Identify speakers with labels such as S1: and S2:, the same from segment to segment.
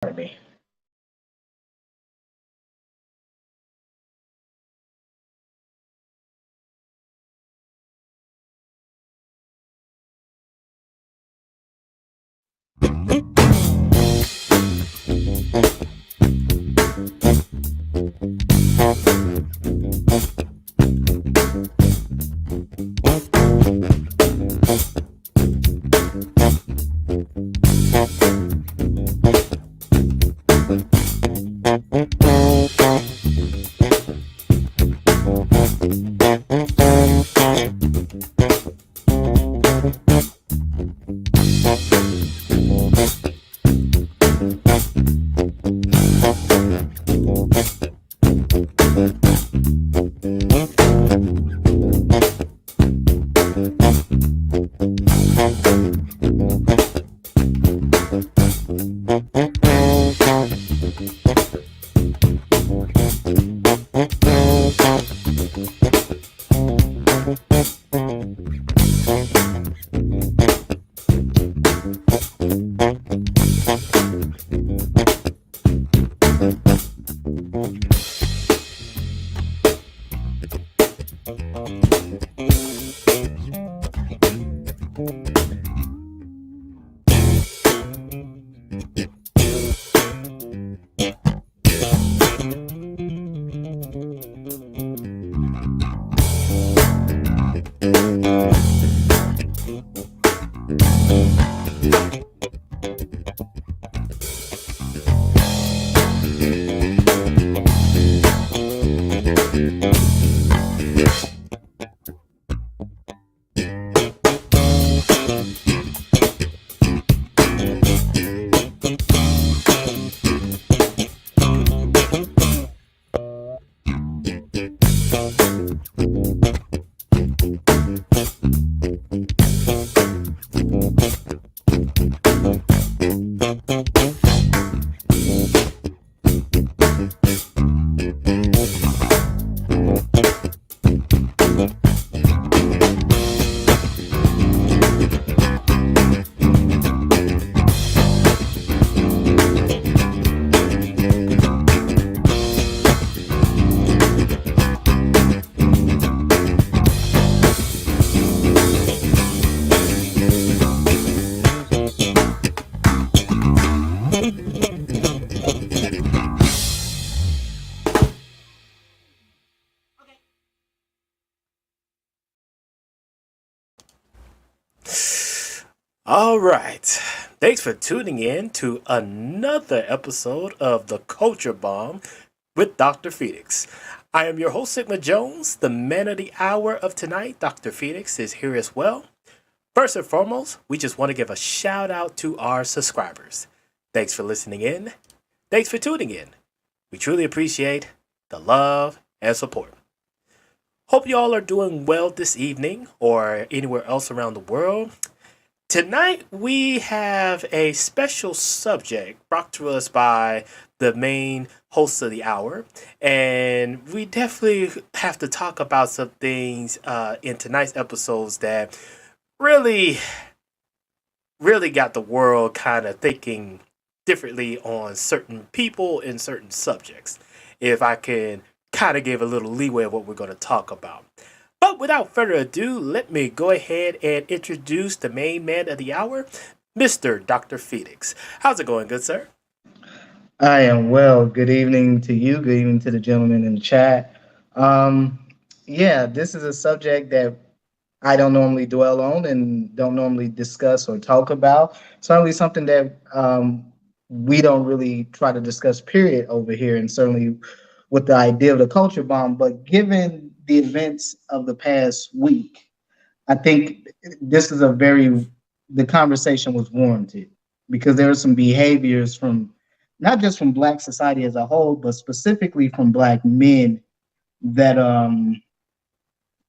S1: me. All right. Thanks for tuning in to another episode of The Culture Bomb with Dr. Phoenix. I am your host, Sigma Jones, the man of the hour of tonight. Dr. Phoenix is here as well. First and foremost, we just want to give a shout out to our subscribers. Thanks for listening in. Thanks for tuning in. We truly appreciate the love and support. Hope you all are doing well this evening or anywhere else around the world. Tonight, we have a special subject brought to us by the main host of the hour. And we definitely have to talk about some things in tonight's episodes that really, really got the world kind of thinking differently on certain people and certain subjects. If I can kind of give a little leeway of what we're going to talk about. But without further ado, let me go ahead and introduce the main man of the hour, Mr. Dr. Phoenix. How's it going, good sir?
S2: I am well. Good evening to you. Good evening to the gentleman in the chat. Um, yeah, this is a subject that I don't normally dwell on and don't normally discuss or talk about. Certainly something that we don't really try to discuss, period, over here, and certainly with the idea of the culture bomb. But given the events of the past week, I think this is the conversation was warranted because there are some behaviors from not just from Black society as a whole, but specifically from Black men that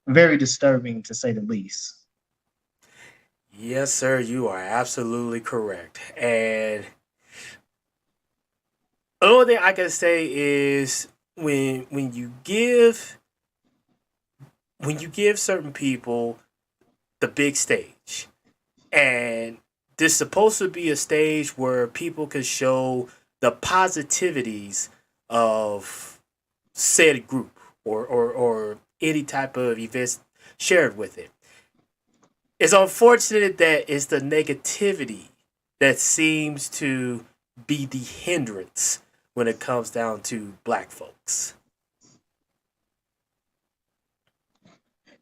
S2: very disturbing to say the least.
S1: Yes, sir, you are absolutely correct. And the only thing I can say is when you give certain people the big stage, and this is supposed to be a stage where people can show the positivities of said group or any type of events shared with it. It's unfortunate that it's the negativity that seems to be the hindrance when it comes down to black folks.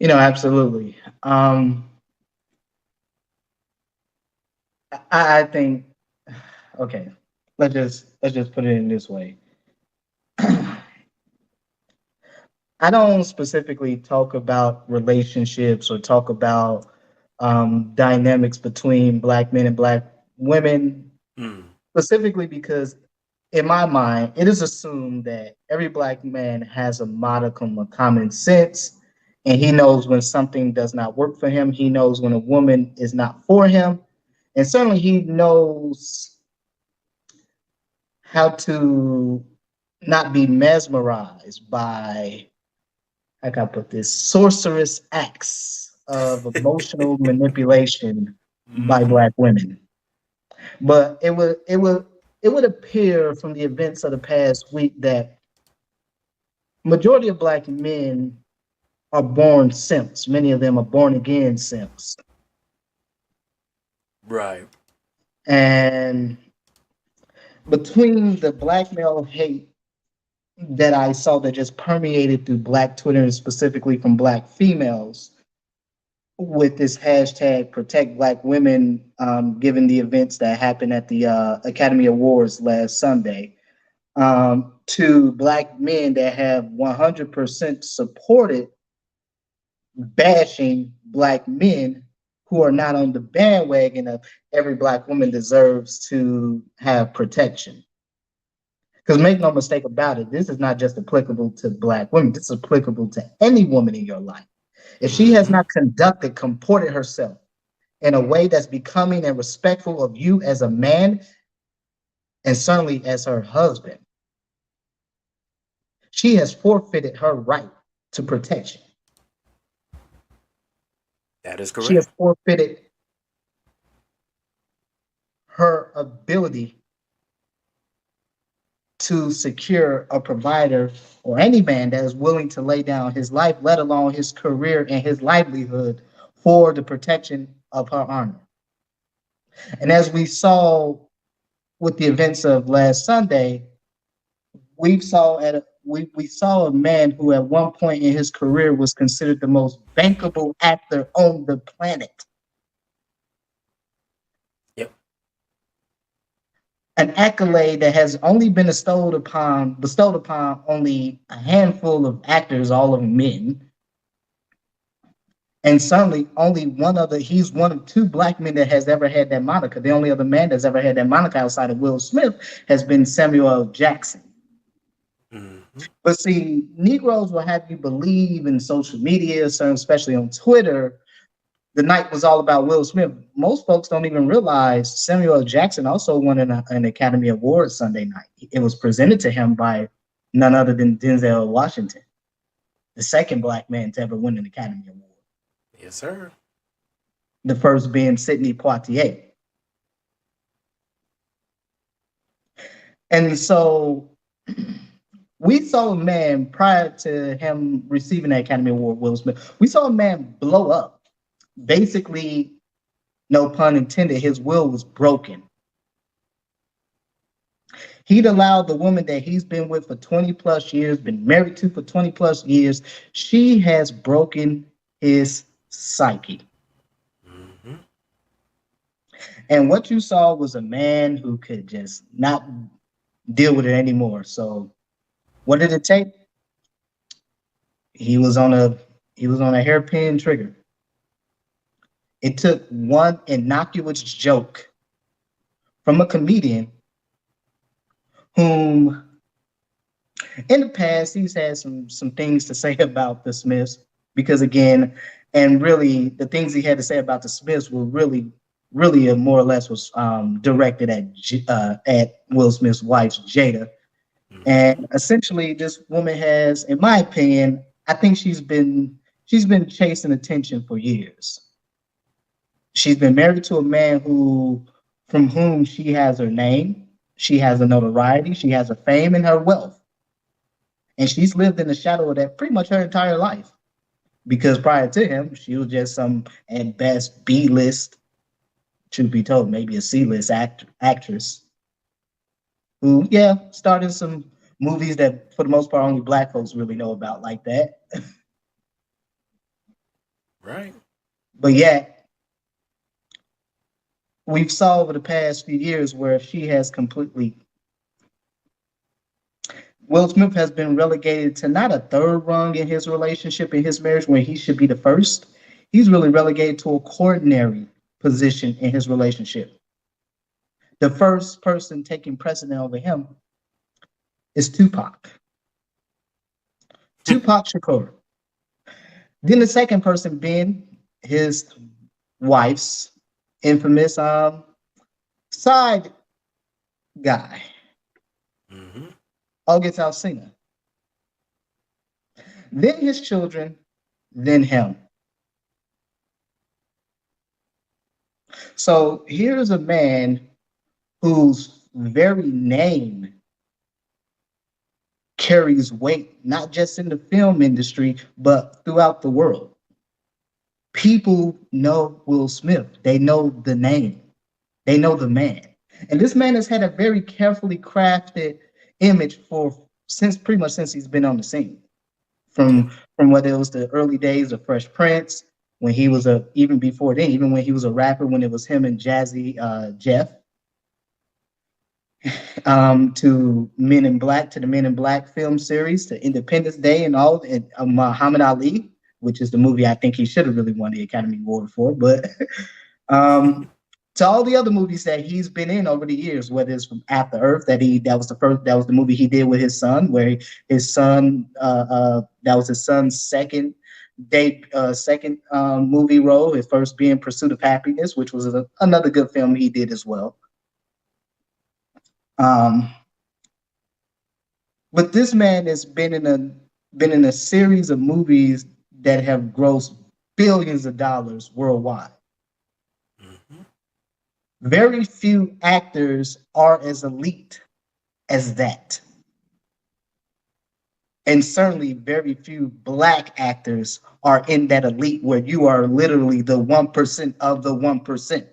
S2: Absolutely. I think, okay, let's just put it in this way. I don't specifically talk about relationships or talk about dynamics between black men and black women,
S1: Mm,
S2: specifically because in my mind, it is assumed that every black man has a modicum of common sense, and he knows when something does not work for him. He knows when a woman is not for him, and certainly he knows how to not be mesmerized by, how can I put this, sorcerous acts of emotional manipulation by
S1: hmm
S2: black women. But it would appear from the events of the past week that majority of black men are born simps. Many of them are born again simps.
S1: Right.
S2: And between the black male hate that I saw that just permeated through black Twitter and specifically from black females with this hashtag protect black women, given the events that happened at the Academy Awards last Sunday, to black men that have 100% supported bashing black men who are not on the bandwagon of every black woman deserves to have protection. Because make no mistake about it, this is not just applicable to black women, this is applicable to any woman in your life. If she has
S1: hmm
S2: not comported herself in a way that's becoming and respectful of you as a man, and certainly as her husband, she has forfeited her right to protection.
S1: That is
S2: She has
S1: correct.
S2: forfeited her ability to secure a provider or any man that is willing to lay down his life, let alone his career and his livelihood, for the protection of her honor. And as we saw with the events of last Sunday, we saw a man who at one point in his career was considered the most bankable actor on the planet.
S1: Yep.
S2: An accolade that has only been bestowed upon only a handful of actors, all of them men. And certainly only he's one of two black men that has ever had that moniker. The only other man that's ever had that moniker outside of Will Smith has been Samuel L. Jackson.
S1: hmm
S2: But see, Negroes will have you believe in social media, especially on Twitter, the night was all about Will Smith. Most folks don't even realize Samuel L. Jackson also won an Academy Award Sunday night. It was presented to him by none other than Denzel Washington, the second black man to ever win an Academy Award.
S1: Yes, sir.
S2: The first being Sidney Poitier. And so we saw a man prior to him receiving the Academy Award, Will Smith, we saw a man blow up. Basically, no pun intended, his will was broken. He'd allowed the woman that he's been with for 20 plus years, been married to for 20 plus years, she has broken his psyche.
S1: hmm
S2: And what you saw was a man who could just not deal with it anymore. So what did it take? He was on a hairpin trigger. It took one innocuous joke from a comedian whom in the past he's had some things to say about the Smiths, because again, and really the things he had to say about the Smiths were really more or less was directed at Will Smith's wife Jada.
S1: hmm
S2: And essentially this woman has, in my opinion, I think she's been chasing attention for years. She's been married to a man from whom she has her name. She has a notoriety, she has a fame and her wealth. And she's lived in the shadow of that pretty much her entire life. Because prior to him, she was just some, at best, B list, truth be told, maybe a C list actress who, yeah, started some movies that, for the most part, only black folks really know about like that.
S1: Right.
S2: But yet, we've saw over the past few years where she has completely. Will Smith has been relegated to not a third rung in his relationship, in his marriage, where he should be the first. He's really relegated to a coordinary position in his relationship. The first person taking precedent over him is Tupac. Tupac Shakur. Then the second person being his wife's infamous side guy,
S1: Mm-hmm.
S2: August Alsina. Then his children, then him. So here's a man whose very name carries weight, not just in the film industry, but throughout the world. People know Will Smith. They know the name. They know the man. And this man has had a very carefully crafted image for pretty much since he's been on the scene. From whether it was the early days of Fresh Prince, when he was even before then, even when he was a rapper, when it was him and Jazzy Jeff, to Men in Black, to the Men in Black film series, to Independence Day and all, and Muhammad Ali, which is the movie I think he should have really won the Academy Award for, but to all the other movies that he's been in over the years, whether it's from After Earth, that was the movie he did with his son, where his son that was his son's second movie role, his first being Pursuit of Happiness, which was another good film he did as well. But this man has been in a series of movies that have grossed billions of dollars worldwide.
S1: Mm-hmm.
S2: Very few actors are as elite as that. And certainly very few black actors are in that elite where you are literally the 1% of the 1%.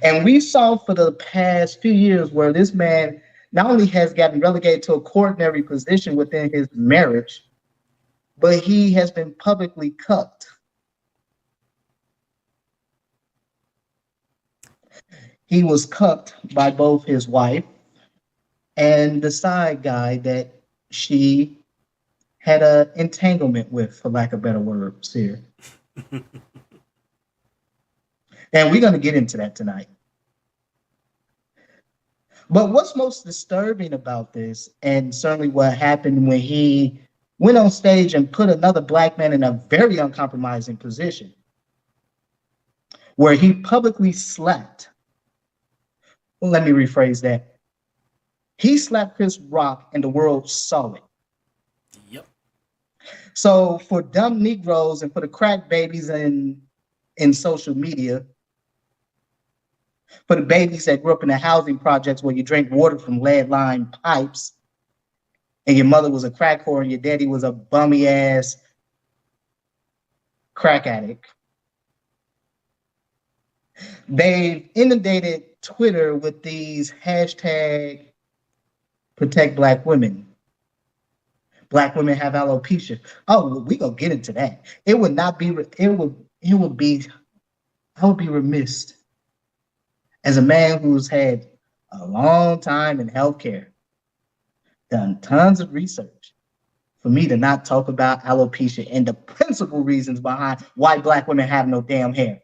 S2: And we saw for the past few years where this man not only has gotten relegated to a coordinary position within his marriage, but he has been publicly cucked. He was cucked by both his wife and the side guy that she had an entanglement with, for lack of better words here. And we're going to get into that tonight. But what's most disturbing about this, and certainly what happened when he went on stage and put another black man in a very uncompromising position, where he publicly slapped. Well, let me rephrase that. He slapped Chris Rock and the world saw it.
S1: Yep.
S2: So for dumb Negroes and for the crack babies in social media, for the babies that grew up in the housing projects where you drink water from lead-lined pipes, and your mother was a crack whore and your daddy was a bummy ass crack addict. They've inundated Twitter with these hashtag protect black women. Black women have alopecia. Oh, we gonna get into that. I would be remiss as a man who's had a long time in healthcare, done tons of research, for me to not talk about alopecia and the principal reasons behind why black women have no damn hair.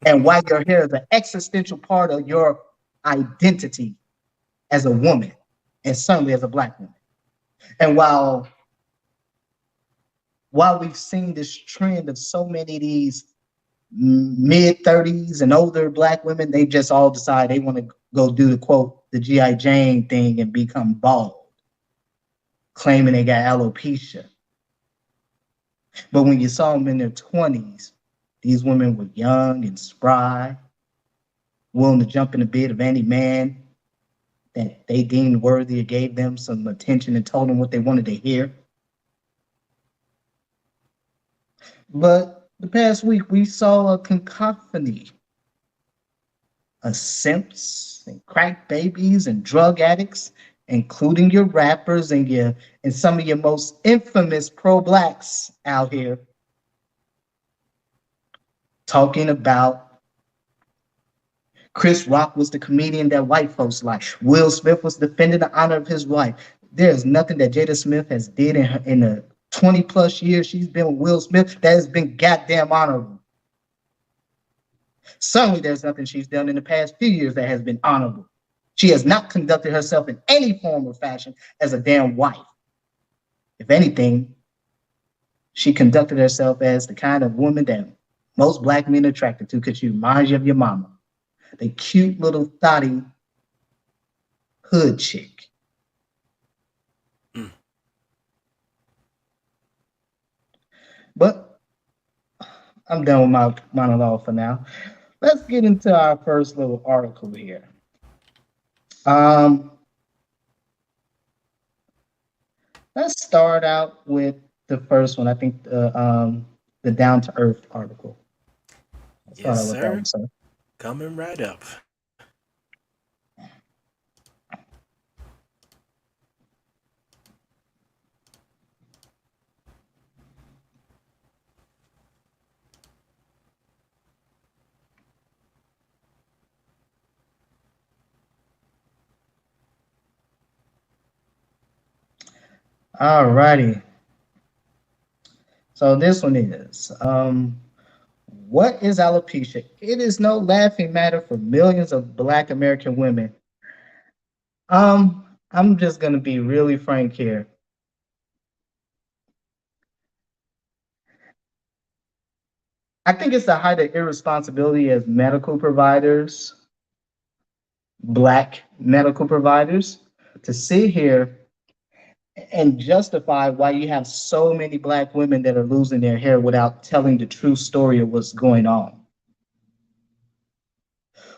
S2: And why your hair is an existential part of your identity as a woman, and certainly as a black woman. And while we've seen this trend of so many of these mid-30s and older black women, they just all decide they want to go do the quote, the G.I. Jane thing and become bald, claiming they got alopecia. But when you saw them in their 20s, these women were young and spry, willing to jump in the bed of any man that they deemed worthy or gave them some attention and told them what they wanted to hear. But the past week, we saw a cacophony of simps and crack babies and drug addicts, including your rappers and some of your most infamous pro-blacks out here talking about Chris Rock was the comedian that white folks like. Will Smith was defending the honor of his wife. There's nothing that Jada Smith has did in the 20 plus years she's been with Will Smith that has been goddamn honorable. Certainly there's nothing she's done in the past few years that has been honorable. She has not conducted herself in any form or fashion as a damn wife. If anything, she conducted herself as the kind of woman that most black men are attracted to because she reminds you of your mama. The cute little thotty hood chick. But I'm done with my monologue for now. Let's get into our first little article here. Let's start out with the first one. I think the Down to Earth article.
S1: Yes, sir. Coming right up.
S2: All righty. So this one is, what is alopecia? It is no laughing matter for millions of Black American women. I'm just gonna be really frank here. I think it's the height of irresponsibility as medical providers, Black medical providers, to sit here and justify why you have so many Black women that are losing their hair without telling the true story of what's going on.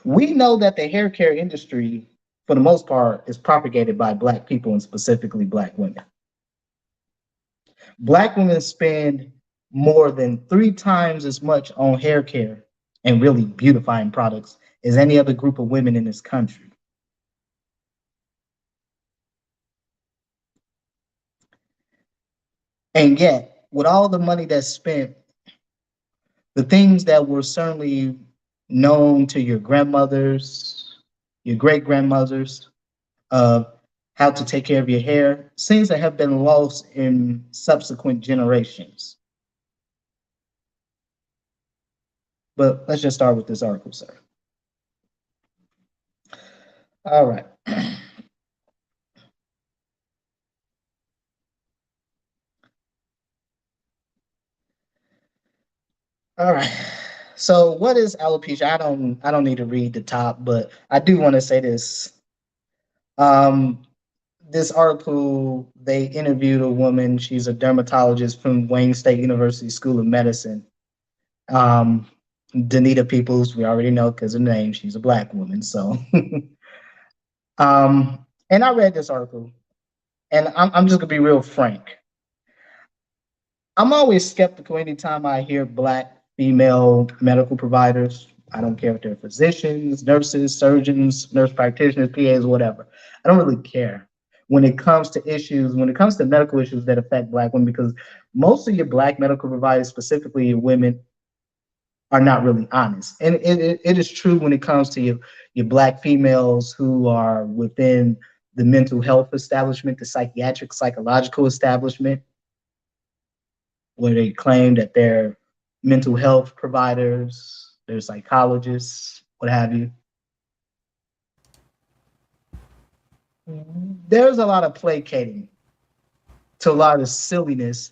S2: We know that the hair care industry, for the most part, is propagated by Black people and specifically Black women. Black women spend more than 3 times as much on hair care and really beautifying products as any other group of women in this country. And yet, with all the money that's spent, the things that were certainly known to your grandmothers, your great grandmothers, of how to take care of your hair, seems to have been lost in subsequent generations. But let's just start with this article, sir. All right. All right. So what is alopecia? I don't need to read the top, but I do want to say this. This article, they interviewed a woman. She's a dermatologist from Wayne State University School of Medicine. Danita Peoples, we already know because of the name, she's a Black woman. So, and I read this article, and I'm just gonna be real frank. I'm always skeptical anytime I hear Black female medical providers. I don't care if they're physicians, nurses, surgeons, nurse practitioners, PAs, whatever. I don't really care when it comes to issues, when it comes to medical issues that affect Black women, because most of your Black medical providers, specifically your women, are not really honest. And it is true when it comes to your Black females who are within the mental health establishment, the psychiatric, psychological establishment, where they claim that they're mental health providers, they're psychologists, what have you. There's a lot of placating to a lot of silliness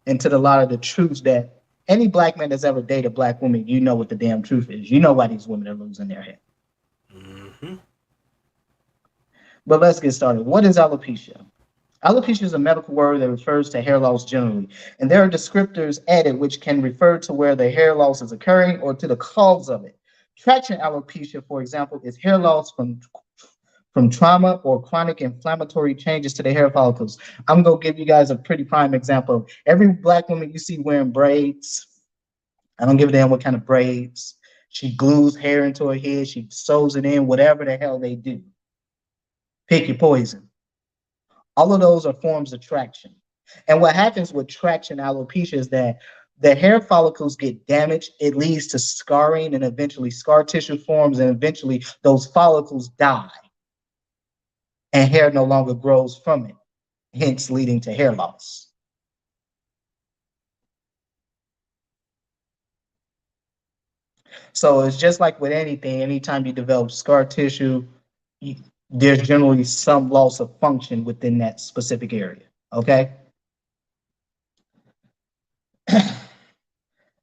S2: and to a lot of the truths that any Black man that's ever dated a Black woman, you know what the damn truth is. You know why these women are losing their hair. Mm-hmm. But let's get started. What is alopecia? Alopecia is a medical word that refers to hair loss generally, and there are descriptors added which can refer to where the hair loss is occurring or to the cause of it. Traction alopecia, for example, is hair loss from trauma or chronic inflammatory changes to the hair follicles. I'm gonna give you guys a pretty prime example. Every black woman you see wearing braids, I don't give a damn what kind of braids. She glues hair into her head, she sews it in, whatever the hell they do. Pick your poison. All of those are forms of traction. And what happens with traction alopecia is that the hair follicles get damaged. It leads to scarring and eventually scar tissue forms, and eventually those follicles die and hair no longer grows from it, hence leading to hair loss. So it's just like with anything, anytime you develop scar tissue, you, there's generally some loss of function within that specific area. Okay.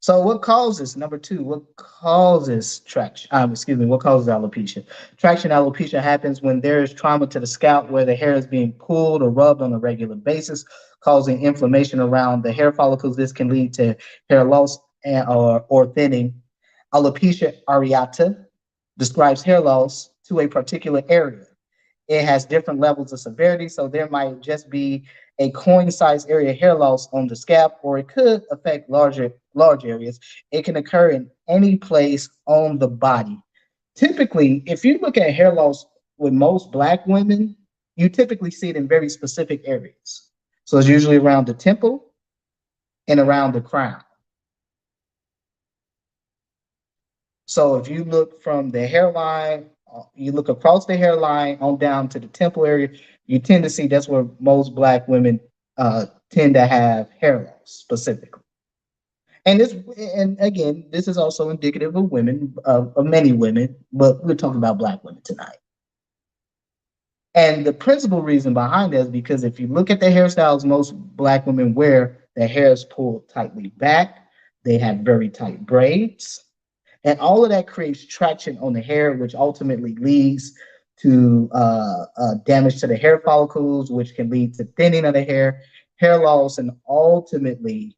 S2: So what causes number two? What causes traction? Excuse me. What causes alopecia? Traction alopecia happens when there is trauma to the scalp, where the hair is being pulled or rubbed on a regular basis, causing inflammation around the hair follicles. This can lead to hair loss or thinning. Alopecia areata describes hair loss to a particular area. It has different levels of severity, so there might just be a coin-sized area hair loss on the scalp, or it could affect large areas. It can occur in any place on the body. Typically, if you look at hair loss with most black women, you typically see it in very specific areas. So it's usually around the temple and around the crown. So if you look from the hairline, you look across the hairline on down to the temple area, you tend to see that's where most black women tend to have hair loss specifically. And again, this is also indicative of women, of many women, but we're talking about black women tonight. And the principal reason behind that is because if you look at the hairstyles most black women wear, their hair is pulled tightly back. They have very tight braids. And all of that creates traction on the hair, which ultimately leads to damage to the hair follicles, which can lead to thinning of the hair loss, and ultimately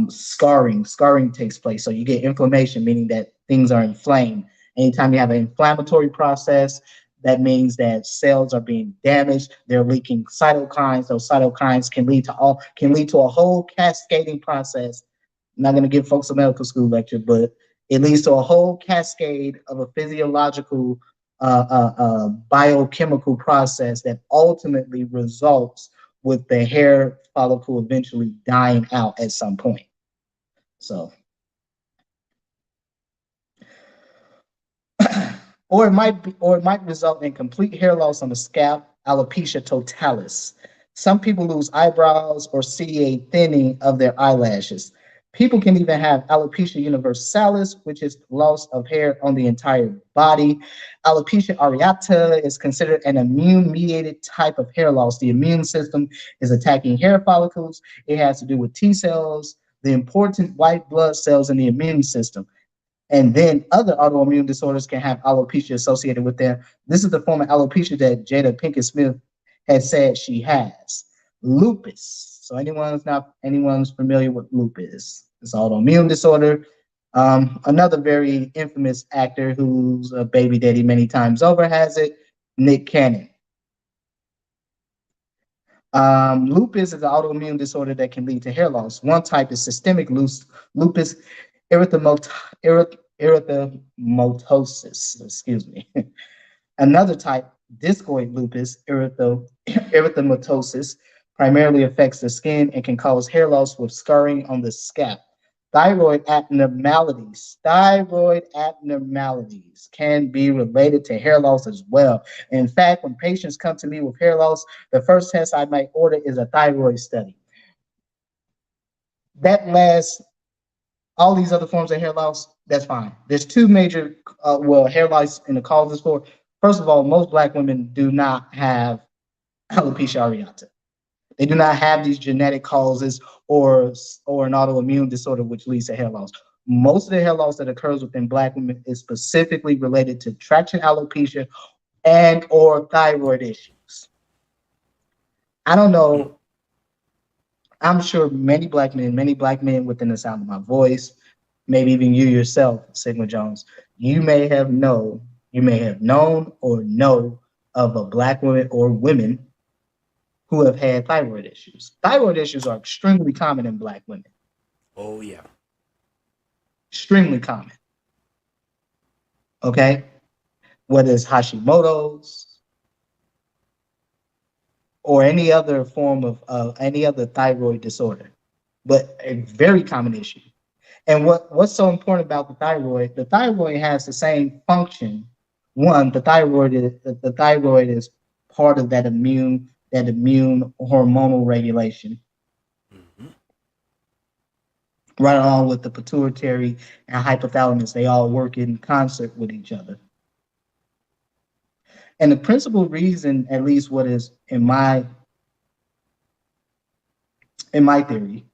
S2: scarring. Scarring takes place. So you get inflammation, meaning that things are inflamed. Anytime you have an inflammatory process, that means that cells are being damaged. They're leaking cytokines. Those cytokines can lead to a whole cascading process. I'm not going to give folks a medical school lecture, but it leads to a whole cascade of a physiological, biochemical process that ultimately results with the hair follicle eventually dying out at some point. So, or it might result in complete hair loss on the scalp, alopecia totalis. Some people lose eyebrows or see a thinning of their eyelashes. People can even have alopecia universalis, which is loss of hair on the entire body. Alopecia areata is considered an immune-mediated type of hair loss. The immune system is attacking hair follicles. It has to do with T cells, the important white blood cells in the immune system. And then other autoimmune disorders can have alopecia associated with them. This is the form of alopecia that Jada Pinkett Smith has said she has. Lupus. So anyone's familiar with lupus. It's an autoimmune disorder. Another very infamous actor who's a baby daddy many times over has it, Nick Cannon. Lupus is an autoimmune disorder that can lead to hair loss. One type is systemic lupus erythematosus. Excuse me. Another type, discoid lupus erythematosus, primarily affects the skin and can cause hair loss with scarring on the scalp. Thyroid abnormalities can be related to hair loss as well. In fact, when patients come to me with hair loss, the first test I might order is a thyroid study. That lasts all these other forms of hair loss, that's fine. There's two major, hair loss and the causes for. First of all, most black women do not have alopecia areata. They do not have these genetic causes or an autoimmune disorder which leads to hair loss. Most of the hair loss that occurs within black women is specifically related to traction alopecia and or thyroid issues. I don't know. I'm sure many black men within the sound of my voice maybe even you yourself, Sigma Jones, you may have known or know of a black woman or women who have had thyroid issues. Thyroid issues are extremely common in black women,
S1: Oh yeah.
S2: extremely common. Okay, whether it's Hashimoto's or any other form of any other thyroid disorder, but a very common issue. And what's so important about the thyroid has the same function. One, the thyroid is part of that immune hormonal regulation,
S1: Hmm.
S2: right along with the pituitary and hypothalamus. They all work in concert with each other. And the principal reason, at least what is in my theory,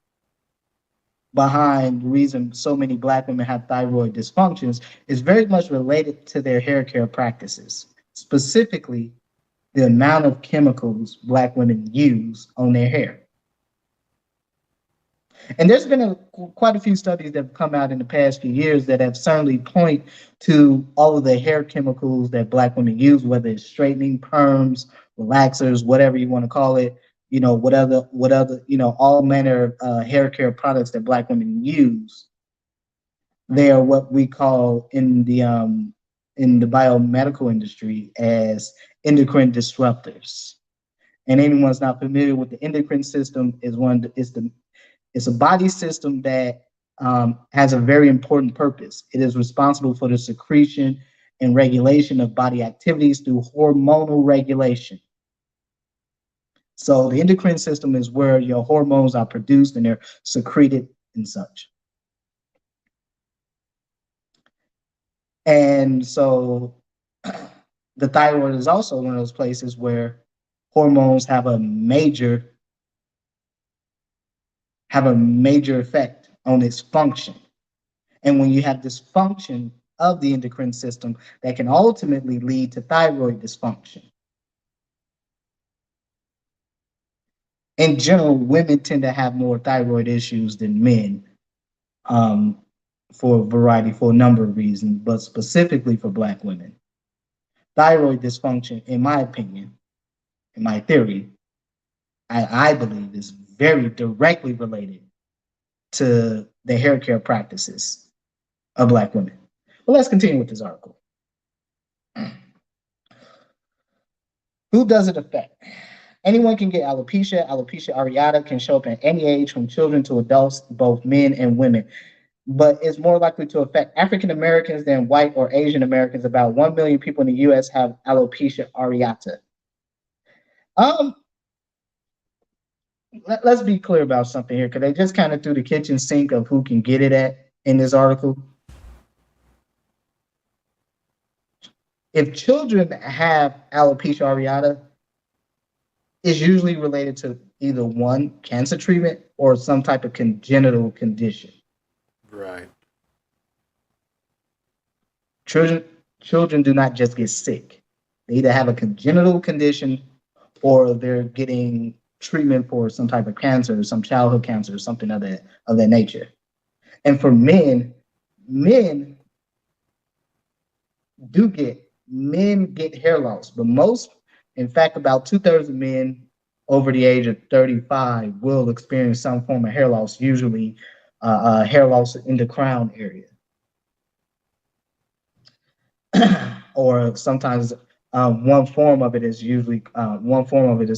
S2: behind the reason so many black women have thyroid dysfunctions is very much related to their hair care practices, specifically the amount of chemicals black women use on their hair. And there's been quite a few studies that have come out in the past few years that have certainly point to all of the hair chemicals that black women use, whether it's straightening, perms, relaxers, whatever you want to call it, all manner of hair care products that black women use. They are what we call in the biomedical industry as endocrine disruptors. And anyone's not familiar with the endocrine system it's a body system that has a very important purpose. It is responsible for the secretion and regulation of body activities through hormonal regulation. So the endocrine system is where your hormones are produced and they're secreted and such. And so the thyroid is also one of those places where hormones have a major effect on its function. And when you have dysfunction of the endocrine system, that can ultimately lead to thyroid dysfunction. In general, women tend to have more thyroid issues than men, for a number of reasons, but specifically for black women. Thyroid dysfunction, in my opinion, in my theory, I believe is very directly related to the hair care practices of black women. Well, let's continue with this article. Who does it affect? Anyone can get alopecia. Alopecia areata can show up at any age, from children to adults, both men and women, but it's more likely to affect African Americans than white or Asian Americans. About 1 million people in the US have alopecia areata. Um, let's be clear about something here, because they just kind of threw the kitchen sink of who can get it at in this article. If children have alopecia areata, it's usually related to either one, cancer treatment, or some type of congenital condition.
S1: Right.
S2: Children do not just get sick. They either have a congenital condition or they're getting treatment for some type of cancer or some childhood cancer or something of that nature. And for men get hair loss, but most, in fact, about 2/3 of men over the age of 35 will experience some form of hair loss, usually hair loss in the crown area. Or sometimes one form of it is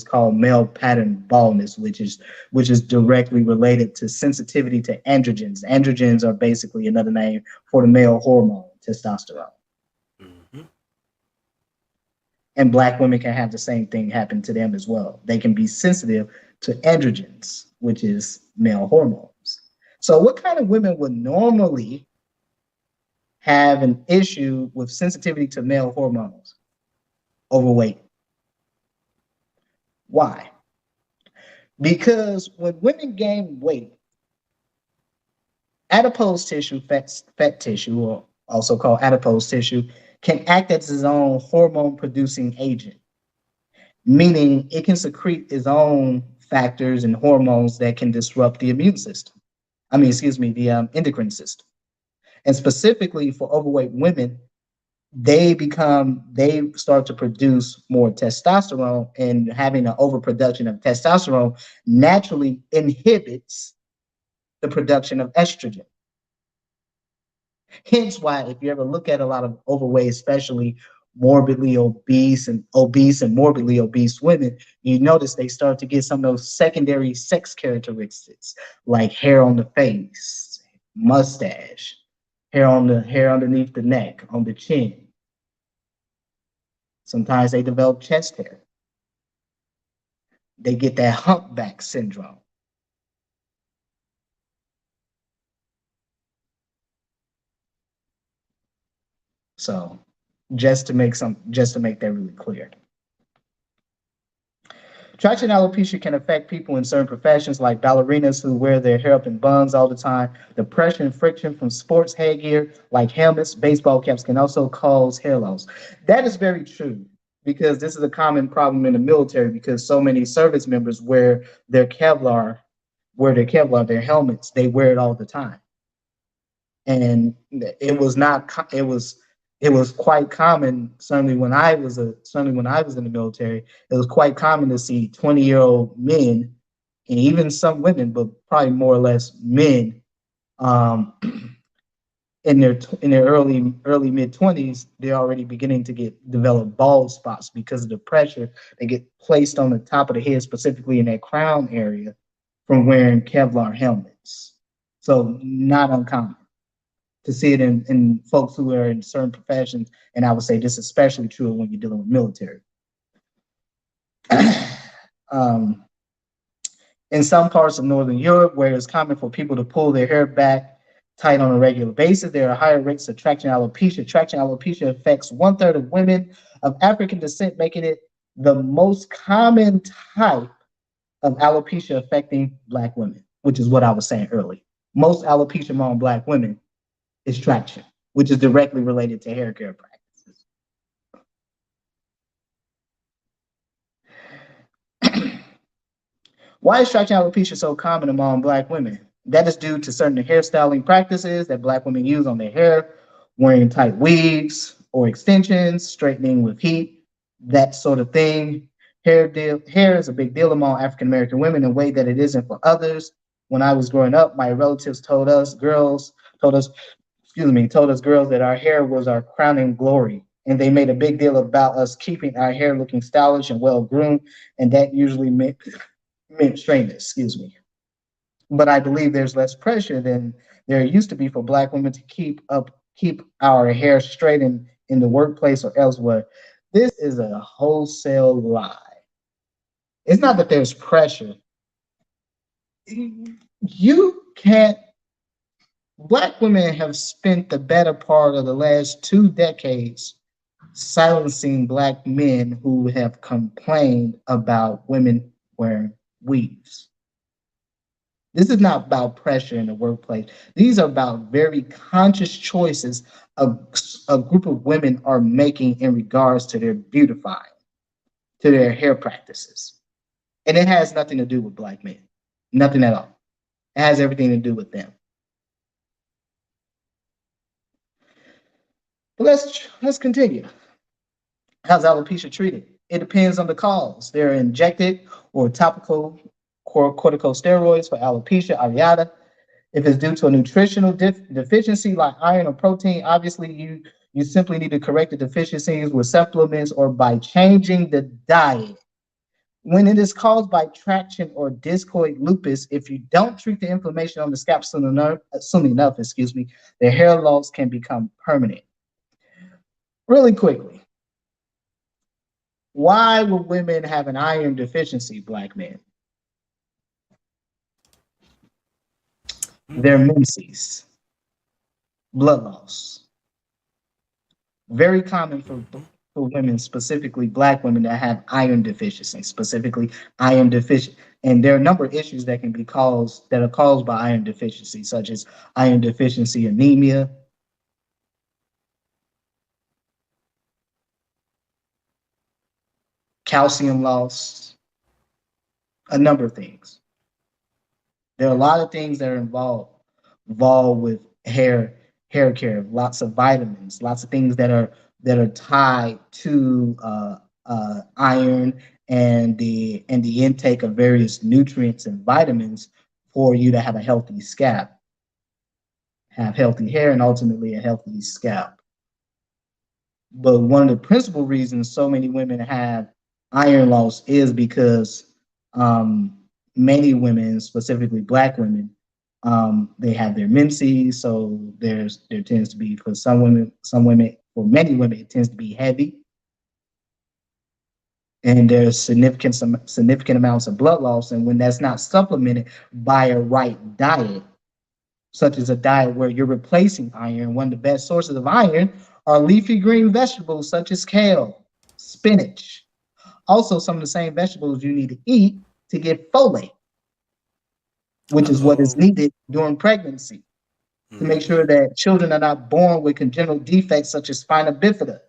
S2: called male pattern baldness, which is directly related to sensitivity to androgens. Androgens are basically another name for the male hormone, testosterone.
S1: Hmm.
S2: And black women can have the same thing happen to them as well. They can be sensitive to androgens, which is male hormones. So what kind of women would normally have an issue with sensitivity to male hormones? Overweight. Why? Because when women gain weight, adipose tissue, fat tissue, or also called adipose tissue, can act as its own hormone producing agent, meaning it can secrete its own factors and hormones that can disrupt the immune system. The endocrine system. And specifically for overweight women, they start to produce more testosterone, and having an overproduction of testosterone naturally inhibits the production of estrogen. Hence why if you ever look at a lot of overweight, especially morbidly obese and morbidly obese women, you notice they start to get some of those secondary sex characteristics like hair on the face, mustache, hair underneath the neck, on the chin. Sometimes they develop chest hair. They get that humpback syndrome. So just to make that really clear. Traction alopecia can affect people in certain professions like ballerinas who wear their hair up in buns all the time. The pressure and friction from sports headgear like helmets, baseball caps can also cause hair loss. That is very true because this is a common problem in the military because so many service members their helmets, they wear it all the time. And it was quite common, certainly when I was in the military, it was quite common to see 20-year-old men and even some women, but probably more or less men, um, in their early mid 20s, they're already beginning to develop bald spots because of the pressure they get placed on the top of the head, specifically in that crown area, from wearing Kevlar helmets. So not uncommon to see it in folks who are in certain professions, and I would say this is especially true when you're dealing with military. um, in some parts of Northern Europe, where it's common for people to pull their hair back tight on a regular basis, there are higher rates of traction alopecia. Traction alopecia affects 1/3 of women of African descent, making it the most common type of alopecia affecting Black women, which is what I was saying earlier. Most alopecia among Black women is traction, which is directly related to hair care practices. Why is traction alopecia so common among Black women? That is due to certain hairstyling practices that Black women use on their hair, wearing tight weaves or extensions, straightening with heat, that sort of thing. Hair is a big deal among African American women in a way that it isn't for others. When I was growing up, my relatives told us told us girls that our hair was our crowning glory. And they made a big deal about us keeping our hair looking stylish and well groomed. And that usually meant straightness, But I believe there's less pressure than there used to be for Black women to keep our hair straight in the workplace or elsewhere. This is a wholesale lie. It's not that there's pressure. You can't Black women have spent the better part of the last 2 decades silencing Black men who have complained about women wearing weaves. This is not about pressure in the workplace. These are about very conscious choices a group of women are making in regards to their beautifying, to their hair practices. And it has nothing to do with Black men, nothing at all. It has everything to do with them. But let's continue. How's alopecia treated? It depends on the cause. They're injected or topical corticosteroids for alopecia areata. If it's due to a nutritional deficiency like iron or protein, obviously you simply need to correct the deficiencies with supplements or by changing the diet. When it is caused by traction or discoid lupus, if you don't treat the inflammation on the scalp soon enough, the hair loss can become permanent. Really quickly, why would women have an iron deficiency, Black men? Their menses, blood loss. Very common for women, specifically Black women that have iron deficiency, specifically iron deficient. And there are a number of issues that are caused by iron deficiency, such as iron deficiency anemia, calcium loss, a number of things. There are a lot of things that are involved with hair hair care, lots of vitamins, lots of things that are tied to iron and the intake of various nutrients and vitamins for you to have a healthy scalp, have healthy hair, and ultimately a healthy scalp. But one of the principal reasons so many women have iron loss is because um, many women, specifically Black women, they have their menses. So there tends to be for some women, for many women, it tends to be heavy, and there's significant amounts of blood loss. And when that's not supplemented by a right diet, such as a diet where you're replacing iron. One of the best sources of iron are leafy green vegetables such as kale, spinach. Also, some of the same vegetables you need to eat to get folate, which is what is
S1: Oh.
S2: needed during pregnancy to make
S1: Mm-hmm.
S2: sure that children are not born with congenital defects such as spina bifida.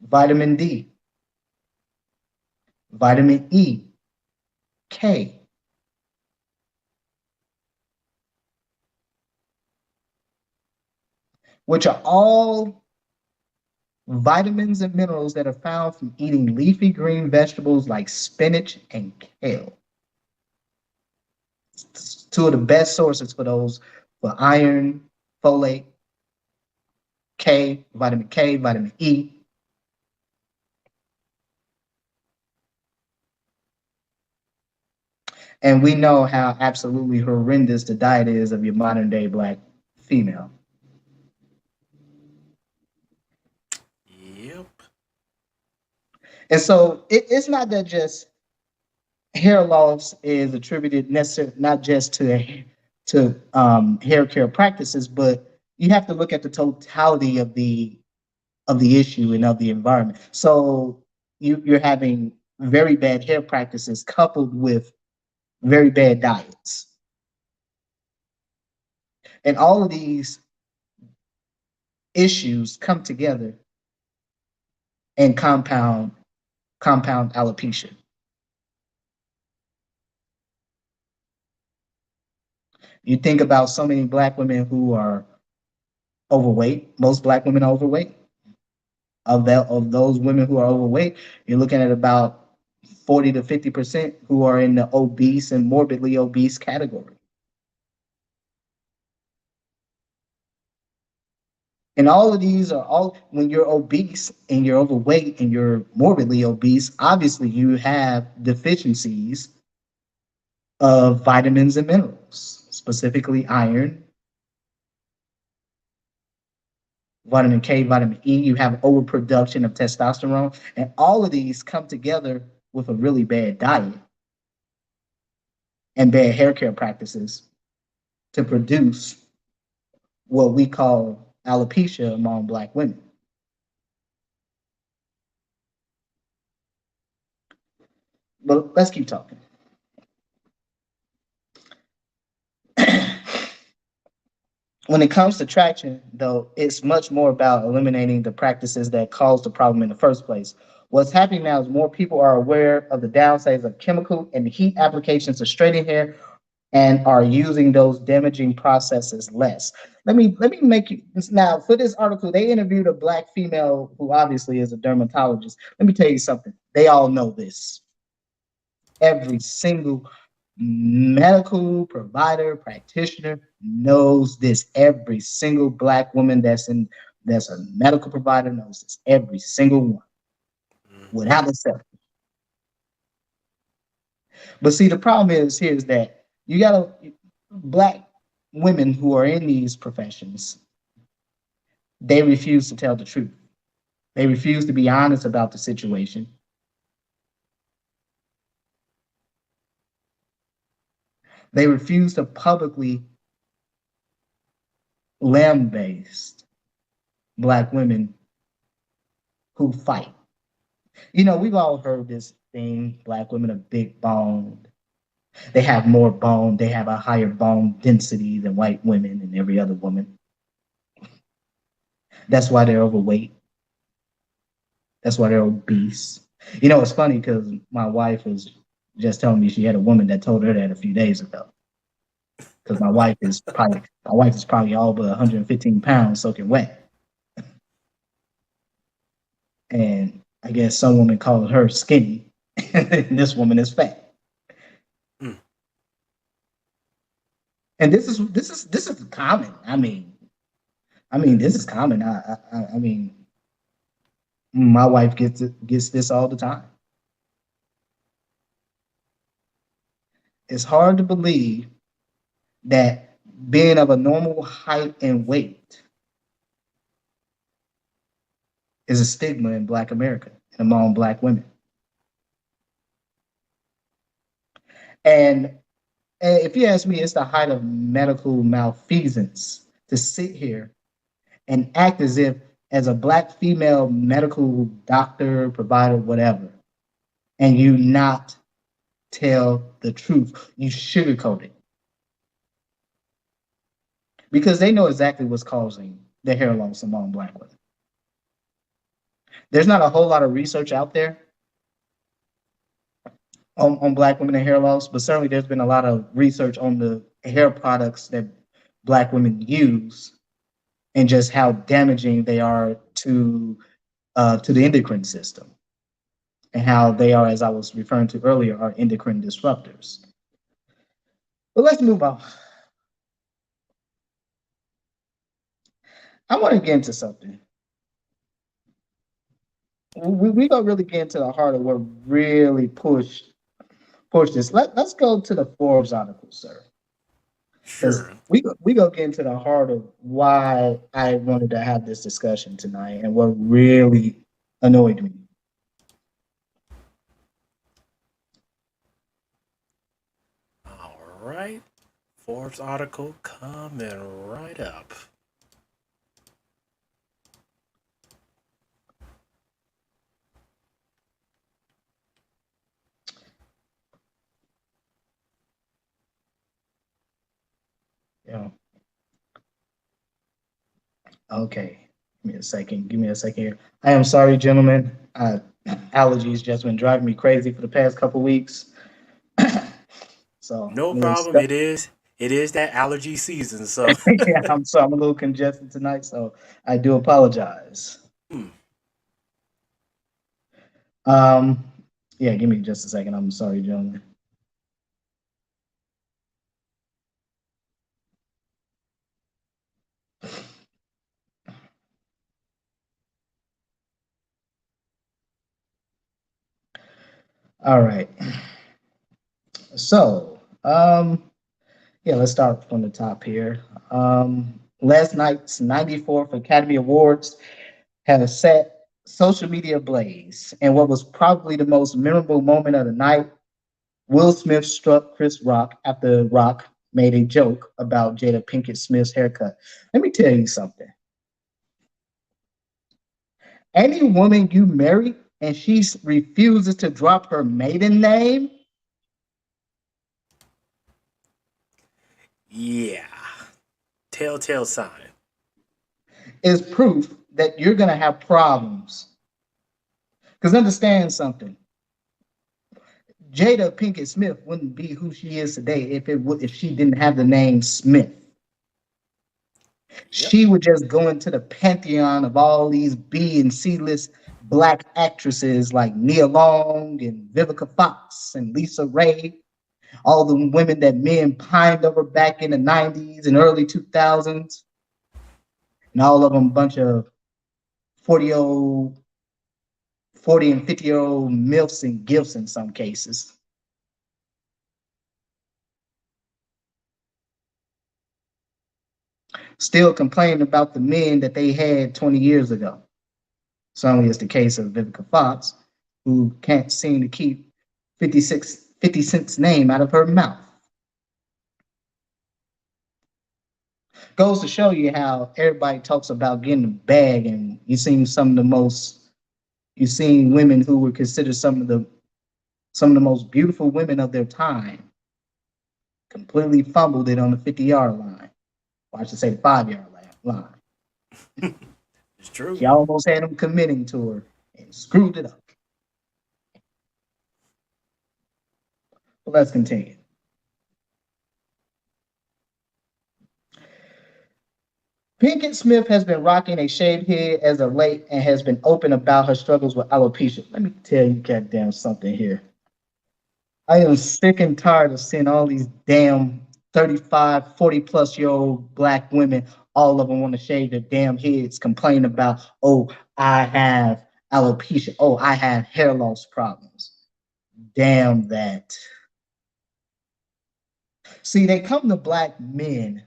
S2: Vitamin D, vitamin E, K, which are all vitamins and minerals that are found from eating leafy green vegetables like spinach and kale. Two of the best sources for those for iron, folate, K, vitamin E. And we know how absolutely horrendous the diet is of your modern day Black female.
S1: Yep.
S2: And so it's not that just hair loss is attributed necessarily not just to hair care practices, but you have to look at the totality of the issue and of the environment. So you're having very bad hair practices coupled with very bad diets. And all of these issues come together and compound alopecia. You think about so many Black women who are overweight. Most Black women are overweight. Of those women who are overweight, you're looking at about 40 to 50% who are in the obese and morbidly obese category. And all of these are all when you're obese and you're overweight and you're morbidly obese, obviously you have deficiencies of vitamins and minerals, specifically iron, vitamin K, vitamin E. You have overproduction of testosterone. And all of these come together with a really bad diet and bad hair care practices to produce what we call alopecia among Black women. But let's keep talking. When it comes to traction, though, it's much more about eliminating the practices that caused the problem in the first place. What's happening now is more people are aware of the downsides of chemical and heat applications of straightening hair and are using those damaging processes less. Let me make you this now for this article. They interviewed a Black female who obviously is a dermatologist. Let me tell you something. They all know this. Every single medical provider, practitioner knows this. Every single Black woman that's a medical provider knows this. Every single one,
S1: Mm-hmm.
S2: without exception. But see, the problem is that you got Black women who are in these professions. They refuse to tell the truth. They refuse to be honest about the situation. They refuse to publicly lambaste Black women who fight. You know, we've all heard this thing: Black women are big boned. They have more bone. They have a higher bone density than white women and every other woman. That's why they're overweight. That's why they're obese. You know, it's funny because my wife is just telling me she had a woman that told her that a few days ago. Because my wife is probably all but 115 pounds soaking wet, and I guess some woman called her skinny, and this woman is fat.
S1: Mm.
S2: And this is common. I mean, this is common. I mean, my wife gets this all the time. It's hard to believe that being of a normal height and weight is a stigma in Black America and among Black women. And if you ask me, it's the height of medical malfeasance to sit here and act as if, as a Black female medical doctor, provider, whatever, and you not tell the truth. You sugarcoat it. Because they know exactly what's causing the hair loss among Black women. There's not a whole lot of research out there on Black women and hair loss, but certainly there's been a lot of research on the hair products that Black women use and just how damaging they are to the endocrine system, and how they are, as I was referring to earlier, are endocrine disruptors. But let's move on. I want to get into something. We gonna really get into the heart of what really push this. Let's go to the Forbes article, sir, because
S1: Sure.
S2: we gonna get into the heart of why I wanted to have this discussion tonight and what really annoyed me.
S1: All right. Forbes article coming right up.
S2: You know, okay. Give me a second. Give me a second here. I am sorry, gentlemen. Allergies just been driving me crazy for the past couple weeks. So
S1: No
S2: I'm a little
S1: problem.
S2: stuck.
S1: It is that allergy season. So
S2: Yeah, I'm a little congested tonight, so I do apologize.
S1: hmm,
S2: Um, yeah, give me just a second. I'm sorry, gentlemen. All right. So, yeah, let's start from the top here. Last night's 94th Academy Awards have set social media ablaze, and what was probably the most memorable moment of the night, Will Smith struck Chris Rock after Rock made a joke about Jada Pinkett Smith's haircut. Let me tell you something. Any woman you marry and she refuses to drop her maiden name
S1: yeah, telltale sign.
S2: is proof that you're going to have problems. Because understand something. Jada Pinkett Smith wouldn't be who she is today if she didn't have the name Smith.
S1: Yep.
S2: She would just go into the pantheon of all these B and C list Black actresses like Nia Long and Vivica Fox and Lisa Ray, all the women that men pined over back in the 90s and early 2000s, and all of them a bunch of 40 40 and 50-year-old MILFs and GIFs in some cases. Still complaining about the men that they had 20 years ago. Certainly is the case of Vivica Fox, who can't seem to keep 50 Cent's name out of her mouth. Goes to show you how everybody talks about getting a bag, and you've seen women who were considered some of the most beautiful women of their time completely fumbled it on the 50-yard line. Or I should say the 5-yard line.
S1: It's true.
S2: She almost had them committing to her and screwed it up. But let's continue. Pinkett Smith has been rocking a shaved head as of late and has been open about her struggles with alopecia. Let me tell you, goddamn, something here. I am sick and tired of seeing all these damn 35, 40 plus year old black women, all of them want to shave their damn heads, complain about, oh, I have alopecia. Oh, I have hair loss problems. Damn that. See, they come to black men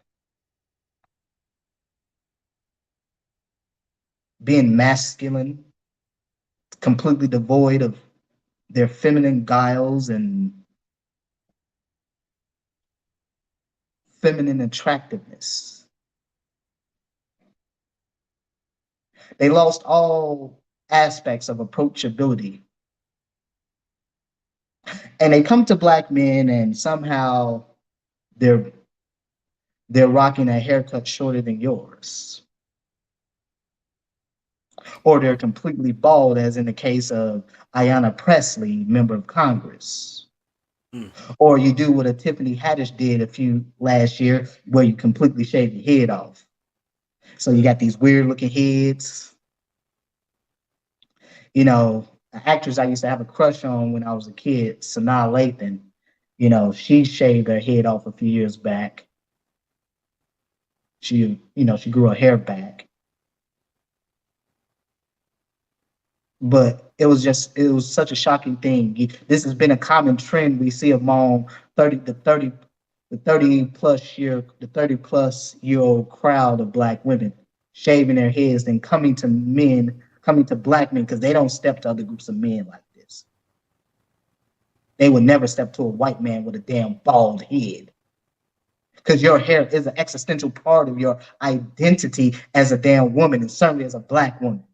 S2: being masculine, completely devoid of their feminine guiles and feminine attractiveness. They lost all aspects of approachability. And they come to black men and somehow they're rocking a haircut shorter than yours. Or they're completely bald, as in the case of Ayanna Pressley, member of Congress. Or you do what a Tiffany Haddish did last year, where you completely shave your head off. So you got these weird looking heads. You know, an actress I used to have a crush on when I was a kid, Sanaa Lathan, you know, she shaved her head off a few years back. She grew her hair back. But it was such a shocking thing. This has been a common trend we see among 30 plus year old crowd of black women shaving their heads and coming to black men, because they don't step to other groups of men like this. They would never step to a white man with a damn bald head, because your hair is an existential part of your identity as a damn woman, and certainly as a black woman.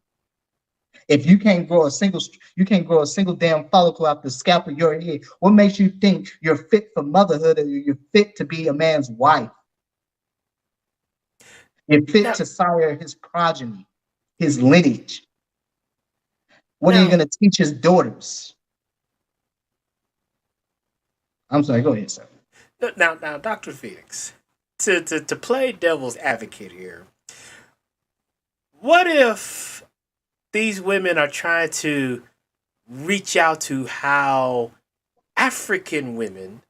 S2: If you can't grow a single damn follicle out the scalp of your head, what makes you think you're fit for motherhood, or you're fit to be a man's wife? You're fit to sire his progeny, his lineage. What are you going to teach his daughters? I'm sorry, go ahead, sir.
S1: Now, Dr. Felix, to play devil's advocate here, what if these women are trying to reach out to how African women,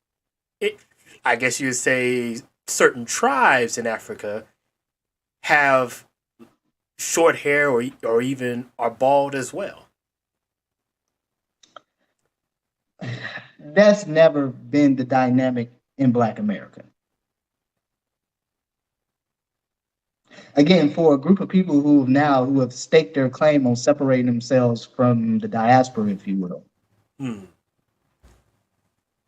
S1: I guess you would say certain tribes in Africa, have short hair or even are bald as well?
S2: That's never been the dynamic in Black America. Again, for a group of people who have staked their claim on separating themselves from the diaspora, if you will,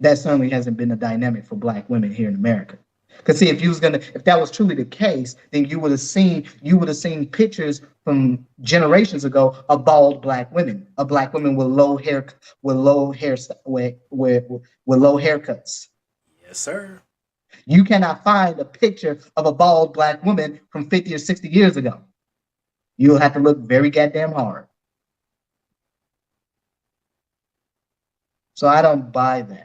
S2: that certainly hasn't been a dynamic for black women here in America. Because see, if that was truly the case, then you would have seen pictures from generations ago of bald black women, of black women with low haircuts.
S1: Yes, sir.
S2: You cannot find a picture of a bald black woman from 50 or 60 years ago. You'll have to look very goddamn hard. So I don't buy that.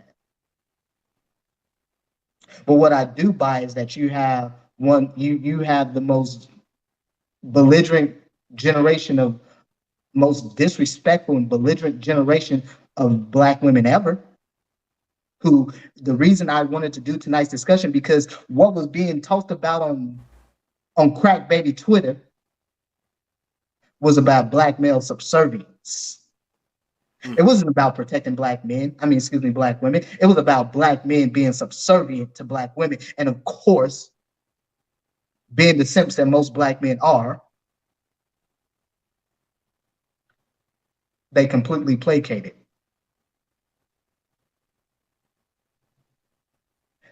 S2: But what I do buy is that you have the most belligerent generation of most disrespectful and belligerent generation of black women ever. Who, the reason I wanted to do tonight's discussion, because what was being talked about on Crack Baby Twitter was about black male subservience. It wasn't about protecting black women. It was about black men being subservient to black women. And of course, being the simps that most black men are, they completely placated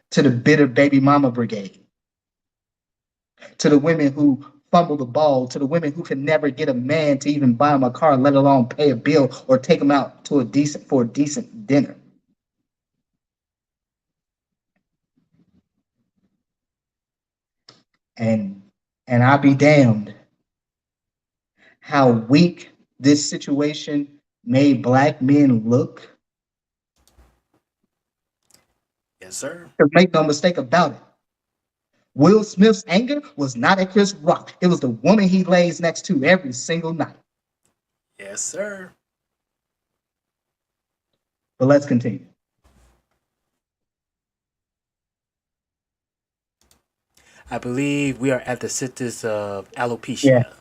S2: to the bitter baby mama brigade, to the women who fumble the ball, to the women who can never get a man to even buy them a car, let alone pay a bill or take them out for a decent dinner. And I'll be damned how weak this situation made black men look
S1: Yes, sir.
S2: Because make no mistake about it, Will Smith's anger was not at Chris Rock. It was the woman he lays next to every single night.
S1: Yes, sir.
S2: But let's continue.
S1: I believe we are at the symptoms of
S2: Yeah.
S1: alopecia.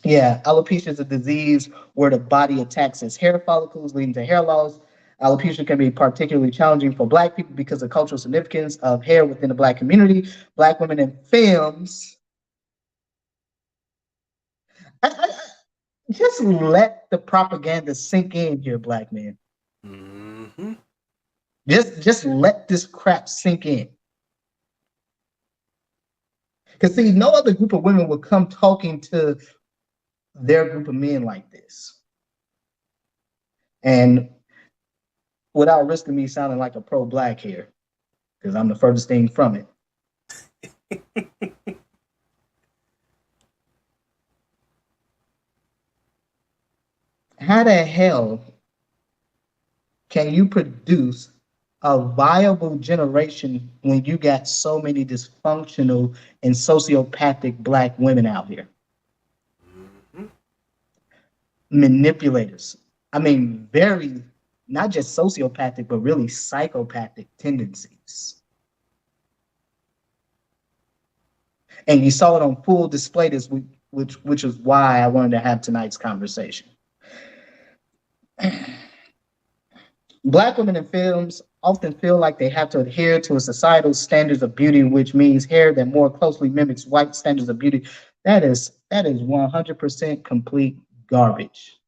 S2: Yeah, alopecia is a disease where the body attacks its hair follicles, leading to hair loss. Alopecia can be particularly challenging for Black people because of the cultural significance of hair within the Black community. Black women in films. Just let the propaganda sink in here, Black men.
S1: Mm-hmm.
S2: Just let this crap sink in. Because see, no other group of women would come talking to their group of men like this. And without risking me sounding like a pro-Black here, because I'm the furthest thing from it. How the hell can you produce a viable generation when you got so many dysfunctional and sociopathic Black women out here?
S1: Mm-hmm.
S2: Manipulators. I mean, very, not just sociopathic, but really psychopathic tendencies. And you saw it on full display this week, which is why I wanted to have tonight's conversation. Black women in films often feel like they have to adhere to a societal standards of beauty, which means hair that more closely mimics white standards of beauty. That is 100% complete garbage.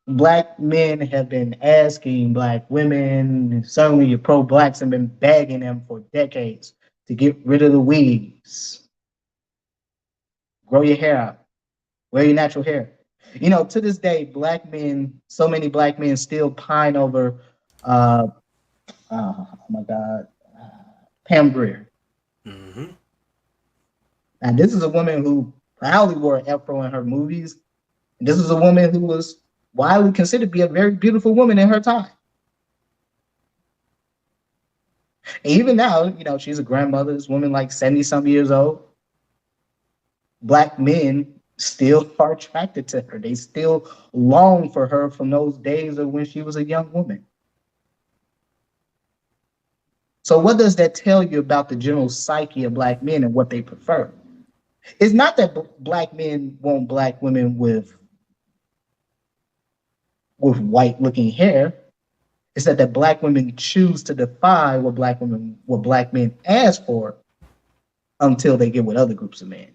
S2: Black men have been asking Black women, certainly your pro-Blacks have been begging them for decades to get rid of the weaves. Grow your hair out. Wear your natural hair. You know, to this day, Black men, so many Black men still pine over, oh my God, Pam Grier.
S1: Mm-hmm.
S2: Now, this is a woman who proudly wore an afro in her movies. And this is a woman who was widely considered to be a very beautiful woman in her time. And even now, you know, she's a grandmother, this woman like 70 some years old. Black men still are attracted to her. They still long for her from those days of when she was a young woman. So what does that tell you about the general psyche of Black men and what they prefer? It's not that Black men want Black women with white looking hair. It's that Black women choose to defy what Black men ask for until they get with other groups of men.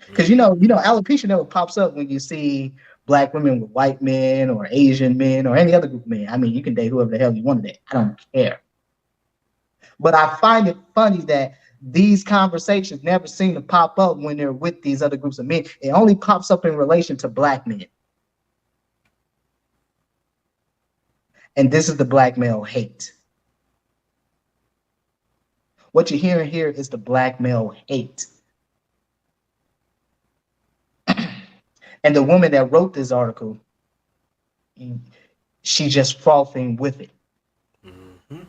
S2: Because you know, alopecia never pops up when you see Black women with white men or Asian men or any other group of men. I mean, you can date whoever the hell you want to date. I don't care. But I find it funny that these conversations never seem to pop up when they're with these other groups of men. It only pops up in relation to Black men. And this is the Black male hate. What you're hearing here is the Black male hate. And the woman that wrote this article, she's just frothing with it.
S1: Mm-hmm.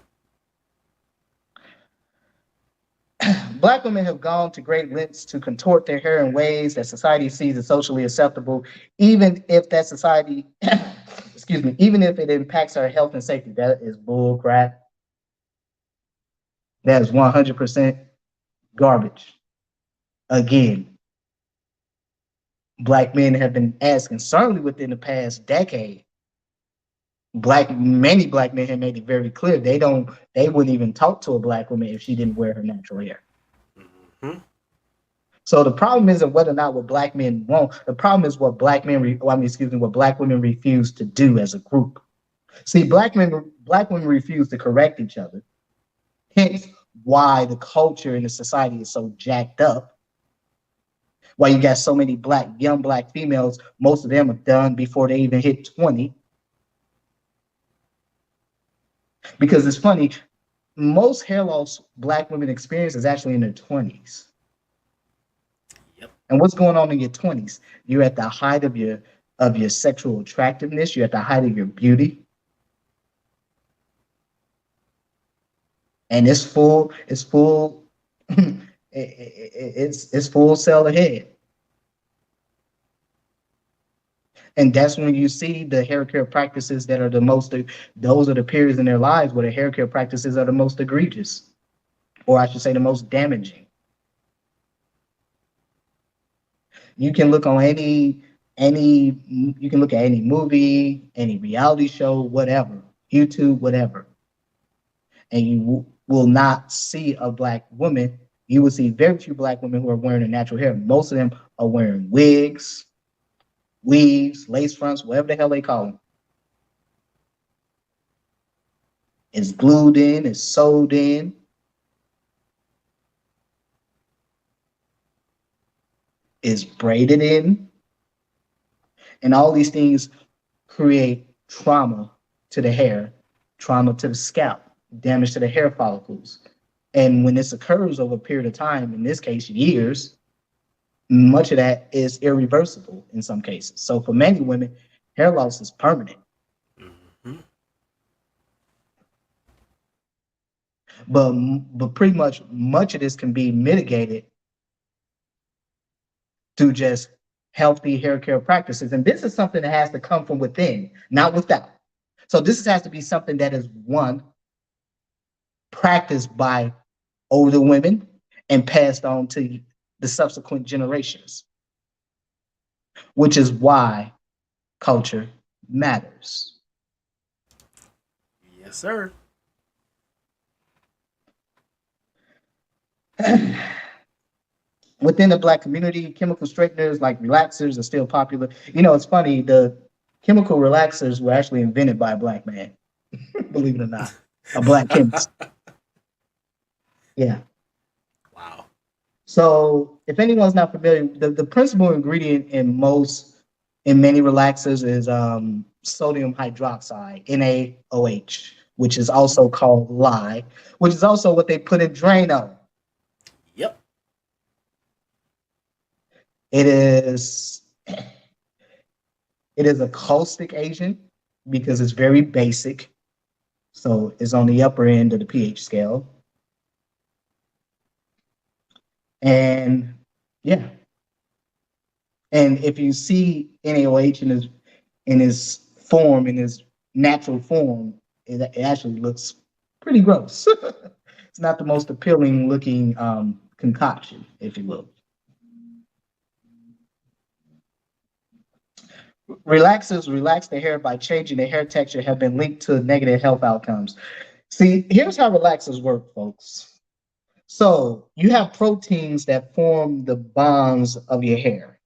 S2: Black women have gone to great lengths to contort their hair in ways that society sees as socially acceptable, even if that society, excuse me, even if it impacts our health and safety. That is bull crap. That is 100% garbage. Again, Black men have been asking, certainly within the past decade, many Black men have made it very clear they wouldn't even talk to a Black woman if she didn't wear her natural hair.
S1: Mm-hmm.
S2: So the problem isn't whether or not what Black men want. The problem is what what Black women refuse to do as a group. See, Black women refuse to correct each other. Hence why the culture in the society is so jacked up. Why you got so many young Black females, most of them are done before they even hit 20. Because it's funny, most hair loss Black women experience is actually in their 20s.
S1: Yep.
S2: And what's going on in your 20s? You're at the height of your sexual attractiveness. You're at the height of your beauty. and it's full. It's full. It's full sail ahead, and that's when you see the hair care practices that are the most. Those are the periods in their lives where the hair care practices are the most egregious, or I should say, the most damaging. You can look on you can look at any movie, any reality show, whatever, YouTube, whatever, and you will not see a black woman. You will see very few black women who are wearing their natural hair. Most of them are wearing wigs, weaves, lace fronts, whatever the hell they call them. It's glued in, it's sewed in, it's braided in, and all these things create trauma to the hair, trauma to the scalp, damage to the hair follicles. And when this occurs over a period of time, in this case, years, much of that is irreversible in some cases. So for many women, hair loss is permanent.
S1: Mm-hmm.
S2: But pretty much of this can be mitigated through just healthy hair care practices. And this is something that has to come from within, not without. So this has to be something that is one practiced by older women and passed on to the subsequent generations, which is why culture matters.
S1: Yes, sir.
S2: Within the black community, chemical straighteners like relaxers are still popular. You know, it's funny, the chemical relaxers were actually invented by a black man, believe it or not, a black chemist. Yeah.
S1: Wow.
S2: So if anyone's not familiar, the principal ingredient in many relaxers is sodium hydroxide, NaOH, which is
S1: Mm-hmm.
S2: also called lye, which is also what they put in Drano.
S1: Yep.
S2: It is it is a caustic agent because it's very basic. So it's on the upper end of the pH scale. And yeah. And if you see NaOH in his form, in his natural form, it actually looks pretty gross. It's not the most appealing looking concoction, if you will. Relaxers relax the hair by changing the hair texture have been linked to negative health outcomes. See, here's how relaxers work, folks. So you have proteins that form the bonds of your hair.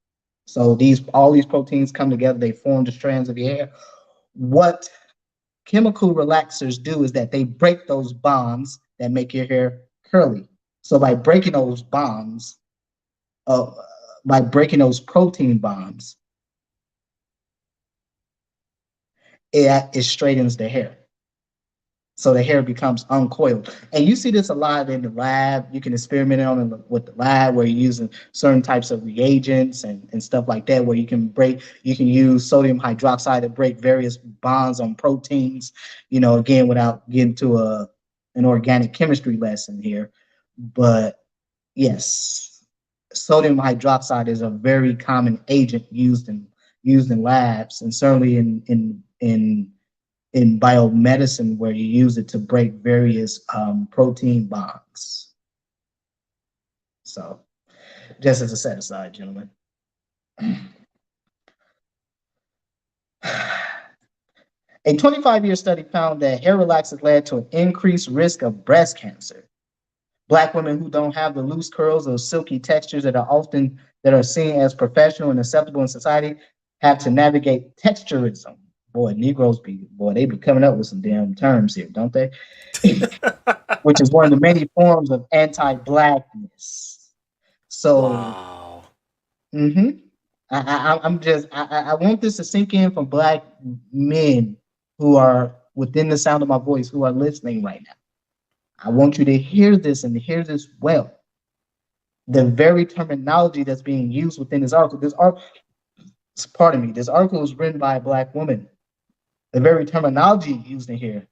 S2: So all these proteins come together, they form the strands of your hair. What chemical relaxers do is that they break those bonds that make your hair curly. So uh, by breaking those protein bonds, it straightens the hair. So the hair becomes uncoiled. And you see this a lot in the lab. You can experiment on it with the lab where you're using certain types of reagents and stuff like that, where you can use sodium hydroxide to break various bonds on proteins, again, without getting to an organic chemistry lesson here. But yes, sodium hydroxide is a very common agent used in labs, and certainly in biomedicine where you use it to break various protein bonds. So, just as a set aside, gentlemen. A 25-year study found that hair relaxers led to an increased risk of breast cancer. Black women who don't have the loose curls or silky textures that are seen as professional and acceptable in society have to navigate texturism. Boy, they be coming up with some damn terms here, don't they? Which is one of the many forms of anti-blackness. So,
S1: Wow.
S2: mm-hmm. I want this to sink in from black men who are within the sound of my voice, who are listening right now. I want you to hear this and hear this well. The very terminology that's being used within this article, this article was written by a black woman. The very terminology used in here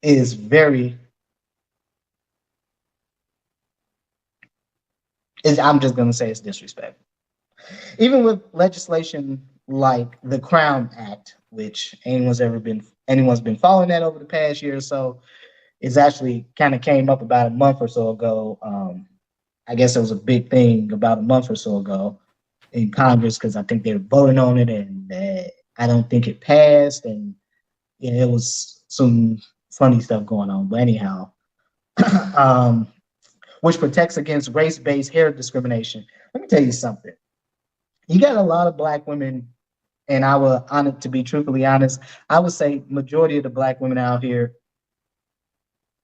S2: is very is I'm just gonna say it's disrespectful. Even with legislation like the Crown Act, which anyone's been following that over the past year or so, it's actually kind of came up about a month or so ago. I guess it was a big thing about a month or so ago in Congress because I think they were voting on it, and I don't think it passed, and yeah, it was some funny stuff going on. But anyhow, um, which protects against race-based hair discrimination. Let me tell you something. You got a lot of black women, and I will honor to be truthfully honest. I would say majority of the black women out here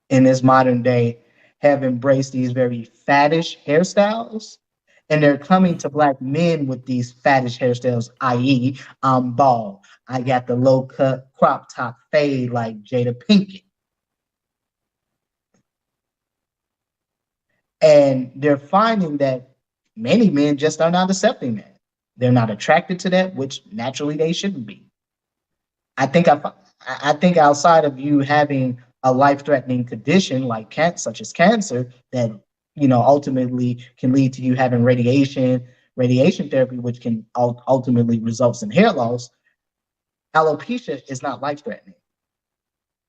S2: in this modern day have embraced these very faddish hairstyles, and they're coming to black men with these faddish hairstyles, i.e., I'm bald. I got the low cut crop top fade like Jada Pinkett. And they're finding that many men just are not accepting that. They're not attracted to that, which naturally they shouldn't be. I think I think outside of you having a life-threatening condition like such as cancer, that ultimately can lead to you having radiation therapy, which can ultimately results in hair loss. Alopecia is not life-threatening.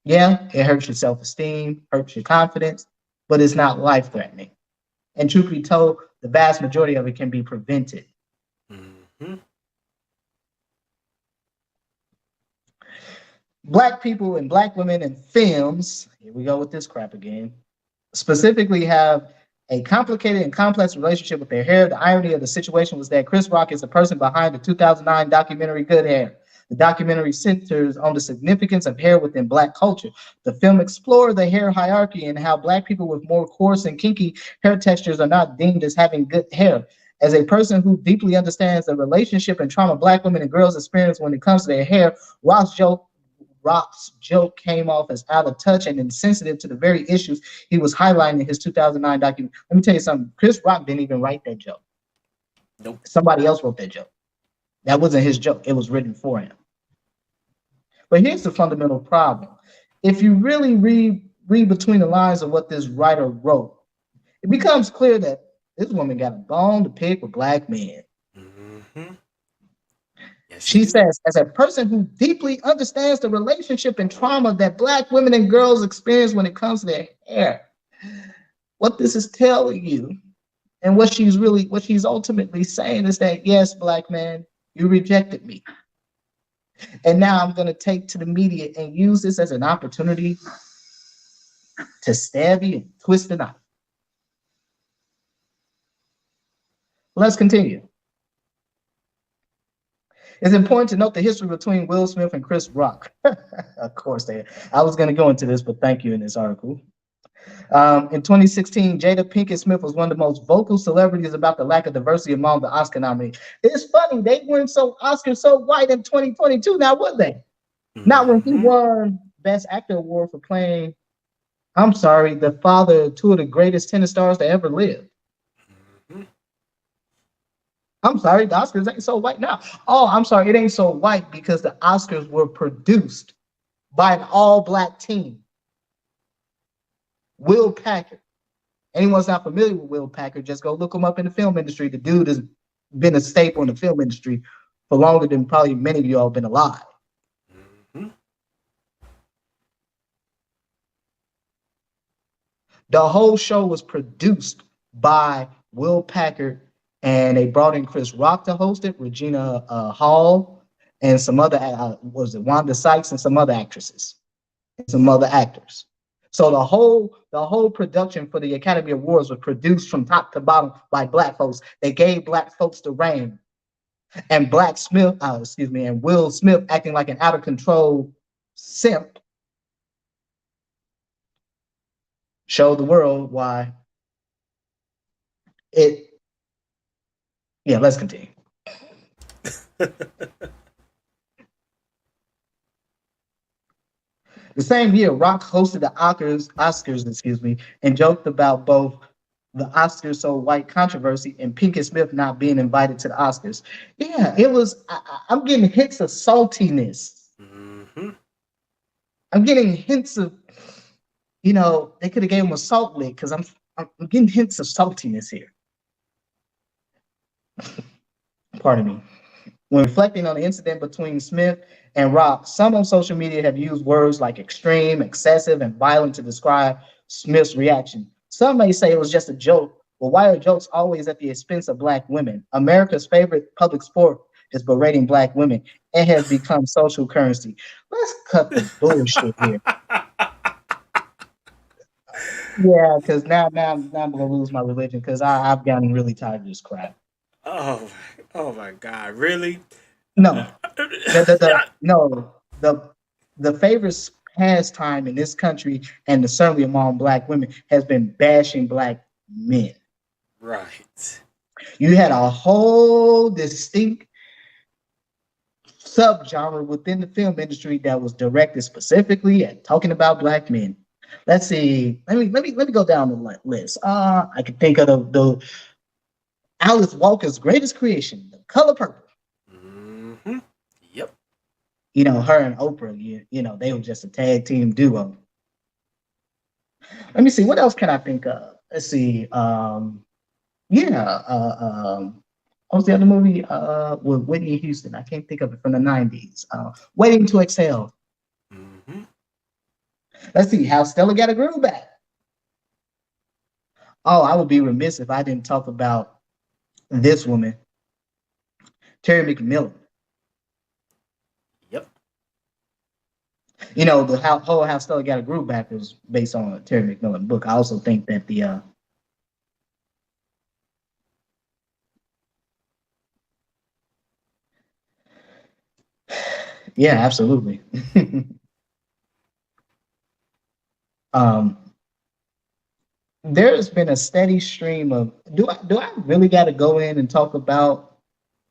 S2: Yeah, it hurts your self-esteem, hurts your confidence, but it's not life-threatening. And truth be told, the vast majority of it can be prevented.
S1: Mm-hmm.
S2: Black people and black women in films, here we go with this crap again, specifically have a complicated and complex relationship with their hair. The irony of the situation was that Chris Rock is the person behind the 2009 documentary Good Hair. The documentary centers on the significance of hair within black culture. The film explored the hair hierarchy and how black people with more coarse and kinky hair textures are not deemed as having good hair. As a person who deeply understands the relationship and trauma black women and girls experience when it comes to their hair, Rock's joke came off as out of touch and insensitive to the very issues he was highlighting in his 2009 document. Let me tell you something. Chris Rock didn't even write that joke.
S1: Nope.
S2: Somebody else wrote that joke. That wasn't his joke. It was written for him. But here's the fundamental problem. If you really read between the lines of what this writer wrote, it becomes clear that this woman got a bone to pick with black men.
S1: Mm-hmm. Yes,
S2: She says, as a person who deeply understands the relationship and trauma that black women and girls experience when it comes to their hair, what this is telling you, and what she's ultimately saying is that, yes, black man, you rejected me. And now I'm going to take to the media and use this as an opportunity to stab you and twist the knife. Let's continue. It's important to note the history between Will Smith and Chris Rock. Of course, I was going to go into this, but thank you in this article. In 2016, Jada Pinkett Smith was one of the most vocal celebrities about the lack of diversity among the Oscar nominees. It's funny, they weren't Oscar so white in 2022, now were they? Mm-hmm. Not when he won Best Actor award for playing, I'm sorry, the father of two of the greatest tennis stars to ever live. Mm-hmm. I'm sorry, the Oscars ain't so white now. Oh, I'm sorry, it ain't so white because the Oscars were produced by an all-black team. Will Packer. Anyone's not familiar with Will Packer, just go look him up in the film industry. The dude has been a staple in the film industry for longer than probably many of you all have been alive. Mm-hmm. The whole show was produced by Will Packer, and they brought in Chris Rock to host it, Regina Hall, and some other, Wanda Sykes and some other actresses, and some other actors. So the whole production for the Academy Awards was produced from top to bottom by black folks. They gave black folks the reign, and and Will Smith acting like an out of control simp showed the world why it. Yeah, let's continue. The same year, Rock hosted the Oscars, and joked about both the Oscars so white controversy and Pinkett Smith not being invited to the Oscars. Yeah, it was. I'm getting hints of saltiness. Mm-hmm. I'm getting hints of they could have gave him a salt lick because I'm getting hints of saltiness here. Pardon me. When reflecting on the incident between Smith and Rock, some on social media have used words like extreme, excessive, and violent to describe Smith's reaction. Some may say it was just a joke, but why are jokes always at the expense of Black women? America's favorite public sport is berating Black women and has become social currency. Let's cut the bullshit here. Yeah, because now I'm gonna lose my religion because I've gotten really tired of this crap.
S1: Oh, oh my God! Really?
S2: No, no the favorite pastime in this country and certainly among Black women has been bashing Black men.
S1: Right.
S2: You had a whole distinct subgenre within the film industry that was directed specifically at talking about Black men. Let's see. Let me go down the list. I can think of the Alice Walker's greatest creation, The Color Purple.
S1: Mm-hmm. Yep.
S2: Her and Oprah, they were just a tag team duo. Let me see, what else can I think of? Let's see. Yeah, what was the other movie with Whitney Houston? I can't think of it from the 90s. Waiting to Exhale.
S1: Mm-hmm.
S2: Let's see, How Stella Got a Groove Back. Oh, I would be remiss if I didn't talk about this woman, Terry McMillan.
S1: Yep.
S2: The whole How Stella Got a Groove Back was based on a Terry McMillan book. I also think that the yeah, absolutely. um, there's been a steady stream of do I really got to go in and talk about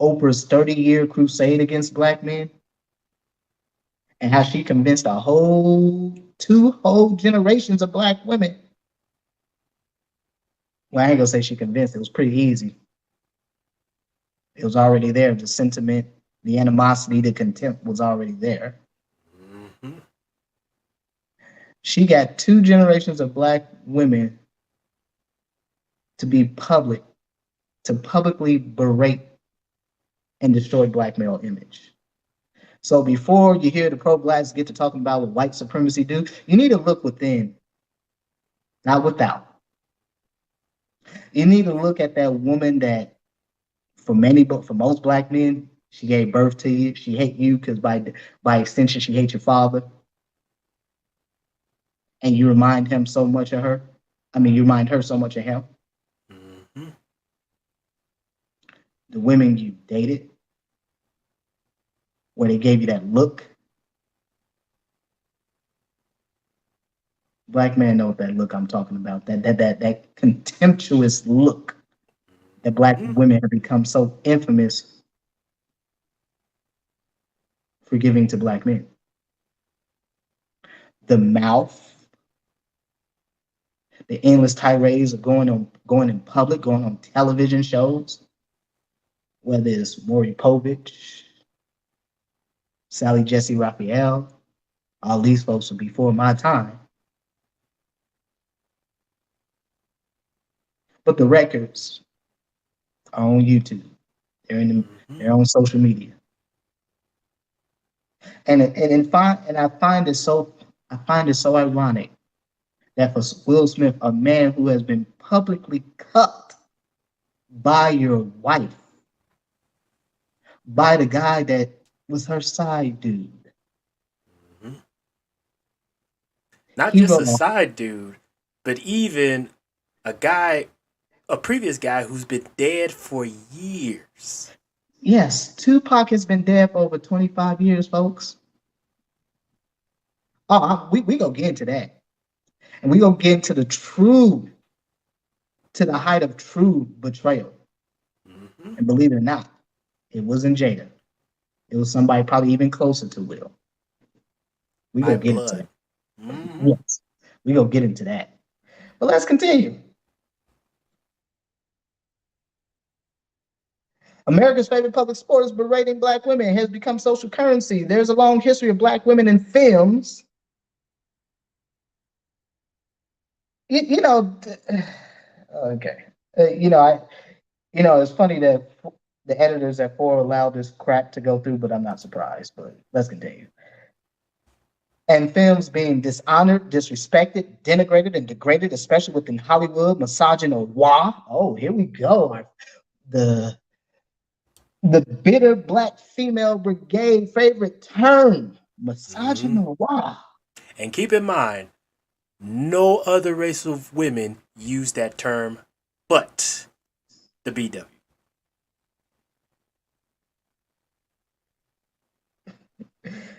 S2: Oprah's 30-year crusade against Black men and how she convinced two whole generations of Black women. Well, I ain't gonna say she convinced. It was pretty easy. It was already there. The sentiment, the animosity, the contempt was already there.
S1: Mm-hmm.
S2: She got two generations of Black women to publicly berate and destroy Black male image. So before you hear the pro-Blacks get to talking about what white supremacy do, you need to look within, not without. You need to look at that woman that, for most Black men, she gave birth to you. She hate you because by extension, she hates your father. And you remind him so much of her. I mean, you remind her so much of him.
S1: Mm-hmm.
S2: The women you dated, where they gave you that look. Black men know what that look I'm talking about. That contemptuous look that Black
S1: Mm-hmm.
S2: women have become so infamous for giving to Black men. The mouth, the endless tirades of going in public, going on television shows, whether it's Maury Povich, Sally Jesse Raphael, all these folks were before my time. But the records are on YouTube. They're on social media. And I find it so ironic that for Will Smith, a man who has been publicly cut by your wife, by the guy that was her side dude.
S1: Mm-hmm. Not
S2: He
S1: just
S2: wrote
S1: a side dude, but even a previous guy who's been dead for years.
S2: yes, Tupac has been dead for over 25 years, folks. Oh, we gonna get into that. And we gonna get into to the height of true betrayal.
S1: Mm-hmm.
S2: And believe it or not, it wasn't Jada. It was somebody probably even closer to Will. We
S1: By
S2: gonna get into
S1: blood.
S2: that.
S1: Mm-hmm.
S2: Yes, we gonna get into that. But let's continue. America's favorite public sport is berating Black women. It has become social currency. There's a long history of Black women in films you know, okay. I it's funny that the editors at Four allowed this crap to go through, but I'm not surprised. But let's continue. And films being dishonored, disrespected, denigrated, and degraded, especially within Hollywood, misogynoir. Oh, here we go. The the bitter black female brigade favorite term,
S1: Hmm.
S2: misogynoir.
S1: And keep in mind, no other race of women use that term but the BW.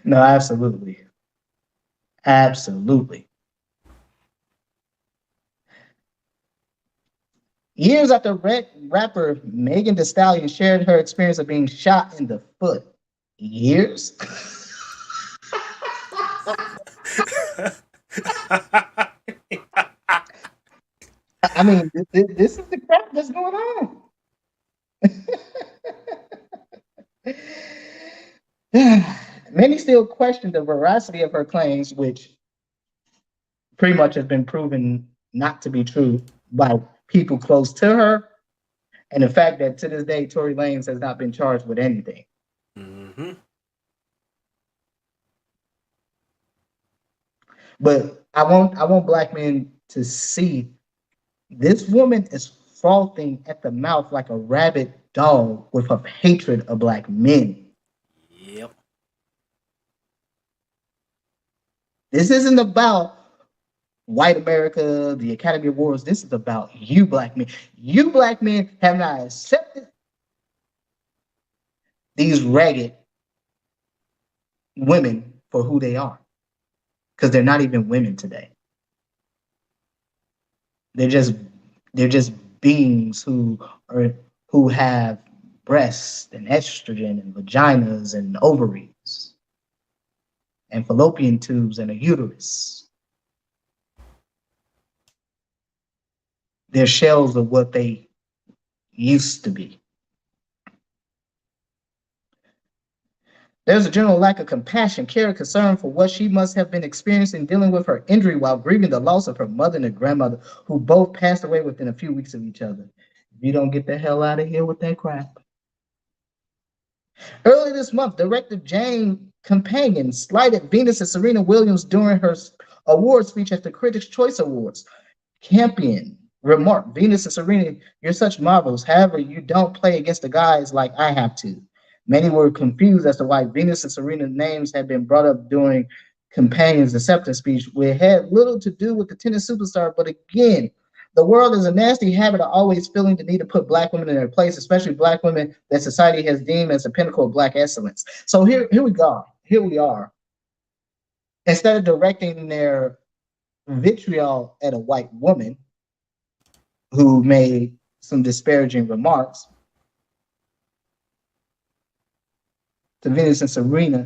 S2: No, absolutely. Absolutely. Years after rapper Megan Thee Stallion shared her experience of being shot in the foot. Years? I mean, this is the crap that's going on. Many still question the veracity of her claims, which pretty much has been proven not to be true by people close to her. And the fact that to this day, Tory Lanez has not been charged with anything.
S1: Hmm.
S2: But I want black men to see this woman is frothing at the mouth like a rabid dog with her hatred of black men.
S1: Yep.
S2: This isn't about white America, the Academy Awards. This is about you black men. You black men have not accepted these ragged women for who they are because they're not even women today. They're just they're just beings are who have breasts and estrogen and vaginas and ovaries and fallopian tubes and a uterus. They're shells of what they used to be. There's a general lack of compassion, care, and concern for what she must have been experiencing dealing with her injury while grieving the loss of her mother and her grandmother, who both passed away within a few weeks of each other. If you don't get the hell out of here with that crap. Early this month, director Jane Companion slighted Venus and Serena Williams during her award speech at the Critics' Choice Awards. Campion remarked, Venus and Serena, you're such marvels. However, you don't play against the guys like I have to. Many were confused as to why Venus and Serena's names had been brought up during Companion's acceptance speech, which had little to do with the tennis superstar. But again, the world is a nasty habit of always feeling the need to put black women in their place, especially black women that society has deemed as the pinnacle of black excellence. So here we go. Here we are. Instead of directing their vitriol at a white woman who made some disparaging remarks to Venus and Serena,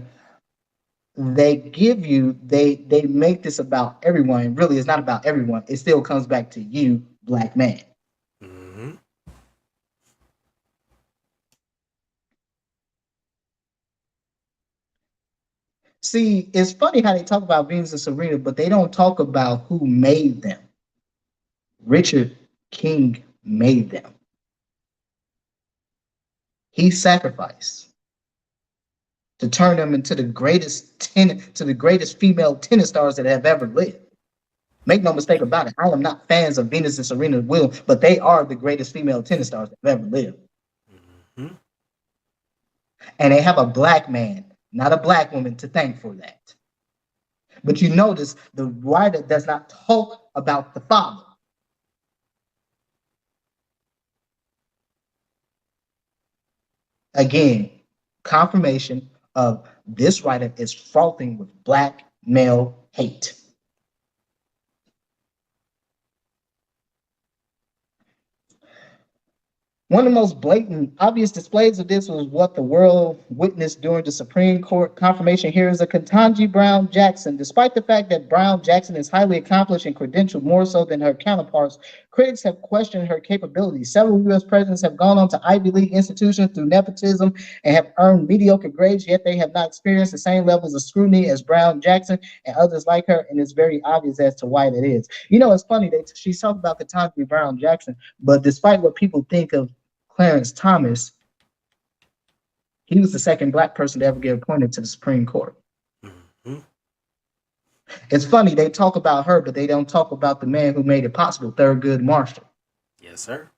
S2: they make this about everyone. Really, it's not about everyone. It still comes back to you, black man.
S1: Hmm.
S2: See, it's funny how they talk about Venus and Serena, but they don't talk about who made them. Richard King made them. He sacrificed to turn them into the greatest female tennis stars that have ever lived. Make no mistake about it. I am not fans of Venus and Serena Williams, but they are the greatest female tennis stars that have ever lived.
S1: Hmm.
S2: And they have a black man, not a black woman, to thank for that. But you notice the writer does not talk about the father. Again, confirmation of this writer is frothing with black male hate. One of the most blatant, obvious displays of this was what the world witnessed during the Supreme Court confirmation hearings of Ketanji Brown Jackson. Despite the fact that Brown Jackson is highly accomplished and credentialed more so than her counterparts, critics have questioned her capabilities. Several U.S. presidents have gone on to Ivy League institutions through nepotism and have earned mediocre grades, yet they have not experienced the same levels of scrutiny as Brown Jackson and others like her, and it's very obvious as to why that is. You know, it's funny that she's talking about Ketanji Brown Jackson, but despite what people think of Clarence Thomas, he was the second black person to ever get appointed to the Supreme Court.
S1: Mm-hmm.
S2: It's funny, they talk about her, but they don't talk about the man who made it possible, Thurgood Marshall.
S1: Yes, sir.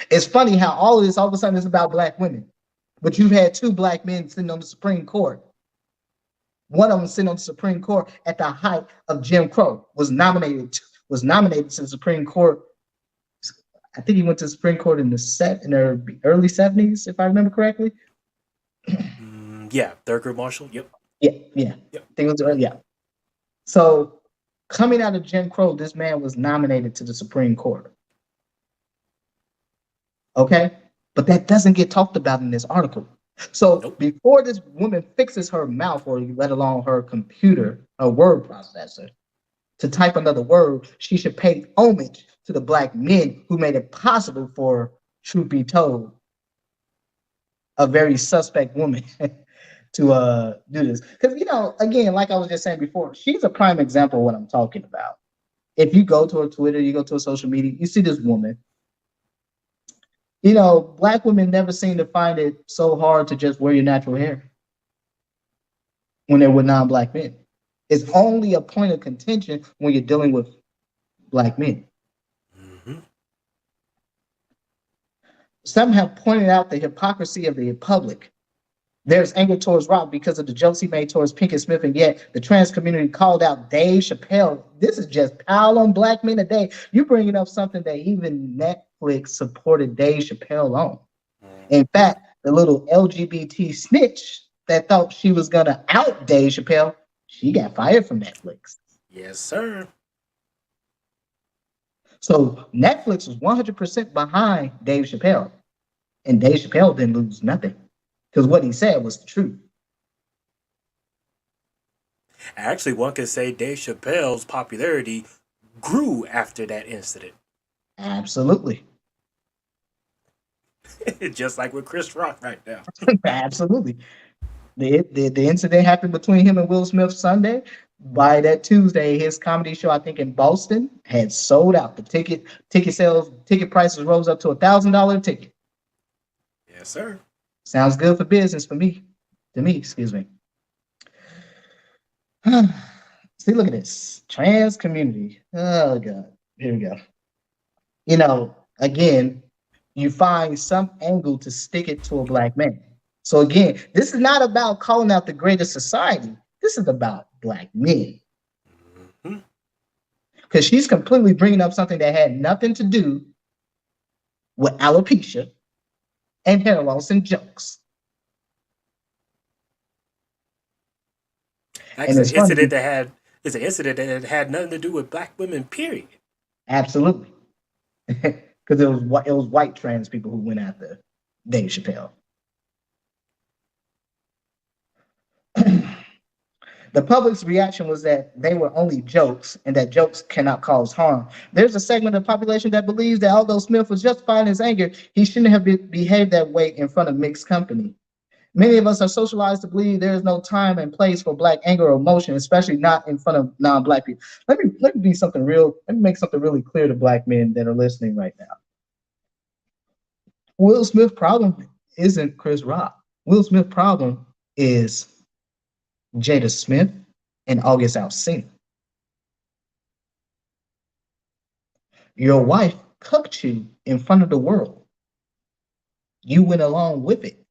S2: It's funny how all of a sudden is about black women, but you've had two black men sitting on the Supreme Court. One of them sitting on the Supreme Court at the height of Jim Crow, was nominated to the Supreme Court. I think he went to the Supreme Court in the early 70s, if I remember correctly.
S1: Yeah, Thurgood Marshall. Yep.
S2: Yeah. I think it was early. Yeah. So coming out of Jim Crow, this man was nominated to the Supreme Court. Okay, but that doesn't get talked about in this article. So before this woman fixes her mouth, or let alone her computer, a word processor, to type another word, she should pay homage to the black men who made it possible for, truth be told, a very suspect woman to do this. Because, you know, again, like I was just saying before, she's a prime example of what I'm talking about. If you go to her Twitter, you go to her social media, you see this woman. You know, black women never seem to find it so hard to just wear your natural hair when they're with non-black men. It's only a point of contention when you're dealing with black men.
S1: Mm-hmm.
S2: Some have pointed out the hypocrisy of the public. There's anger towards Rock because of the jokes he made towards Pinkett Smith, and yet the trans community called out Dave Chappelle. This is just pile on black men today. You're bringing up something that even Netflix supported Dave Chappelle on. In fact, the little LGBT snitch that thought she was going to out Dave Chappelle, she got fired from Netflix.
S1: Yes, sir.
S2: So Netflix was 100% behind Dave Chappelle, and Dave Chappelle didn't lose nothing because what he said was the truth.
S1: Actually, one could say Dave Chappelle's popularity grew after that incident.
S2: Absolutely.
S1: Just like with Chris Rock right now.
S2: Absolutely. The incident happened between him and Will Smith Sunday. By that Tuesday, his comedy show, I think in Boston, had sold out. The ticket prices rose up to $1,000 ticket.
S1: Yes, sir.
S2: Sounds good for business for me. To me, excuse me. See, look at this. Trans community. Oh, God. Here we go. You know, again, you find some angle to stick it to a black man. So again, this is not about calling out the greater society. This is about black men. Because she's completely bringing up something that had nothing to do with alopecia and hair loss and jokes.
S1: It's an incident that had nothing to do with black women, period.
S2: Absolutely. Because it was white trans people who went after Dave Chappelle. The public's reaction was that they were only jokes and that jokes cannot cause harm. There's a segment of the population that believes that although Smith was justified in his anger, he shouldn't have behaved that way in front of mixed company. Many of us are socialized to believe there is no time and place for black anger or emotion, especially not in front of non-black people. Let me make something really clear to black men that are listening right now. Will Smith's problem isn't Chris Rock. Will Smith's problem is Jada Smith and August Alsina. Your wife cooked you in front of the world. You went along with it.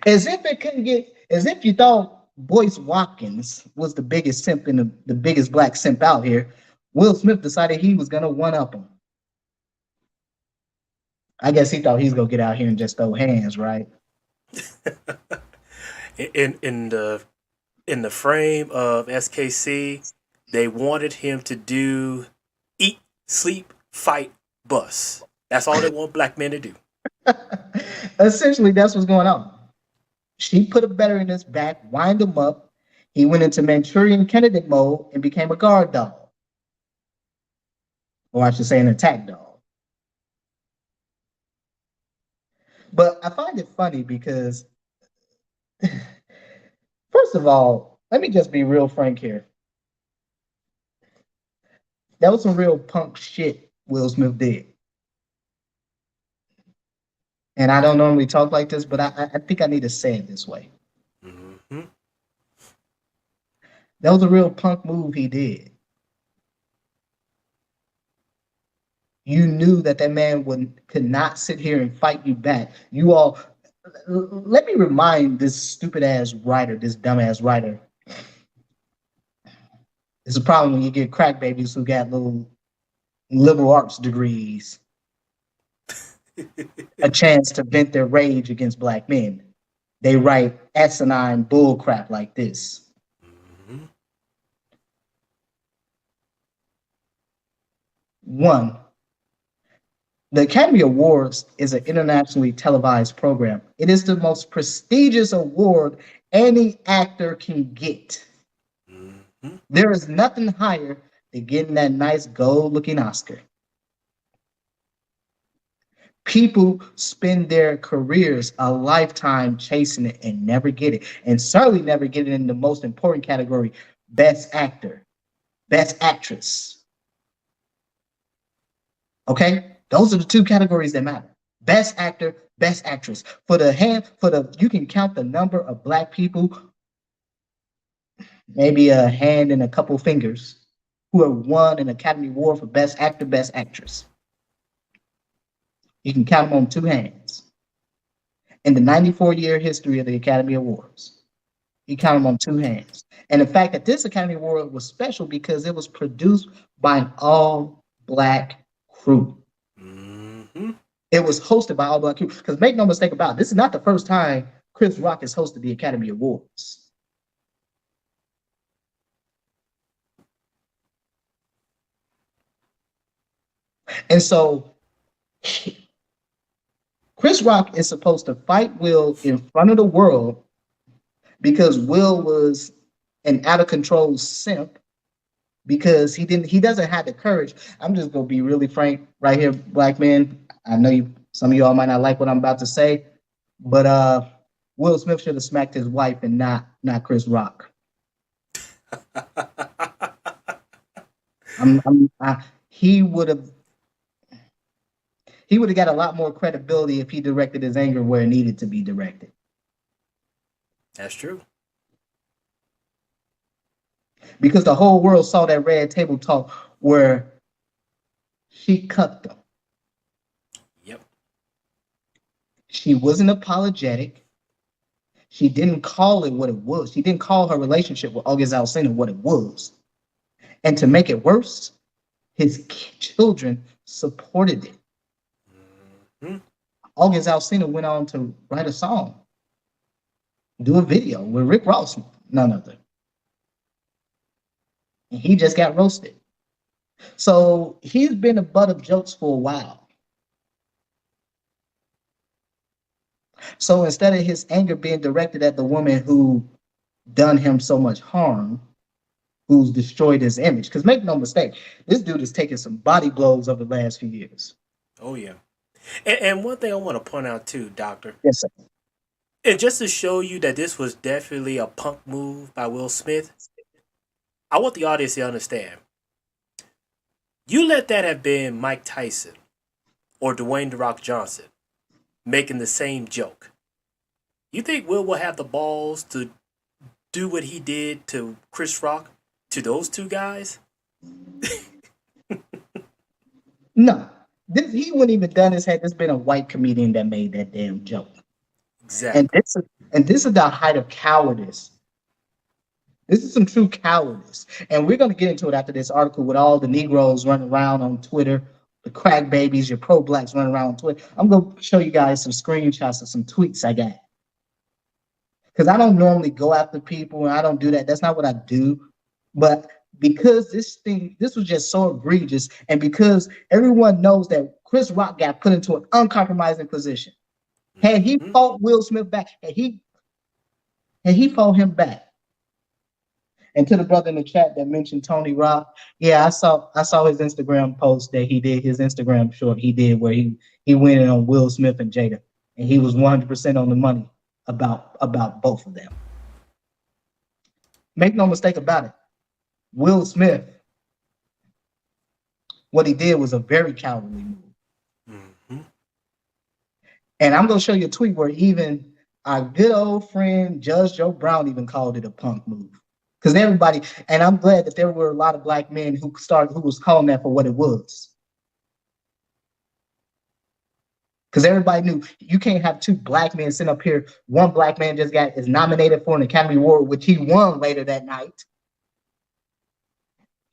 S2: As if you thought Boyce Watkins was the biggest simp and the biggest black simp out here. Will Smith decided he was gonna one up him. I guess he thought he was gonna get out here and just throw hands, right?
S1: In the frame of SKC, they wanted him to do eat, sleep, fight, bus. That's all they want black men to do.
S2: Essentially, that's what's going on. She put a better in his back, wind him up. He went into Manchurian candidate mode and became a guard dog, or I should say, an attack dog. But I find it funny because, first of all, let me just be real frank here. That was some real punk shit Will Smith did. And I don't normally talk like this, but I think I need to say it this way.
S1: Mm-hmm.
S2: That was a real punk move he did. You knew that that man could not sit here and fight you back. You all, let me remind this stupid ass writer, this dumb ass writer. It's a problem when you get crack babies who got little liberal arts degrees a chance to vent their rage against black men. They write asinine bullcrap like this.
S1: Mm-hmm.
S2: One, the Academy Awards is an internationally televised program. It is the most prestigious award any actor can get.
S1: Mm-hmm.
S2: There is nothing higher than getting that nice gold-looking Oscar. People spend their careers, a lifetime chasing it and never get it. And certainly never get it in the most important category, Best Actor, Best Actress. Okay? Those are the two categories that matter. Best Actor, Best Actress. You can count the number of black people, maybe a hand and a couple fingers, who have won an Academy Award for Best Actor, Best Actress. You can count them on two hands. In the 94-year history of the Academy Awards, you count them on two hands. And the fact that this Academy Award was special because it was produced by an all-black crew.
S1: Mm-hmm.
S2: It was hosted by all-black crew. Because make no mistake about it, this is not the first time Chris Rock has hosted the Academy Awards. And so Chris Rock is supposed to fight Will in front of the world because Will was an out of control simp because he doesn't have the courage. I'm just gonna be really frank right here, black men. I know some of y'all might not like what I'm about to say, but Will Smith should have smacked his wife and not Chris Rock. He would have got a lot more credibility if he directed his anger where it needed to be directed.
S1: That's true.
S2: Because the whole world saw that Red Table Talk where she cut them.
S1: Yep.
S2: She wasn't apologetic. She didn't call it what it was. She didn't call her relationship with August Alsina what it was. And to make it worse, his children supported it. Mm-hmm. August Alsina went on to write a song, do a video with Rick Ross, none other. And he just got roasted. So he's been a butt of jokes for a while. So instead of his anger being directed at the woman who done him so much harm, who's destroyed his image, because make no mistake, this dude has taken some body blows over the last few years.
S1: Oh, yeah. And one thing I want to point out too, Doctor.
S2: Yes, sir.
S1: And just to show you that this was definitely a punk move by Will Smith, I want the audience to understand. You let that have been Mike Tyson or Dwayne "The Rock" Johnson making the same joke. You think Will have the balls to do what he did to Chris Rock to those two guys?
S2: No. He wouldn't even done this had this been a white comedian that made that damn joke.
S1: Exactly.
S2: And this is the height of cowardice. This is some true cowardice. And we're going to get into it after this article with all the Negroes running around on Twitter, the crack babies, your pro-blacks running around on Twitter. I'm going to show you guys some screenshots of some tweets I got. Because I don't normally go after people and I don't do that. That's not what I do. But because this was just so egregious, and because everyone knows that Chris Rock got put into an uncompromising position. Had he fought Will Smith back, had he fought him back. And to the brother in the chat that mentioned Tony Rock, yeah, I saw his Instagram post that he did, his Instagram short he did where he went in on Will Smith and Jada, and he was 100% on the money about both of them. Make no mistake about it, Will Smith, what he did was a very cowardly move.
S1: Mm-hmm.
S2: And I'm gonna show you a tweet where even our good old friend Judge Joe Brown even called it a punk move. Because everybody, and I'm glad that there were a lot of black men who was calling that for what it was. Because everybody knew you can't have two black men sitting up here. One black man is nominated for an Academy Award, which he won later that night.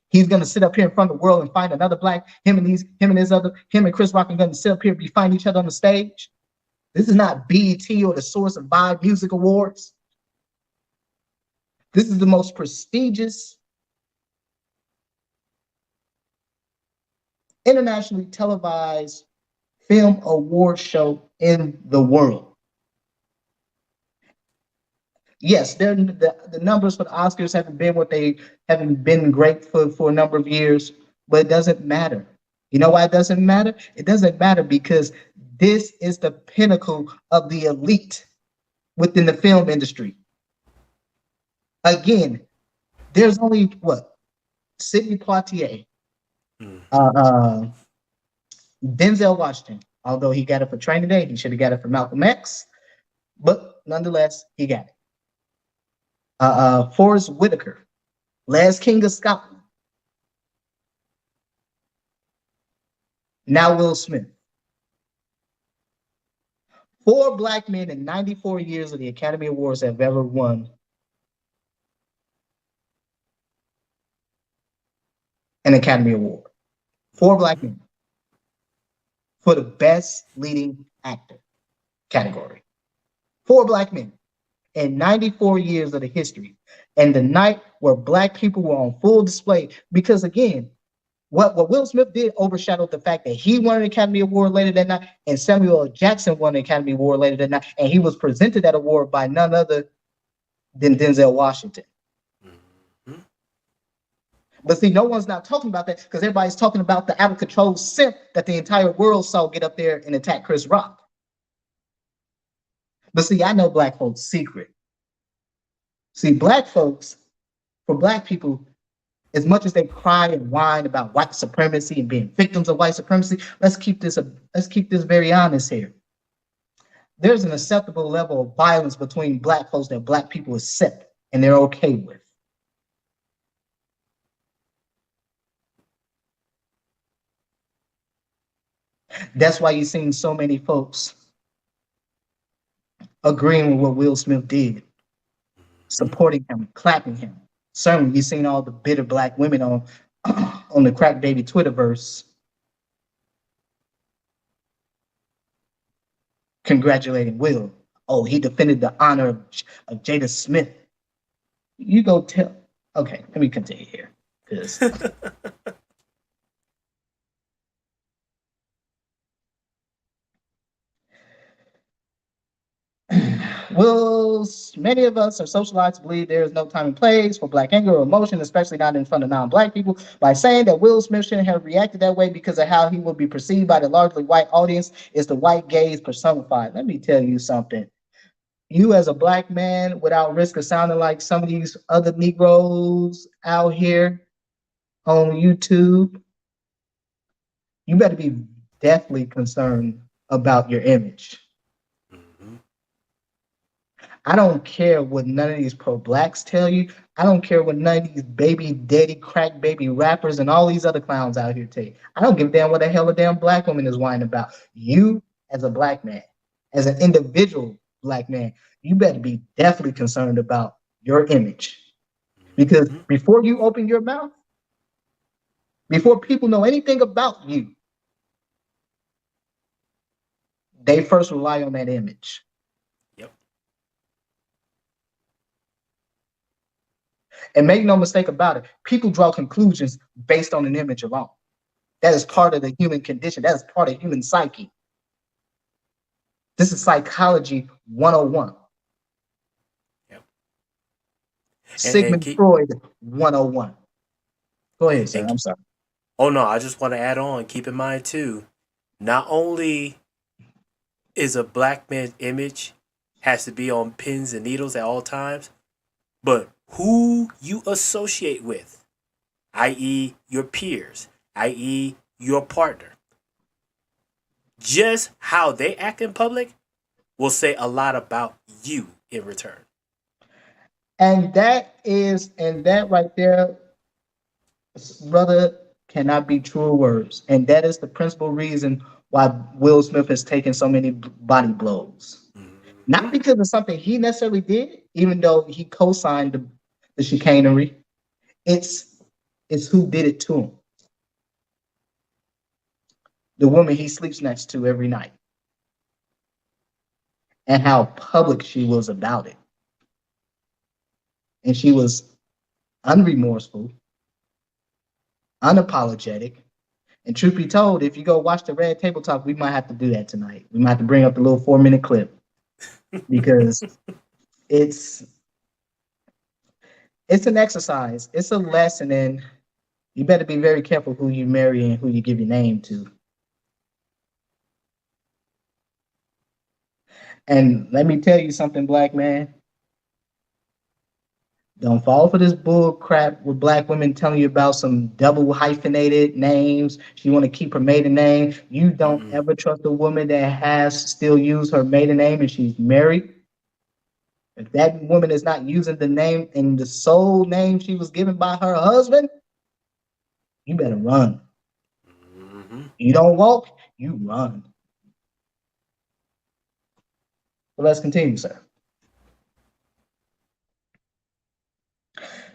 S2: He's gonna sit up here in front of the world and find another black, him and Chris Rock are gonna sit up here and find each other on the stage. This is not BET or the Source of Vibe Music Awards. This is the most prestigious internationally televised film award show in the world. Yes, the numbers for the Oscars haven't been what they haven't been great for a number of years, but it doesn't matter. You know why it doesn't matter? It doesn't matter because this is the pinnacle of the elite within the film industry. Again, there's only Sidney Poitier, Denzel Washington. Although he got it for Training Day, he should have got it for Malcolm X, but nonetheless, he got it. Forrest Whitaker, Last King of Scotland. Now Will Smith. 4 black men in 94 years of the Academy Awards have ever won an Academy Award. 4 black men for the best leading actor category. 4 black men in 94 years of the history. And the night where black people were on full display, because again, what Will Smith did overshadowed the fact that he won an Academy Award later that night, and Samuel L. Jackson won an Academy Award later that night, and he was presented that award by none other than Denzel Washington. Mm-hmm. But see, no one's not talking about that because everybody's talking about the out-of-control simp that the entire world saw get up there and attack Chris Rock. But see, I know black folks' secret. See, black folks, for black people, as much as they cry and whine about white supremacy and being victims of white supremacy, let's keep this very honest here. There's an acceptable level of violence between black folks that black people accept and they're okay with. That's why you've seen so many folks agreeing with what Will Smith did, supporting him, clapping him. Certainly, you've seen all the bitter black women on the Crack Baby Twitterverse congratulating Will. Oh, he defended the honor of Jada Smith. You go tell. Okay, let me continue here. Because many of us are socialized to believe there is no time and place for black anger or emotion, especially not in front of non-black people. By saying that Will Smith shouldn't have reacted that way because of how he will be perceived by the largely white audience is the white gaze personified. Let me tell you something. You as a black man, without risk of sounding like some of these other Negroes out here on YouTube, you better be deathly concerned about your image. I don't care what none of these pro-blacks tell you. I don't care what none of these baby daddy crack baby rappers and all these other clowns out here tell you. I don't give a damn what the hell a damn black woman is whining about. You, as a black man, as an individual black man, you better be definitely concerned about your image. Because before you open your mouth, before people know anything about you, they first rely on that image. And make no mistake about it, people draw conclusions based on an image alone. That is part of the human condition. That is part of human psyche. This is psychology 101.
S1: Yep. And
S2: Sigmund
S1: keep
S2: Freud 101. Go ahead, sir.
S1: and
S2: I'm sorry.
S1: oh no, I just want to add on. Keep in mind too. Not only is a black man's image has to be on pins and needles at all times, but who you associate with, i.e., your peers, i.e., your partner. Just how they act in public will say a lot about you in return.
S2: And that right there, brother, cannot be true words. And that is the principal reason why Will Smith has taken so many body blows.
S1: Mm-hmm.
S2: Not because of something he necessarily did, even though he co-signed the chicanery. It's who did it to him. The woman he sleeps next to every night. And how public she was about it. And she was unremorseful, unapologetic. And truth be told, if you go watch the Red Table Talk, we might have to do that tonight. We might have to bring up the little 4-minute clip because it's an exercise. It's a lesson, and you better be very careful who you marry and who you give your name to. And let me tell you something, black man. Don't fall for this bull crap with black women telling you about some double hyphenated names. She want to keep her maiden name. You don't
S1: Mm-mm.
S2: ever trust a woman that has still used her maiden name and she's married. If that woman is not using the name and the sole name she was given by her husband, you better run.
S1: Mm-hmm.
S2: You don't walk, you run. But let's continue, sir.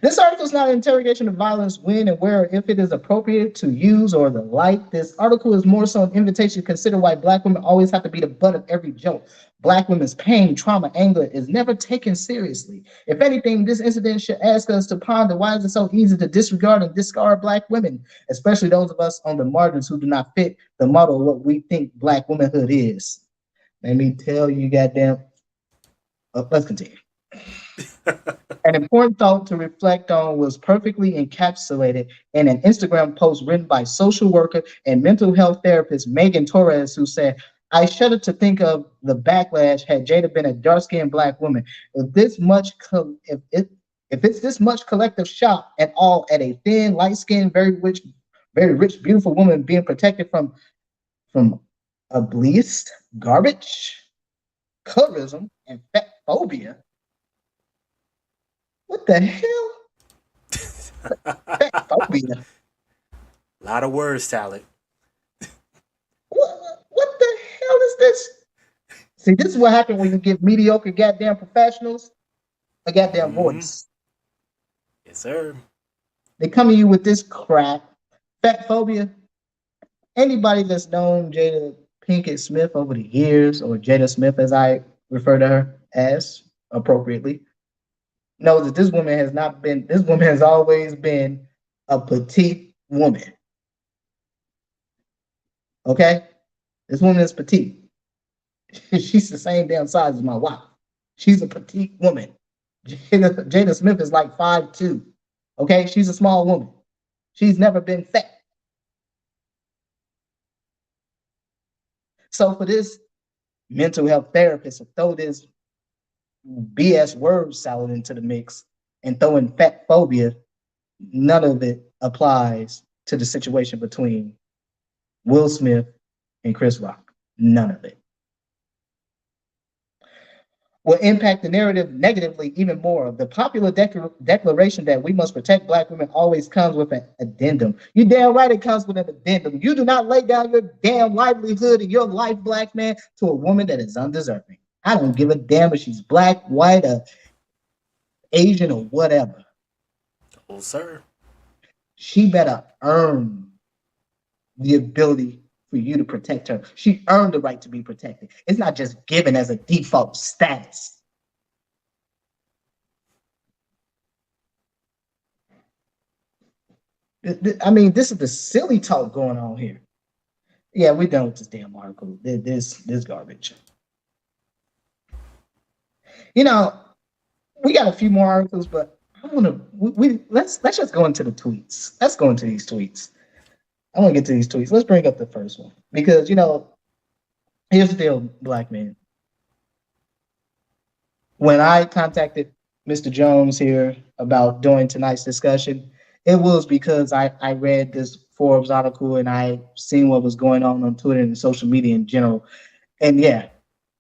S2: This article is not an interrogation of violence when and where, if it is appropriate to use or the like. This article is more so an invitation to consider why black women always have to be the butt of every joke. Black women's pain, trauma, anger is never taken seriously. If anything, this incident should ask us to ponder why is it so easy to disregard and discard black women, especially those of us on the margins who do not fit the model of what we think black womanhood is. Let me tell you, goddamn. Let's continue. An important thought to reflect on was perfectly encapsulated in an Instagram post written by social worker and mental health therapist Megan Torres, who said, I shudder to think of the backlash had Jada been a dark-skinned black woman. If it's this much collective shock at all at a thin, light-skinned, very rich, beautiful woman being protected from ableist garbage, colorism, and fat phobia. What the hell? Fat phobia.
S1: A lot of words salad.
S2: What the hell is this? See, this is what happens when you give mediocre goddamn professionals a goddamn
S1: Mm-hmm.
S2: voice.
S1: Yes, sir.
S2: They come to you with this crap. Fat phobia. Anybody that's known Jada Pinkett Smith over the years, or Jada Smith as I refer to her as appropriately, knows that this woman has always been a petite woman. Okay? This woman is petite. She's the same damn size as my wife. She's a petite woman. Jada Smith is like 5'2". Okay? She's a small woman. She's never been fat. So for this mental health therapist to throw this BS word salad into the mix and throw in fat phobia, none of it applies to the situation between Will Smith and Chris Rock. None of it. Will impact the narrative negatively even more. The popular declaration that we must protect black women always comes with an addendum. You damn right it comes with an addendum. You do not lay down your damn livelihood and your life, black man, to a woman that is undeserving. I don't give a damn if she's black, white, or Asian, or whatever.
S1: Oh, sir.
S2: She better earn the ability for you to protect her. She earned the right to be protected. It's not just given as a default status. I mean, this is the silly talk going on here. Yeah, we're done with this damn article. This garbage. You know, we got a few more articles, but I want to let's just go into the tweets. Let's go into these tweets. I want to get to these tweets. Let's bring up the first one because here's the deal, black men. When I contacted Mr. Jones here about doing tonight's discussion, it was because I read this Forbes article and I seen what was going on Twitter and social media in general. And yeah,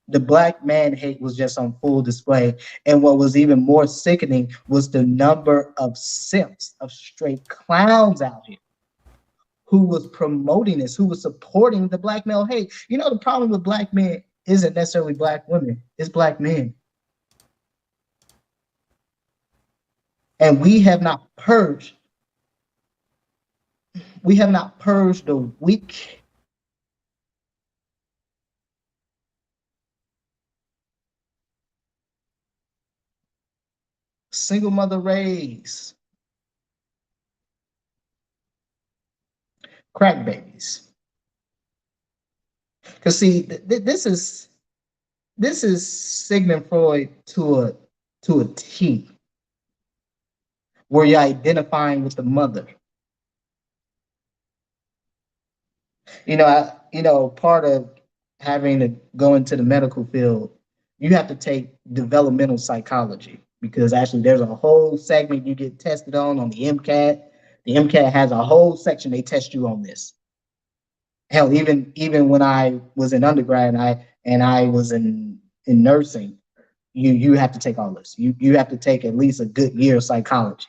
S2: the black man hate was just on full display. And what was even more sickening was the number of simps, of straight clowns out here who was promoting this, who was supporting the black male hate. You know, the problem with black men isn't necessarily black women, it's black men. And we have not purged the weak. Single mother raised crack babies. Because see, this is Sigmund Freud to a T, where you're identifying with the mother. Part of having to go into the medical field, you have to take developmental psychology because actually there's a whole segment you get tested on the MCAT. The MCAT has a whole section they test you on this. Hell, even when I was in undergrad and I was in nursing, you have to take all this. You have to take at least a good year of psychology.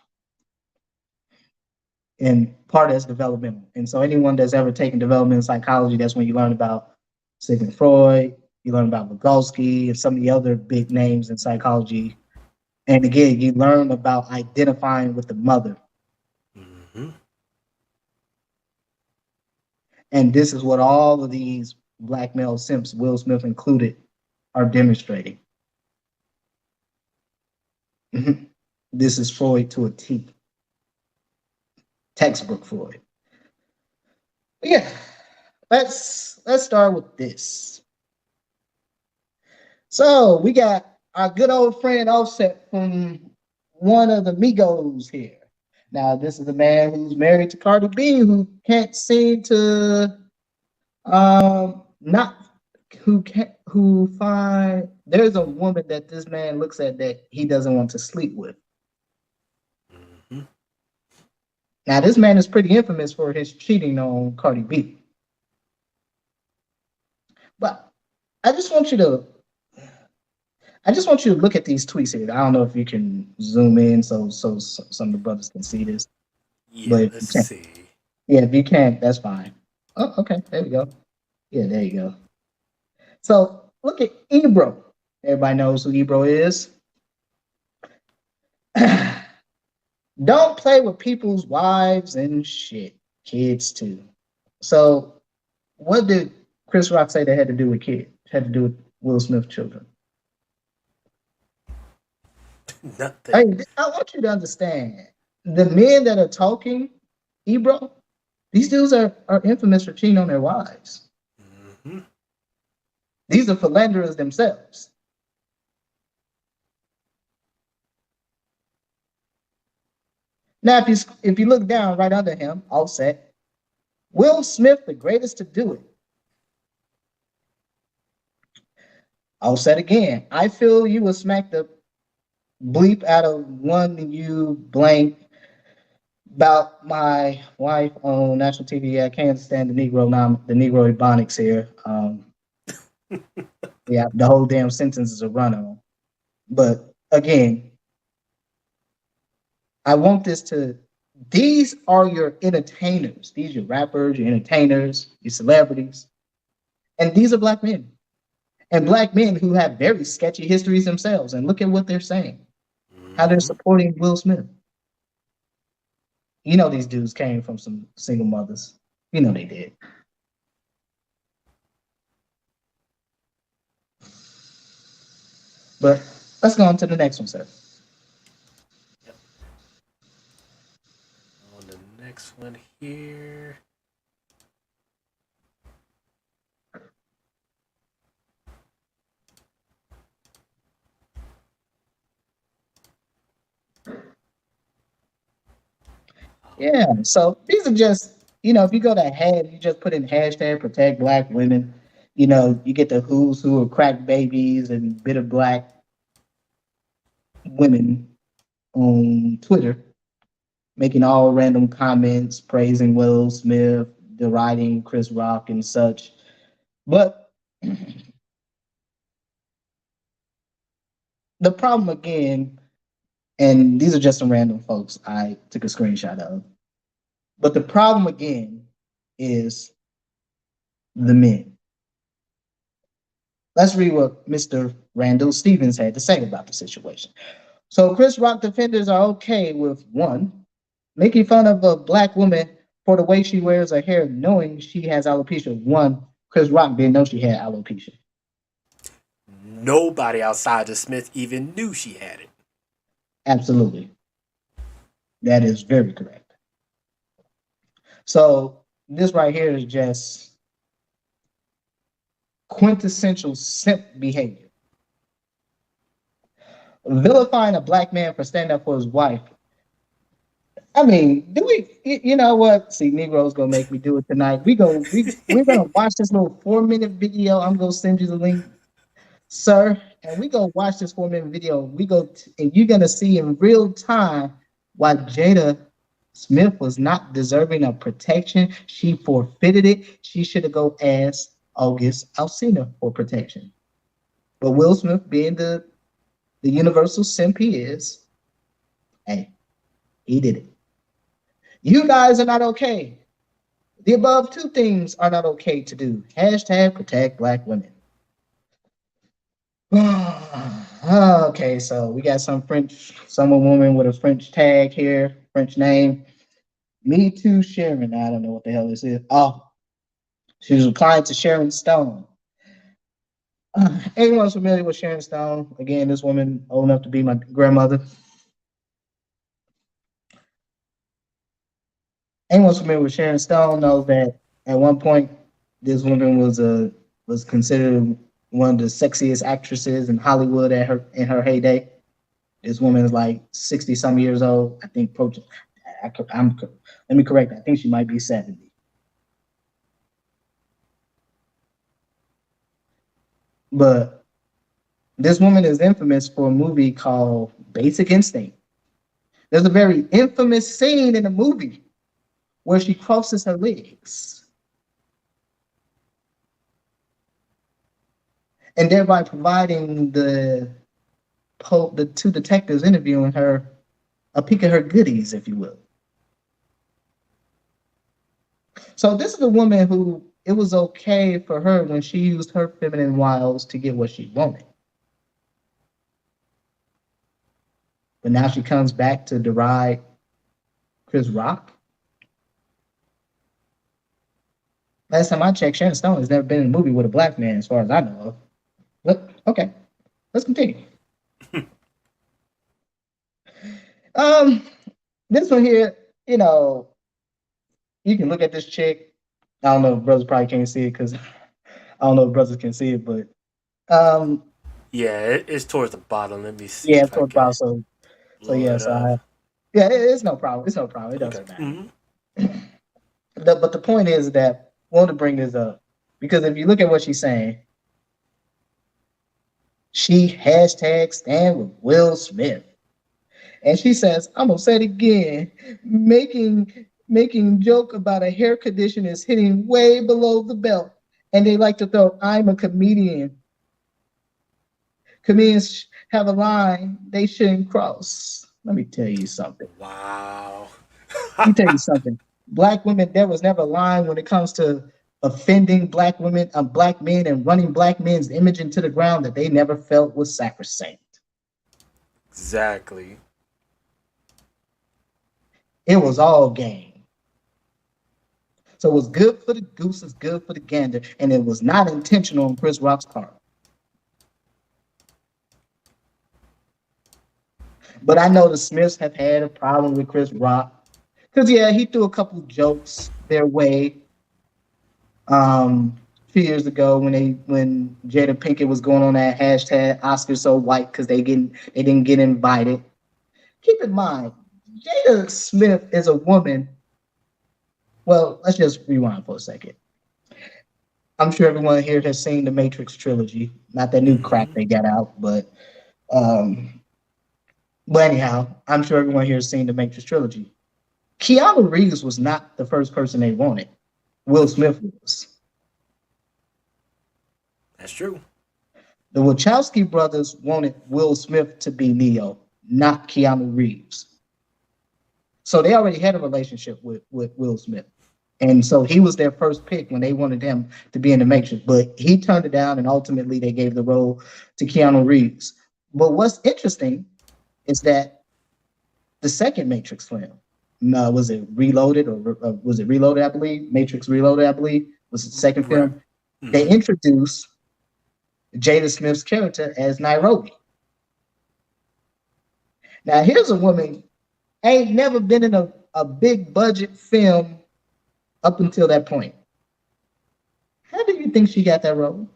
S2: And part of that's developmental. And so anyone that's ever taken developmental psychology, that's when you learn about Sigmund Freud, you learn about Vygotsky and some of the other big names in psychology. And again, you learn about identifying with the mother. Mm-hmm. And this is what all of these black male simps, Will Smith included, are demonstrating. Mm-hmm. This is Freud to a T. Textbook Freud. But yeah, let's start with this. So we got our good old friend Offset from one of the Migos here. Now, this is a man who's married to Cardi B, who can't seem to not who find there's a woman that this man looks at that he doesn't want to sleep with. Mm-hmm. Now, this man is pretty infamous for his cheating on Cardi B. But I just want you to look at these tweets here. I don't know if you can zoom in so some of the brothers can see this.
S1: Yeah, but let's see.
S2: Yeah, if you can't, that's fine. Oh, okay, there we go. Yeah, there you go. So look at Ebro. Everybody knows who Ebro is. Don't play with people's wives and shit. Kids too. So what did Chris Rock say that had to do with kids? Had to do with Will Smith children? Nothing. I want you to understand the men that are talking, Ebro, these dudes are infamous for cheating on their wives. Mm-hmm. These are philanderers themselves. Now, if you look down right under him, Offset, Will Smith, the greatest to do it. Offset again. I feel you will smack the bleep out of one you blank about my wife on national TV. I can't stand the Negro Ebonics here. Yeah, the whole damn sentence is a run-on. But again, I want these are your entertainers. These are your rappers, your entertainers, your celebrities. And these are black men. And black men who have very sketchy histories themselves. And look at what they're saying. How they're supporting Will Smith. You know these dudes came from some single mothers. You know they did. But let's go on to the next one, sir.
S1: Yep. On the next one,
S2: Yeah. So these are just, if you go to you just put in hashtag protect black women, you get the who's who of crack babies and bitter black women on Twitter making all random comments praising Will Smith, deriding Chris Rock and such. But the problem again, and these are just some random folks I took a screenshot of, but the problem again is the men. Let's read what Mr. Randall Stevens had to say about the situation. So, Chris Rock defenders are okay with one, making fun of a black woman for the way she wears her hair, knowing she has alopecia. One, Chris Rock didn't know she had alopecia.
S1: Nobody outside of Smith even knew she had it.
S2: Absolutely. That is very correct. So, this right here is just quintessential simp behavior. Vilifying a black man for standing up for his wife. I mean, do we? You know what? See, Negro's gonna make me do it tonight. We're gonna watch this little 4 minute video. I'm gonna send you the link, sir, and we go watch this 4 minute video. And you're gonna see in real time why Jada Smith was not deserving of protection. She forfeited it. She should have go ask August Alsina for protection. But Will Smith, being the universal simp he is, hey, he did it. You guys are not okay. The above two things are not okay to do. Hashtag protect black women. Okay, so we got some woman with a French tag here, French name. Me Too Sharon. I don't know what the hell this is. Oh, she was replying to Sharon Stone. Anyone's familiar with Sharon Stone? Again, this woman old enough to be my grandmother. Anyone's familiar with Sharon Stone knows that at one point this woman was considered one of the sexiest actresses in Hollywood in her heyday. This woman is like 60 some years old. I think let me correct that. I think she might be 70. But this woman is infamous for a movie called Basic Instinct. There's a very infamous scene in the movie where she crosses her legs and thereby providing the two detectives interviewing her a peek at her goodies, if you will. So this is a woman who it was okay for her when she used her feminine wiles to get what she wanted. But now she comes back to deride Chris Rock. Last time I checked, Sharon Stone has never been in a movie with a black man, as far as I know of. But okay, let's continue. This one here, you can look at this chick. I don't know if brothers probably can't see it because I don't know if brothers can see it, but
S1: yeah, it's towards the bottom. Let me see.
S2: Yeah,
S1: if
S2: towards the bottom. So yeah, it's no problem. It's no problem. It doesn't matter. Mm-hmm. But the point is that I want to bring this up because if you look at what she's saying, she hashtag stand with Will Smith. And she says, I'm gonna say it again, making joke about a hair condition is hitting way below the belt. And they like to throw, I'm a comedian. Comedians have a line they shouldn't cross. Let me tell you something.
S1: Wow.
S2: Let me tell you something. Black women, there was never a line when it comes to offending black women, black men, and running black men's image into the ground that they never felt was sacrosanct.
S1: Exactly.
S2: It was all game. So it was good for the goose, it's good for the gander, and it was not intentional on Chris Rock's part. But I know the Smiths have had a problem with Chris Rock because he threw a couple jokes their way. A few years ago when Jada Pinkett was going on that hashtag Oscar so white because they didn't get invited. Keep in mind, Jada Smith is a woman. Well, let's just rewind for a second. I'm sure everyone here has seen the Matrix trilogy, not that new crap
S1: Mm-hmm.
S2: they got out, um, but anyhow, I'm sure everyone here has seen the Matrix trilogy. Keanu Reeves was not the first person they wanted. Will Smith was.
S1: That's true.
S2: The Wachowski brothers wanted Will Smith to be Neo, not Keanu Reeves. So they already had a relationship with Will Smith. And so he was their first pick when they wanted him to be in the Matrix. But he turned it down, and ultimately they gave the role to Keanu Reeves. But what's interesting is that the second Matrix film, was it Reloaded or was it Reloaded? I believe Matrix Reloaded. I believe was the second
S1: Right.
S2: film. They
S1: Mm-hmm.
S2: introduced Jada Smith's character as Nairobi. Now here's a woman ain't never been in a big budget film up until that point. How do you think she got that role?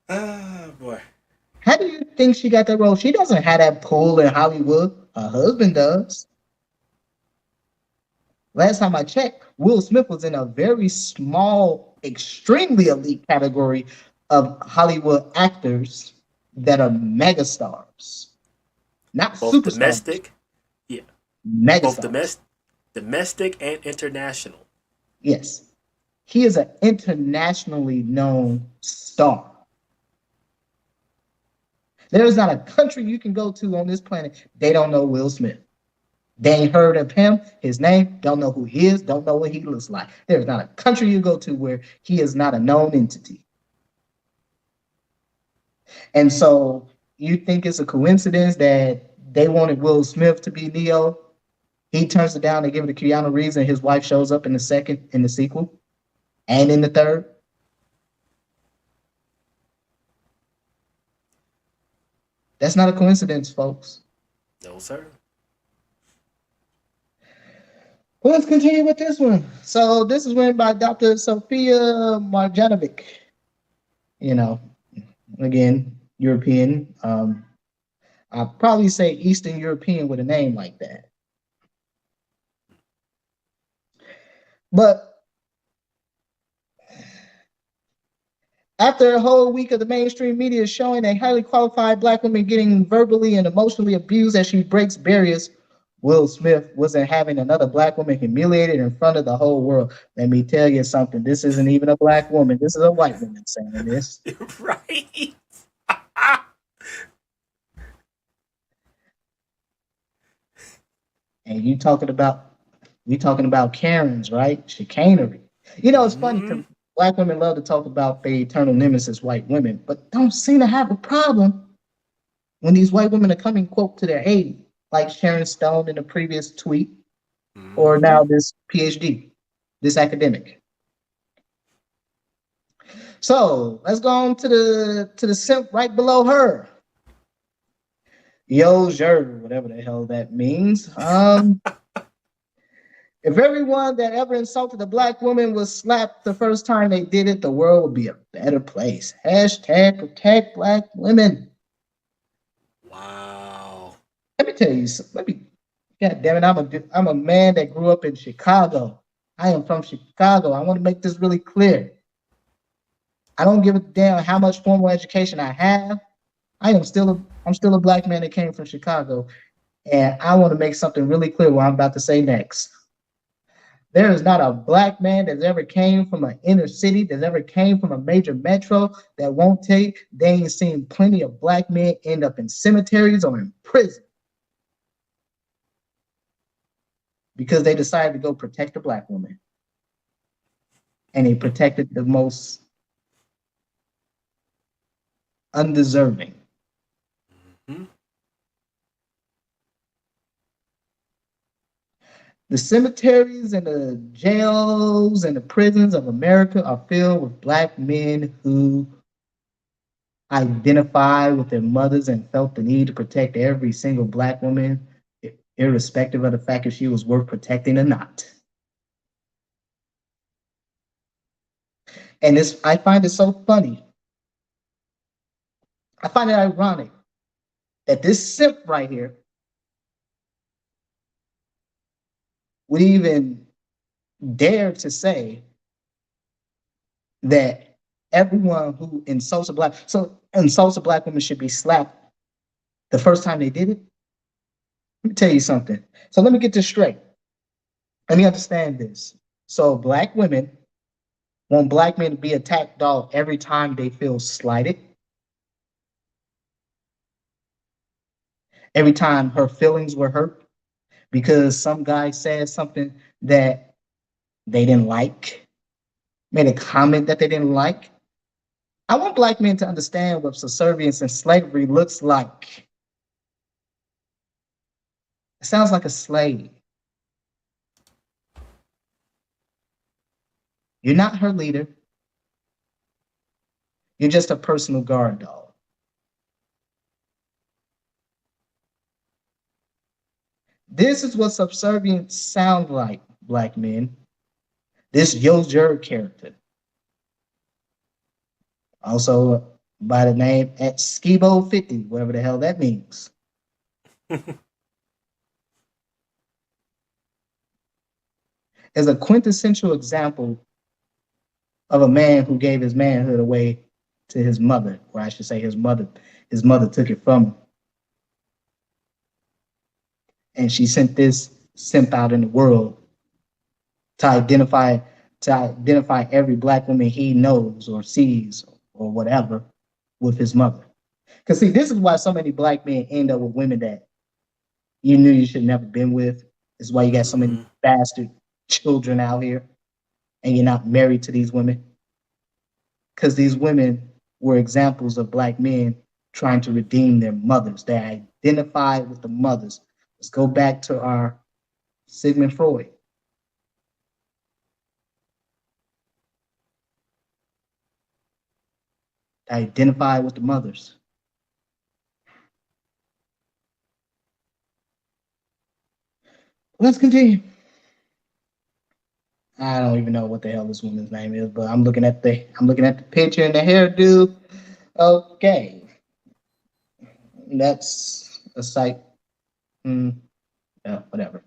S1: Ah, boy.
S2: How do you think she got that role? She doesn't have that pull in Hollywood. Her husband does. Last time I checked, Will Smith was in a very small, extremely elite category of Hollywood actors that are megastars, not
S1: Both
S2: superstars,
S1: domestic, yeah, both
S2: megastars.
S1: domestic and international.
S2: Yes, he is an internationally known star. There is not a country you can go to on this planet they don't know Will Smith. They ain't heard of him, his name, don't know who he is, don't know what he looks like. There's not a country you go to where he is not a known entity. And so you think it's a coincidence that they wanted Will Smith to be Neo? He turns it down, they give it to Keanu Reeves, and his wife shows up in the second, in the sequel, and in the third. That's not a coincidence, folks.
S1: No, sir.
S2: Well, let's continue with this one. So this is written by Dr. Sophia Marjanovic. You know, again, European. I'd probably say Eastern European with a name like that. But after a whole week of the mainstream media showing a highly qualified black woman getting verbally and emotionally abused as she breaks barriers, Will Smith wasn't having another black woman humiliated in front of the whole world. Let me tell you something. This isn't even a black woman. This is a white woman saying this.
S1: Right.
S2: And you talking about Karens, right? Chicanery. You know, it's funny
S1: Mm-hmm.
S2: because black women love to talk about the eternal nemesis, white women, but don't seem to have a problem when these white women are coming, quote, to their aid, like Sharon Stone in a previous tweet, or
S1: Mm-hmm.
S2: now this PhD, this academic. So let's go on to the simp right below her. Yo, Jer, whatever the hell that means. If everyone that ever insulted a black woman was slapped the first time they did it, the world would be a better place. Hashtag protect black women.
S1: Wow.
S2: Let me tell you something. God damn it, I'm a man that grew up in Chicago. I am from Chicago. I want to make this really clear. I don't give a damn how much formal education I have. I'm still a black man that came from Chicago, and I want to make something really clear what I'm about to say next. There is not a black man that's ever came from an inner city, that's ever came from a major metro that won't tell you they ain't seen plenty of black men end up in cemeteries or in prison because they decided to go protect a black woman. And they protected the most undeserving.
S1: Mm-hmm.
S2: The cemeteries and the jails and the prisons of America are filled with black men who identified with their mothers and felt the need to protect every single black woman, irrespective of the fact if she was worth protecting or not. And this, I find it so funny. I find it ironic that this simp right here would even dare to say that everyone who insults a black woman should be slapped the first time they did it. Let me tell you something. So let me get this straight. Let me understand this. So black women want black men to be attacked dog every time they feel slighted. Every time her feelings were hurt because some guy said something that they didn't like, made a comment that they didn't like. I want black men to understand what subservience and slavery looks like. It sounds like a slave. You're not her leader. You're just a personal guard dog. This is what subservience sounds like, black men. This Yo Jer character. Also by the name at Skibo 50, whatever the hell that means. Is a quintessential example of a man who gave his manhood away to his mother, or I should say his mother took it from him. And she sent this simp out in the world to identify every black woman he knows or sees or whatever with his mother. Because see, this is why so many black men end up with women that you knew you should never been with. This is why you got so many bastard children out here and you're not married to these women. Because these women were examples of black men trying to redeem their mothers. They identified with the mothers. Let's go back to our Sigmund Freud. Identify with the mothers. Let's continue. I don't even know what the hell this woman's name is, but I'm looking at the picture and the hairdo. Okay, that's a sight. Yeah, whatever.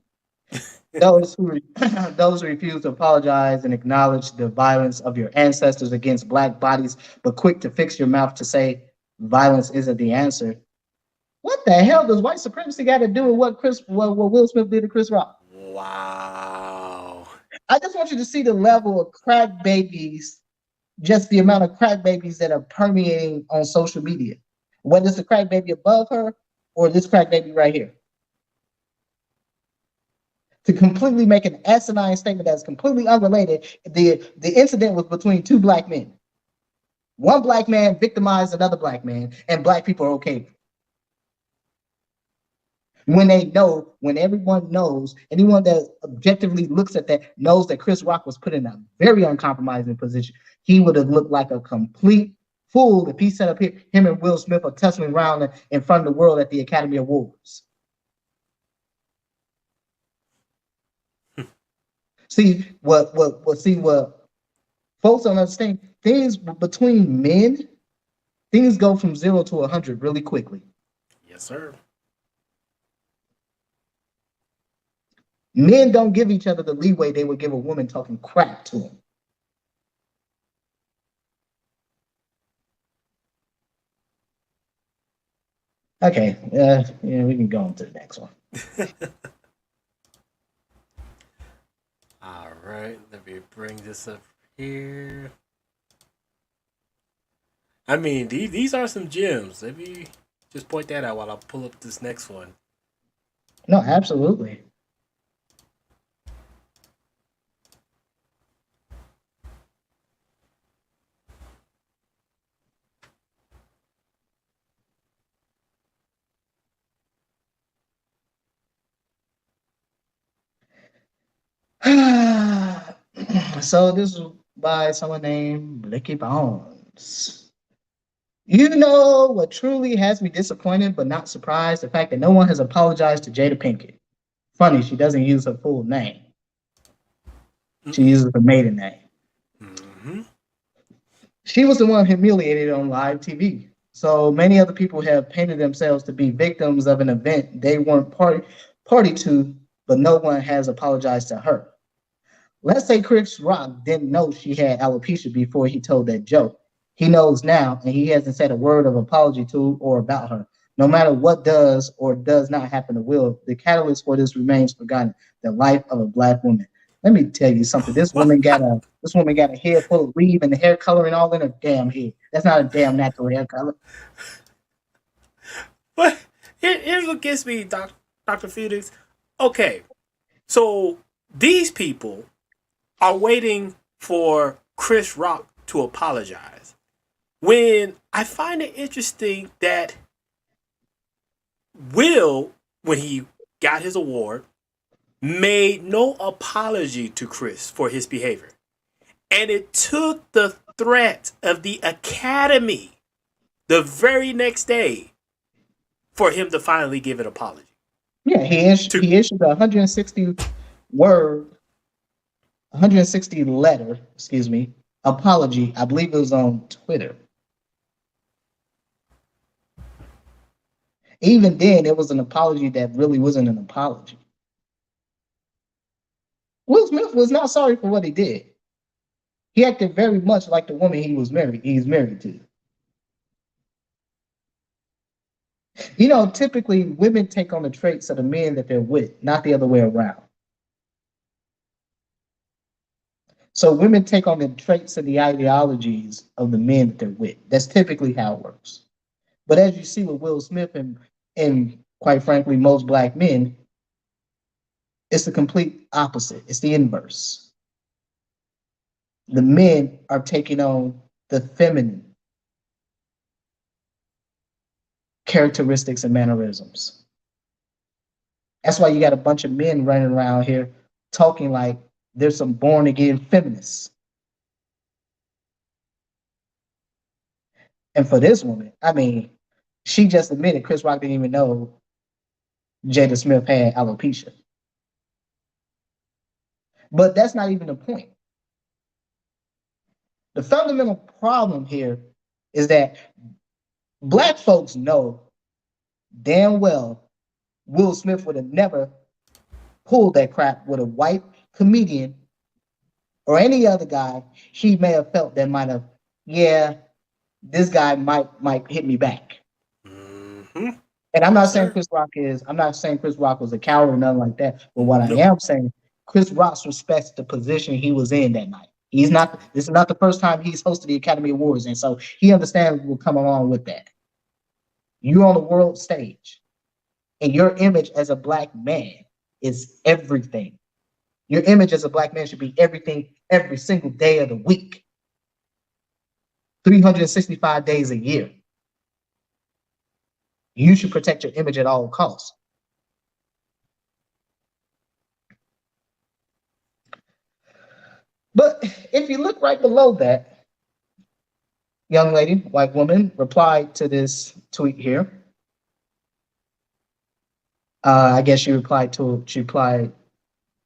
S2: Those who refuse to apologize and acknowledge the violence of your ancestors against black bodies, but quick to fix your mouth to say violence isn't the answer. What the hell does white supremacy got to do with what Will Smith did to Chris Rock?
S1: Wow.
S2: I just want you to see the level of crack babies, just the amount of crack babies that are permeating on social media. Whether it's the crack baby above her or this crack baby right here. To completely make an asinine statement that's completely unrelated, the incident was between two black men. One black man victimized another black man, and black people are okay. When everyone knows, anyone that objectively looks at that knows that Chris Rock was put in a very uncompromising position. He would have looked like a complete fool if he set up him and Will Smith are tussling around in front of the world at the Academy Awards. See what folks don't understand. Things between men, things go from 0 to 100 really quickly.
S1: Yes, sir.
S2: Men don't give each other the leeway they would give a woman talking crap to them. Okay, yeah, we can go on to the next one.
S1: All right, let me bring this up here. I mean, these are some gems. Let me just point that out while I pull up this next one.
S2: No, absolutely. So this is by someone named Blicky Bones. You know what truly has me disappointed but not surprised? The fact that no one has apologized to Jada Pinkett. Funny, she doesn't use her full name. She uses her maiden name.
S1: Mm-hmm.
S2: She was the one humiliated on live TV. So many other people have painted themselves to be victims of an event they weren't party to, but no one has apologized to her. Let's say Chris Rock didn't know she had alopecia before he told that joke. He knows now, and he hasn't said a word of apology to or about her. No matter what does or does not happen to Will, the catalyst for this remains forgotten: the life of a black woman. Let me tell you something. This woman got a head full of weave and the hair coloring all in her damn head. That's not a damn natural hair color.
S1: But here's what gets me, Dr. Felix. Okay, so these people are waiting for Chris Rock to apologize. When I find it interesting that Will, when he got his award, made no apology to Chris for his behavior. And it took the threat of the Academy the very next day for him to finally give an apology.
S2: Yeah,
S1: To
S2: he issued a 160 word, 160 letter, excuse me, apology. I believe it was on Twitter. Even then, it was an apology that really wasn't an apology. Will Smith was not sorry for what he did. He acted very much like the woman he's married to. You know, typically women take on the traits of the men that they're with, not the other way around. So women take on the traits and the ideologies of the men that they're with. That's typically how it works. But as you see with Will Smith and quite frankly, most black men, it's the complete opposite. It's the inverse. The men are taking on the feminine characteristics and mannerisms. That's why you got a bunch of men running around here talking like there's some born again feminists. And for this woman, I mean, she just admitted Chris Rock didn't even know Jada Smith had alopecia. But that's not even the point. The fundamental problem here is that black folks know damn well Will Smith would have never pulled that crap with a white comedian or any other guy he may have felt that might have, yeah, this guy might hit me back.
S1: mm-hmm.
S2: And
S1: Yes, sir.
S2: I'm not saying Chris Rock was a coward or nothing like that. But what I
S1: No.
S2: am saying, Chris Rock respects the position he was in that night. This is not the first time he's hosted the Academy Awards. And so he understands what will come along with that. You're on the world stage, and your image as a black man is everything. Your image as a black man should be everything every single day of the week, 365 days a year. You should protect your image at all costs. But if you look right below that, young lady, white woman, replied to this tweet here. I guess she replied,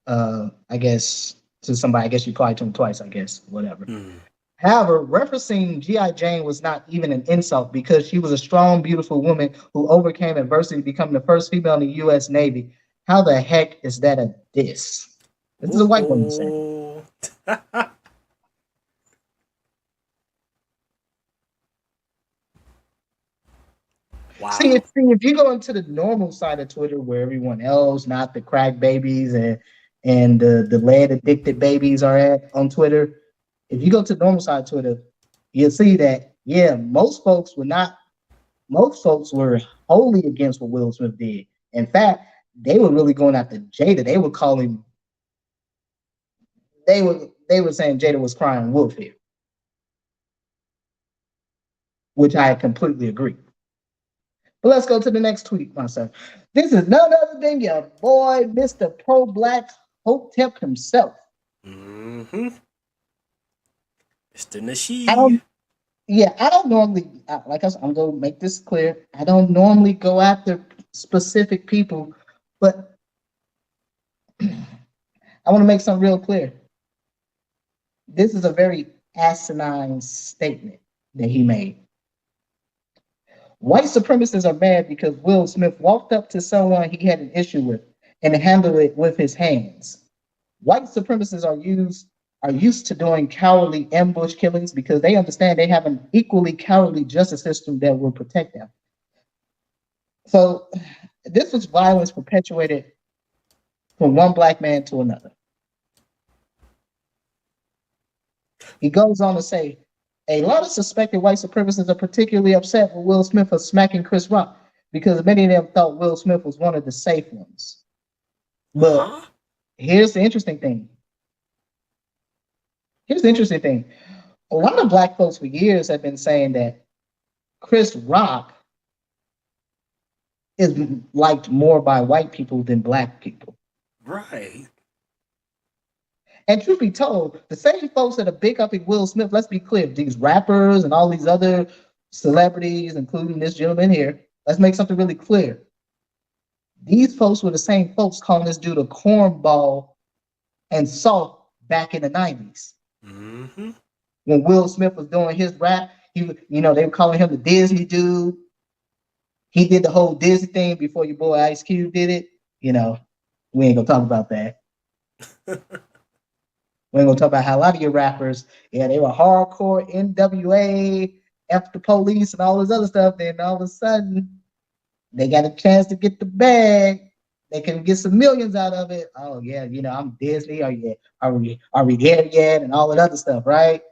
S2: I guess, to somebody. I guess she replied to him twice, I guess, whatever.
S1: Mm.
S2: However, referencing G.I. Jane was not even an insult because she was a strong, beautiful woman who overcame adversity, becoming the first female in the U.S. Navy. How the heck is that a diss? This is a white woman saying.
S1: Oh. Wow.
S2: If you go into the normal side of Twitter where everyone else, not the crack babies and the lead addicted babies are at on Twitter, if you go to the normal side of Twitter, you'll see that yeah, most folks were wholly against what Will Smith did. In fact, they were really going after Jada. They were calling they were saying Jada was crying wolf here, which I completely agree. But let's go to the next tweet, myself. This is none other than your boy, Mr. Pro Black Hotep himself.
S1: Mm-hmm. Mr.
S2: I
S1: Nasheed.
S2: don't, yeah, I don't normally, like I said, I'm going to make this clear. I don't normally go after specific people, but I want to make something real clear. This is a very asinine statement that he made. White supremacists are mad because Will Smith walked up to someone he had an issue with and handled it with his hands. White supremacists are used to doing cowardly ambush killings because they understand they have an equally cowardly justice system that will protect them. So this was violence perpetuated from one black man to another. He goes on to say, a lot of suspected white supremacists are particularly upset with Will Smith for smacking Chris Rock because many of them thought Will Smith was one of the safe ones. But
S1: Huh?
S2: here's the interesting thing. Here's the interesting thing. A lot of black folks for years have been saying that Chris Rock is liked more by white people than black people.
S1: Right.
S2: And truth be told, the same folks that are big up in Will Smith, let's be clear, these rappers and all these other celebrities, including this gentleman here, let's make something really clear. These folks were the same folks calling this dude a cornball and soft back in the 90s.
S1: Mm-hmm.
S2: When Will Smith was doing his rap, they were calling him the Disney dude. He did the whole Disney thing before your boy Ice Cube did it. We ain't gonna talk about that. We ain't gonna talk about how a lot of your rappers, they were hardcore NWA, F the police, and all this other stuff. Then all of a sudden, they got a chance to get the bag. They can get some millions out of it. Oh yeah, I'm Disney. Are we there yet? And all that other stuff, right?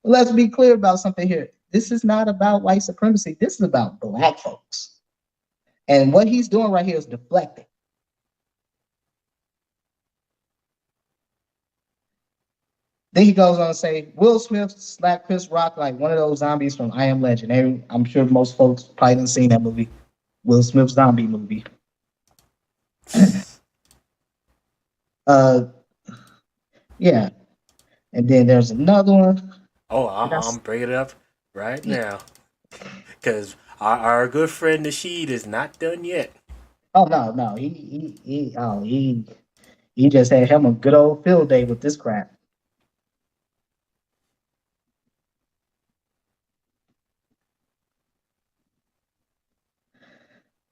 S2: But let's be clear about something here. This is not about white supremacy. This is about black folks. And what he's doing right here is deflecting. Then he goes on to say, Will Smith slapped Chris Rock like one of those zombies from I Am Legend. I'm sure most folks probably didn't seen that movie, Will Smith's zombie movie. Yeah. And then there's another one.
S1: Oh, I'm bringing it up right now because our good friend Nasheed is not done yet.
S2: Oh no, he just had him a good old field day with this crap.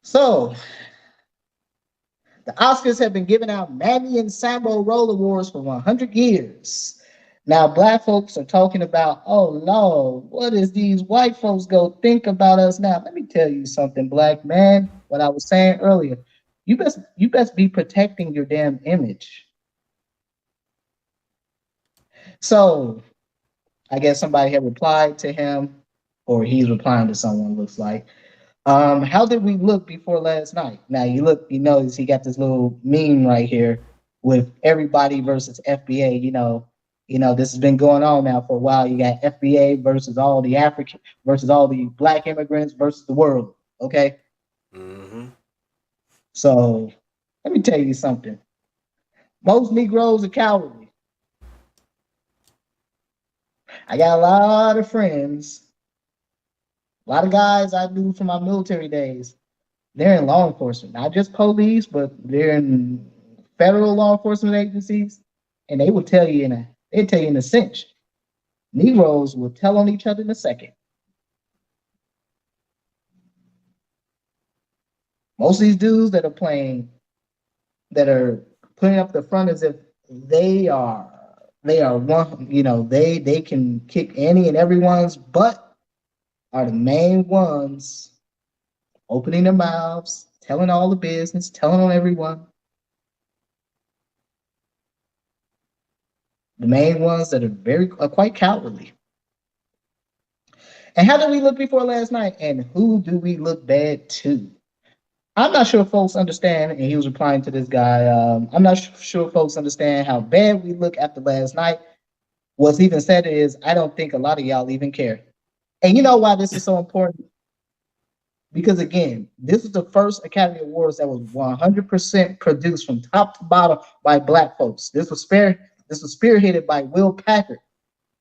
S2: So the Oscars have been giving out Mammy and Sambo Roll Awards for 100 years. Now, black folks are talking about, oh no, what is these white folks go think about us now? Let me tell you something, black man. What I was saying earlier, you best be protecting your damn image. So, I guess somebody had replied to him, or he's replying to someone. Looks like. How did we look before last night? Now you notice he got this little meme right here with everybody versus FBA. This has been going on now for a while. You got FBA versus all the African versus all the black immigrants versus the world. Okay.
S1: Mm-hmm.
S2: So let me tell you something. Most Negroes are cowardly. I got a lot of friends, a lot of guys I knew from my military days. They're in law enforcement, not just police, but they're in federal law enforcement agencies, and they will tell you in a cinch. Negroes will tell on each other in a second. Most of these dudes that are putting up the front as if they are one, they can kick any and everyone's butt, are the main ones opening their mouths, telling all the business, telling on everyone. The main ones that are quite cowardly. And how did we look before last night? And who do we look bad to? I'm not sure folks understand, and he was replying to this guy. I'm not sure folks understand how bad we look after last night. What's even said is, I don't think a lot of y'all even care. And you know why this is so important? Because again, this is the first Academy Awards that was 100% produced from top to bottom by black folks. This was spearheaded by Will Packard.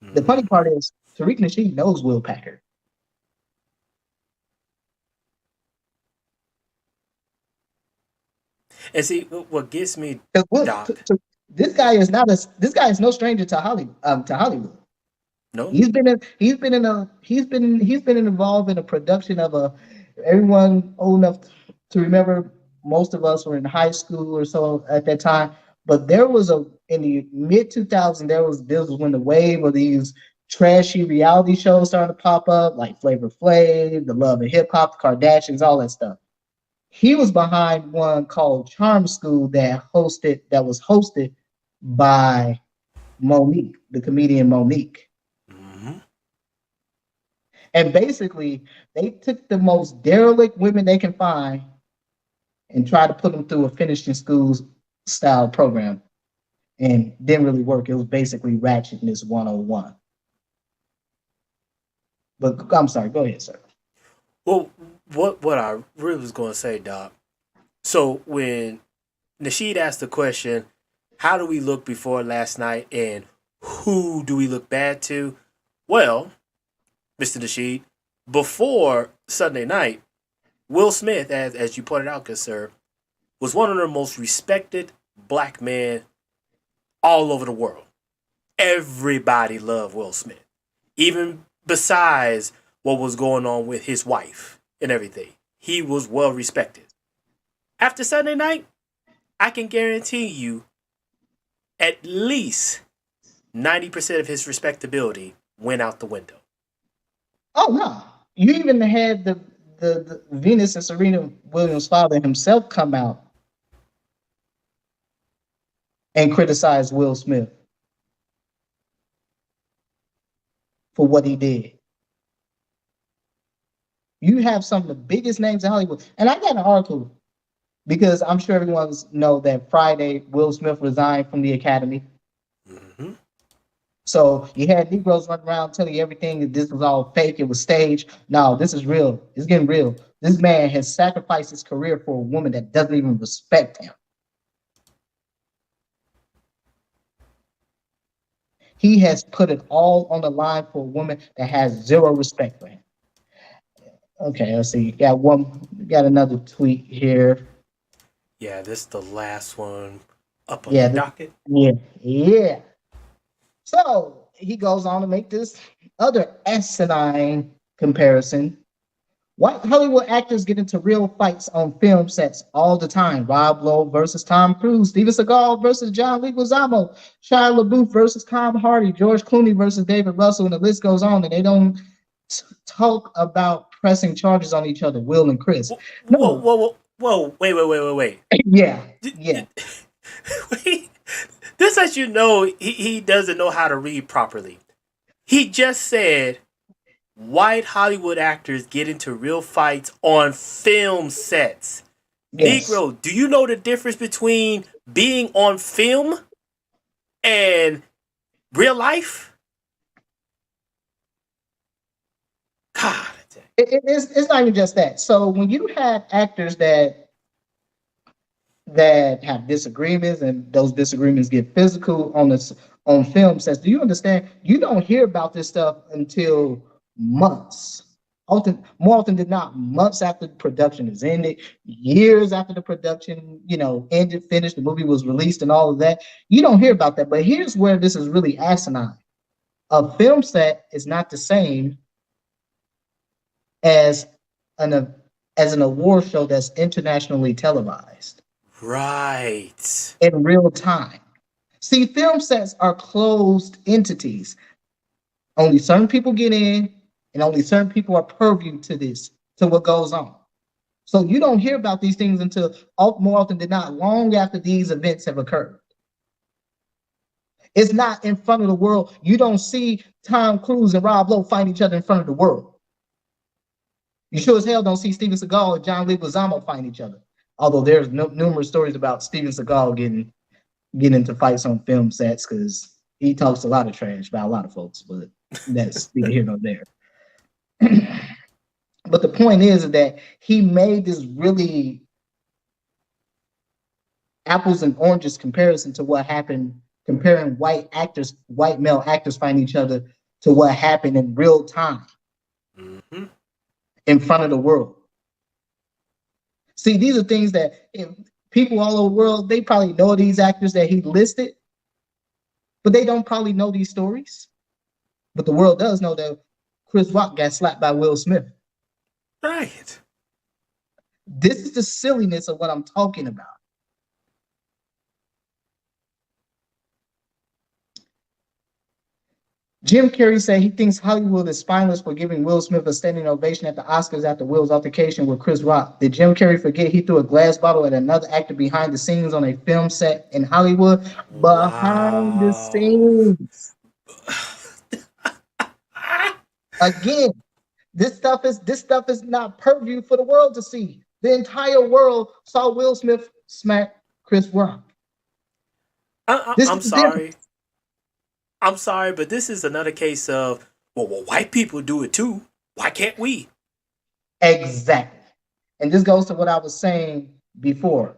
S2: Mm-hmm. The funny part is, Tariq Nasheed knows Will Packard.
S1: And see, what gets me,
S2: Doc, this guy is no stranger to Hollywood.
S1: No.
S2: He's been involved in a production of a everyone old enough to remember. Most of us were in high school or so at that time. But there was a in the mid 2000s, this was when the wave of these trashy reality shows started to pop up, like Flavor Flav, The Love and Hip Hop, The Kardashians, all that stuff. He was behind one called Charm School that was hosted by Monique, the comedian Monique.
S1: Hmm.
S2: And basically, they took the most derelict women they can find and tried to put them through a finishing schools style program. And didn't really work. It was basically ratchetness 101. But I'm sorry, go ahead, sir.
S1: Well, what I really was going to say, Doc. So when Nasheed asked the question, "How do we look before last night, and who do we look bad to?" Well, Mr. Nasheed, before Sunday night, Will Smith, as you pointed out, good sir, was one of the most respected black men all over the world. Everybody loved Will Smith, even besides what was going on with his wife and everything. He was well respected. After Sunday night, I can guarantee you at least 90% of his respectability went out the window.
S2: Oh no. You even had the Venus and Serena Williams' father himself come out and criticize Will Smith for what he did. You have some of the biggest names in Hollywood. And I got an article because I'm sure everyone's know that Friday Will Smith resigned from the Academy.
S1: Mm-hmm.
S2: So you had Negroes running around telling you everything that this was all fake, it was staged. No, this is real. It's getting real. This man has sacrificed his career for a woman that doesn't even respect him. He has put it all on the line for a woman that has zero respect for him. Okay, let's see. Got another tweet here.
S1: Yeah, this is the last one up on the
S2: Yeah,
S1: docket.
S2: yeah. So he goes on to make this other asinine comparison. White Hollywood actors get into real fights on film sets all the time. Rob Lowe versus Tom Cruise, Steven Seagal versus John Leguizamo, Shia LaBeouf versus Tom Hardy, George Clooney versus David Russell, and the list goes on. And they don't talk about pressing charges on each other, Will and Chris.
S1: Whoa,
S2: No,
S1: whoa, whoa, whoa! Wait!
S2: yeah,
S1: D-
S2: yeah,
S1: d- Wait. This lets you know he doesn't know how to read properly. He just said white Hollywood actors get into real fights on film sets.
S2: yes.
S1: Negro, do you know the difference between being on film and real life? God.
S2: It's not even just that. So when you have actors that have disagreements and those disagreements get physical on film sets, do you understand? You don't hear about this stuff until months. More often than not, months after the production is ended, years after the production, ended, finished, the movie was released, and all of that. You don't hear about that. But here's where this is really asinine. A film set is not the same as an as an award show that's internationally televised
S1: Right.
S2: in real time. See, film sets are closed entities. Only certain people get in, and only certain people are purview to what goes on. So you don't hear about these things until more often than not, long after these events have occurred. It's not in front of the world. You don't see Tom Cruise and Rob Lowe fight each other in front of the world. You sure as hell don't see Steven Seagal and John Leguizamo fighting each other. Although there's numerous stories about Steven Seagal getting into fights on film sets because he talks a lot of trash about a lot of folks, but that's neither here nor there. But the point is that he made this really apples and oranges comparison to what happened, comparing white male actors fighting each other to what happened in real time.
S1: Mm-hmm.
S2: In front of the world. See, these are things that people all over the world, they probably know these actors that he listed, but they don't probably know these stories. But the world does know that Chris Rock got slapped by Will Smith.
S1: Right.
S2: This is the silliness of what I'm talking about. Jim Carrey said he thinks Hollywood is spineless for giving Will Smith a standing ovation at the Oscars after Will's altercation with Chris Rock. Did Jim Carrey forget he threw a glass bottle at another actor behind the scenes on a film set in Hollywood? Behind the
S1: Wow.
S2: scenes. Again, this stuff is not purview for the world to see. The entire world saw Will Smith smack Chris Rock. This
S1: I'm
S2: is the difference.
S1: sorry. I'm sorry, but this is another case of, well, white people do it too. Why can't we?
S2: Exactly. And this goes to what I was saying before.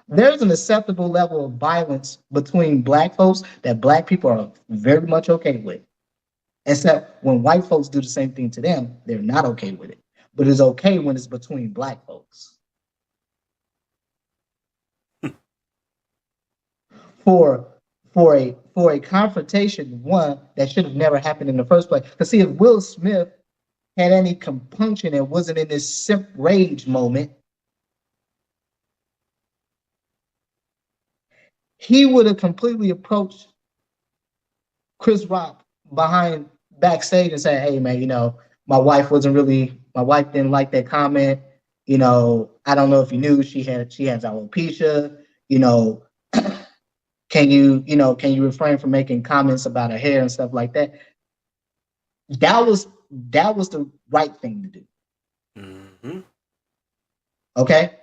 S2: There's an acceptable level of violence between black folks that black people are very much okay with. Except when white folks do the same thing to them, they're not okay with it. But it's okay when it's between black folks. For a confrontation, one that should have never happened in the first place. Because see, if Will Smith had any compunction and wasn't in this simp rage moment, he would have completely approached Chris Rock behind backstage and said, "Hey man, my wife didn't like that comment. I don't know if you knew she has alopecia. Can you refrain from making comments about her hair and stuff like that?" That was the right thing to do.
S1: Mm-hmm.
S2: Okay.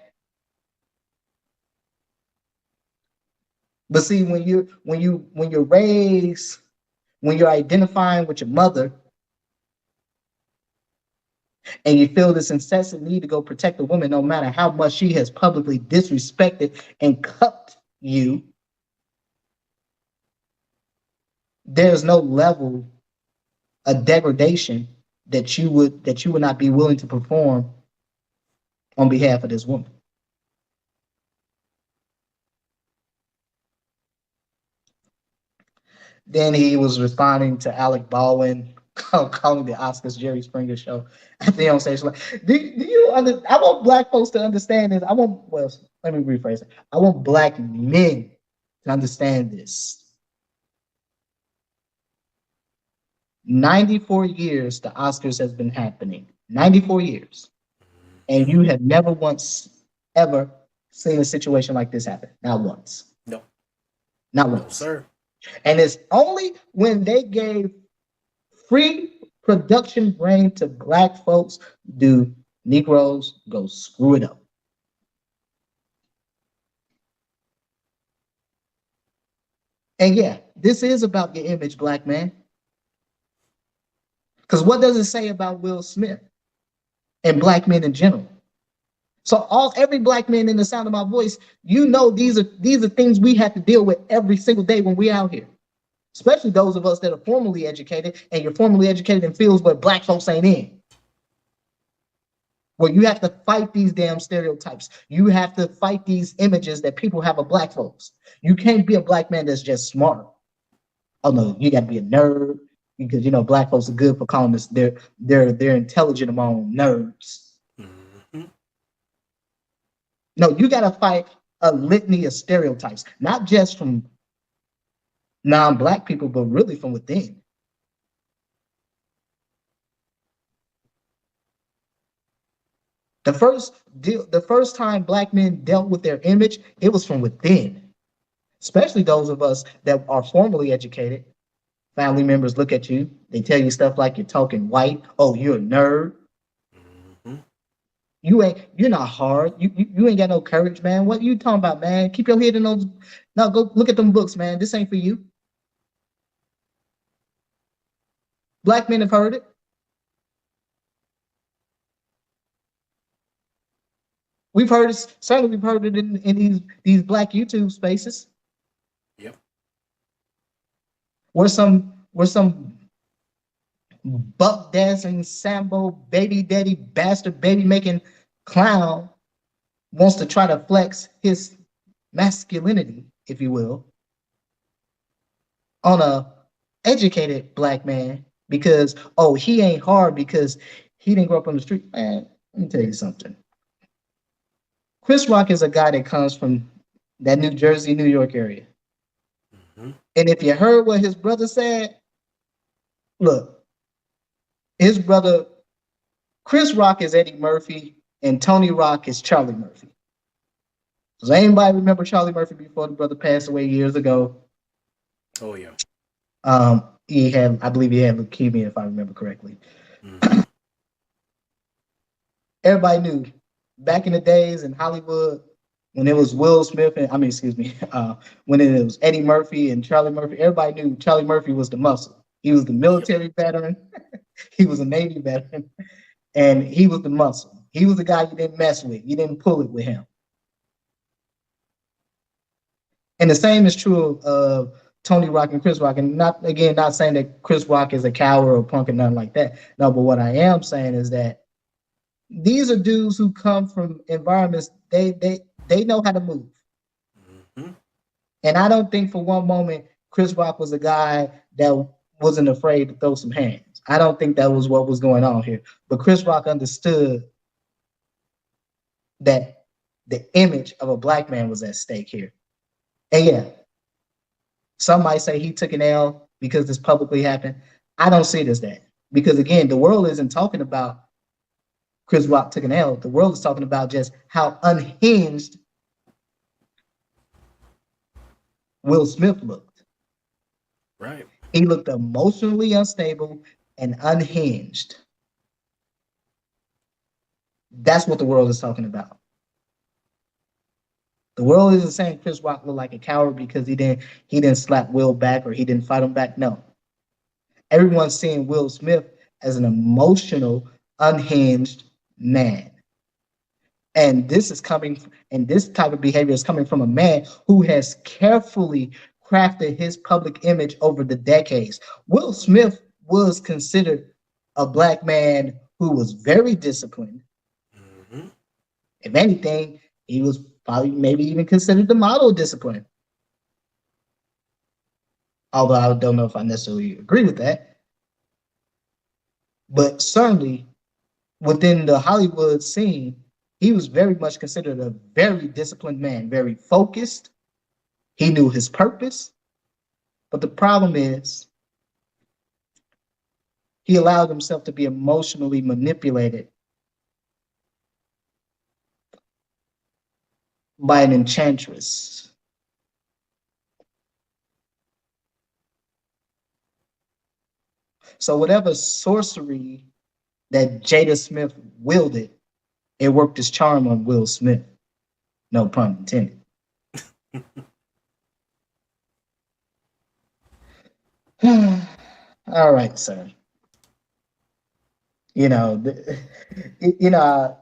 S2: But see, when you're raised, when you're identifying with your mother, and you feel this incessant need to go protect a woman, no matter how much she has publicly disrespected and cupped you, there's no level of degradation that you would not be willing to perform on behalf of this woman. Then he was responding to Alec Baldwin, calling the Oscars Jerry Springer show. At the on stage, like, do you I want black folks to understand this. Let me rephrase it. I want black men to understand this. 94 years the Oscars has been happening. 94 years. And you have never once ever seen a situation like this happen. Not once.
S1: No.
S2: Not once.
S1: No, sir.
S2: And it's only when they gave free production brain to black folks do Negroes go screw it up. And yeah, this is about your image, black man. Because what does it say about Will Smith and black men in general? So every black man in the sound of my voice, these are things we have to deal with every single day when we're out here. Especially those of us that are formally educated, and you're formally educated in fields where black folks ain't in. Where you have to fight these damn stereotypes. You have to fight these images that people have of black folks. You can't be a black man that's just smart. Oh no, you got to be a nerd, because black folks are good for calling us they're intelligent among nerds.
S1: Mm-hmm.
S2: No, you got to fight a litany of stereotypes, not just from non-black people, but really from within. The first time black men dealt with their image, it was from within. Especially those of us that are formally educated. Family members look at you, they tell you stuff like you're talking white. Oh, you're a nerd.
S1: Mm-hmm.
S2: You're not hard. You ain't got no courage, man. What you talking about, man? Keep your head in those. No, go look at them books, man. This ain't for you. Black men have heard it. We've heard it. Certainly, we've heard it in these black YouTube spaces.
S1: Yep.
S2: Where some buck dancing sambo baby daddy bastard baby making clown wants to try to flex his masculinity, if you will, on a educated black man because oh he ain't hard because he didn't grow up on the street. Man, let me tell you something. Chris Rock is a guy that comes from that New Jersey, New York area.
S1: Hmm.
S2: And if you heard what his brother said, look, his brother, Chris Rock is Eddie Murphy and Tony Rock is Charlie Murphy. Does anybody remember Charlie Murphy before the brother passed away years ago?
S1: Oh yeah.
S2: He had, I believe he had leukemia, if I remember correctly.
S1: Hmm.
S2: Everybody knew back in the days in Hollywood when it was Will Smith and when it was Eddie Murphy and Charlie Murphy, everybody knew Charlie Murphy was the muscle. He was the
S1: Yep.
S2: military veteran. He was a Navy veteran, and he was the muscle. He was the guy you didn't mess with. You didn't pull it with him. And the same is true of Tony Rock and Chris Rock. And not saying that Chris Rock is a coward or punk or nothing like that. No, but what I am saying is that these are dudes who come from environments they know how to move.
S1: Hmm.
S2: And I don't think for one moment Chris Rock was a guy that wasn't afraid to throw some hands. I don't think that was what was going on here. But Chris Rock understood that the image of a black man was at stake here. And yeah, some might say he took an L because this publicly happened. I don't see it as that. Because again, the world isn't talking about Chris Rock took an L. The world is talking about just how unhinged Will Smith looked.
S1: Right.
S2: He looked emotionally unstable and unhinged. That's what the world is talking about. The world isn't saying Chris Rock looked like a coward because he didn't slap Will back or he didn't fight him back. No. Everyone's seeing Will Smith as an emotional, unhinged man. And this type of behavior is coming from a man who has carefully crafted his public image over the decades. Will Smith was considered a black man who was very disciplined.
S1: Hmm.
S2: If anything, he was probably maybe even considered the model of discipline. Although I don't know if I necessarily agree with that. But certainly within the Hollywood scene, he was very much considered a very disciplined man, very focused. He knew his purpose. But the problem is, he allowed himself to be emotionally manipulated by an enchantress. So, whatever sorcery that Jada Smith wielded, it worked its charm on Will Smith. No pun intended. All right, sir. You know, you know,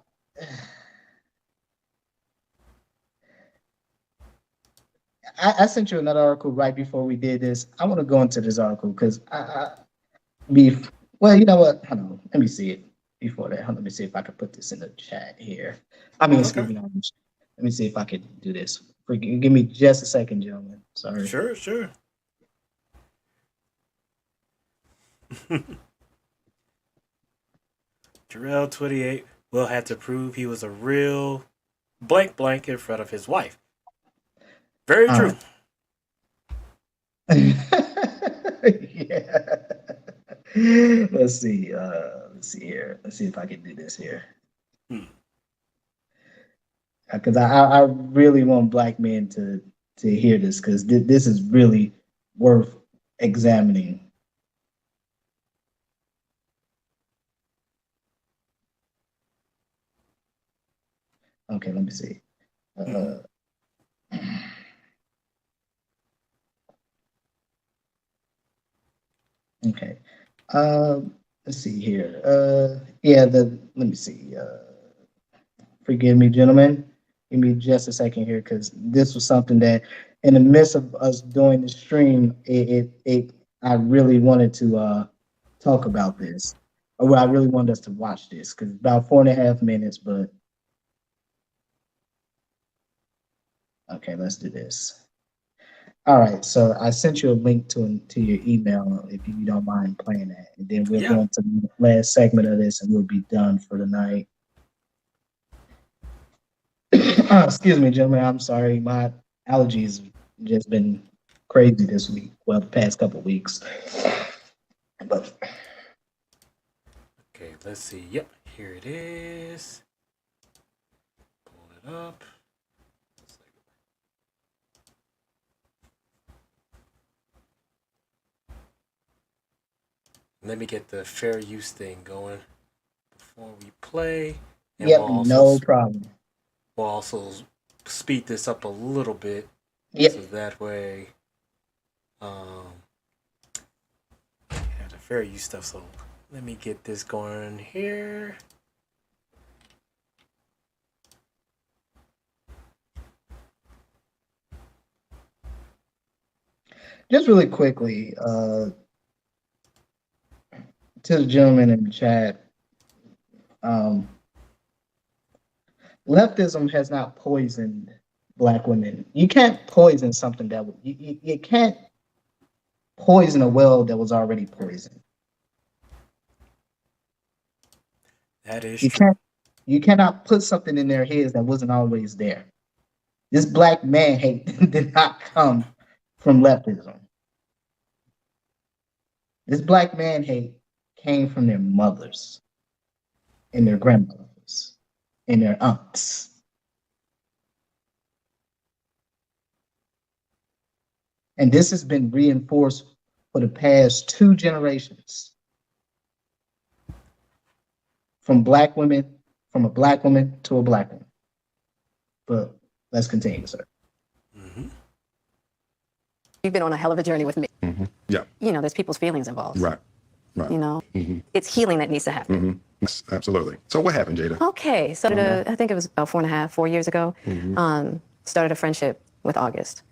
S2: I sent you another article right before we did this. I want to go into this article because be well. You know what? Hold on. Let me see it before that. Let me see if I can put this in the chat here. I mean,
S1: Okay.
S2: excuse me. Let me see if I can do this. Give me just a second, gentlemen. Sorry.
S1: Sure. Sure. Jarrell 28 will have to prove he was a real blank blank in front of his wife. Very
S2: All
S1: true.
S2: right. Yeah. Let's see. Let's see here. Let's see if I can do this here.
S1: Hmm.
S2: Because I really want black men to hear this because this is really worth examining. Okay, let me see.
S1: Hmm.
S2: Uh, okay. Let's see here. Yeah. Let me see. Forgive me, gentlemen. Give me just a second here because this was something that, in the midst of us doing the stream, I really wanted to talk about this, or well, I really wanted us to watch this because about 4.5 minutes. But okay, let's do this. All right, so I sent you a link to your email if you don't mind playing that, and then we'll
S1: Yeah.
S2: go into the last segment of this, and we'll be done for the night. Excuse me, gentlemen. I'm sorry. My allergies have just been crazy this week. Well, the past couple weeks. But
S1: Okay, let's see. Yep, here it is. Pull it up. Let me get the fair use thing going before we play, and
S2: yep, no problem.
S1: we'll also speed this up a little bit
S2: Yep.
S1: so that way, yeah, the fair use stuff. So let me get this going here.
S2: Just really quickly, to the gentleman in the chat, leftism has not poisoned Black women. You can't poison something that you can't poison a well that was already poisoned.
S1: That is
S2: You
S1: true.
S2: can't. You cannot put something in their heads that wasn't always there. This black man hate did not come from leftism. This black man hate came from their mothers and their grandmothers and their aunts. And this has been reinforced for the past 2 generations. From black women, from a black woman to a black woman. But let's continue, sir.
S1: Mm-hmm.
S3: You've been on a hell of a journey with me.
S4: Mm-hmm. Yeah.
S3: You know, there's people's feelings involved.
S4: Right. Right.
S3: You know,
S4: Mm-hmm.
S3: it's healing that needs to happen.
S4: Mm-hmm. Yes, absolutely. So what happened, Jada?
S3: Okay, so I think it was about 4 years ago, started a friendship with August.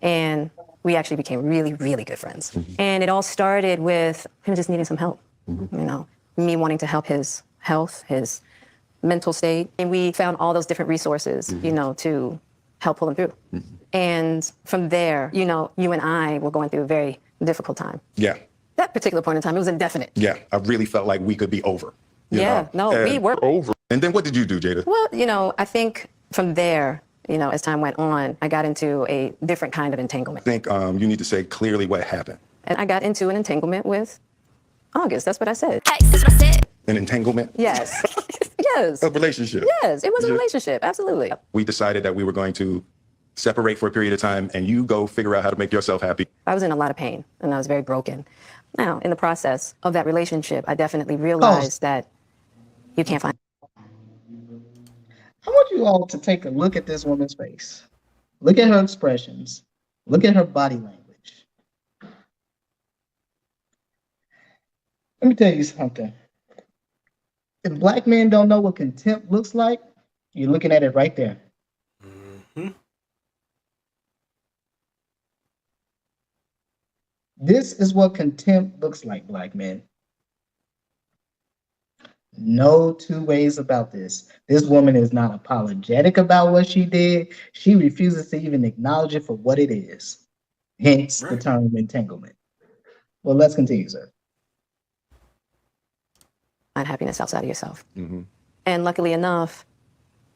S3: And we actually became really, really good friends. And it all started with him just needing some help, you know, me wanting to help his health, his mental state. And we found all those different resources, you know, to help pull him through. And from there, you know, you and I were going through a very difficult time.
S4: Yeah.
S3: That particular point in time, it was indefinite.
S4: Yeah. I really felt like we could be over. you
S3: Yeah,
S4: know?
S3: no, we
S4: And
S3: were
S4: over. And then what did you do, Jada?
S3: Well, you know, I think from there, you know, as time went on, I got into a different kind of
S4: I
S3: entanglement.
S4: think you need to say clearly what happened.
S3: And I got into an entanglement with August. That's what I said.
S4: An entanglement?
S3: Yes. Yes.
S4: A relationship.
S3: Yes, it was a
S4: Yeah.
S3: relationship. Absolutely.
S4: We decided that we were going to separate for a period of time and you go figure out how to make yourself happy.
S3: I was in a lot of pain and I was very broken. Now, in the process of that relationship, I definitely realized that you can't find.
S2: I want you all to take a look at this woman's face. Look at her expressions. Look at her body language. Let me tell you something. If black men don't know what contempt looks like, you're looking at it right there.
S1: Mm-hmm.
S2: This is what contempt looks like, black men. No two ways about this. This woman is not apologetic about what she did. She refuses to even acknowledge it for what it is. Hence the
S1: Right.
S2: term entanglement. Well, let's continue, sir.
S3: Find happiness outside of yourself. And luckily enough,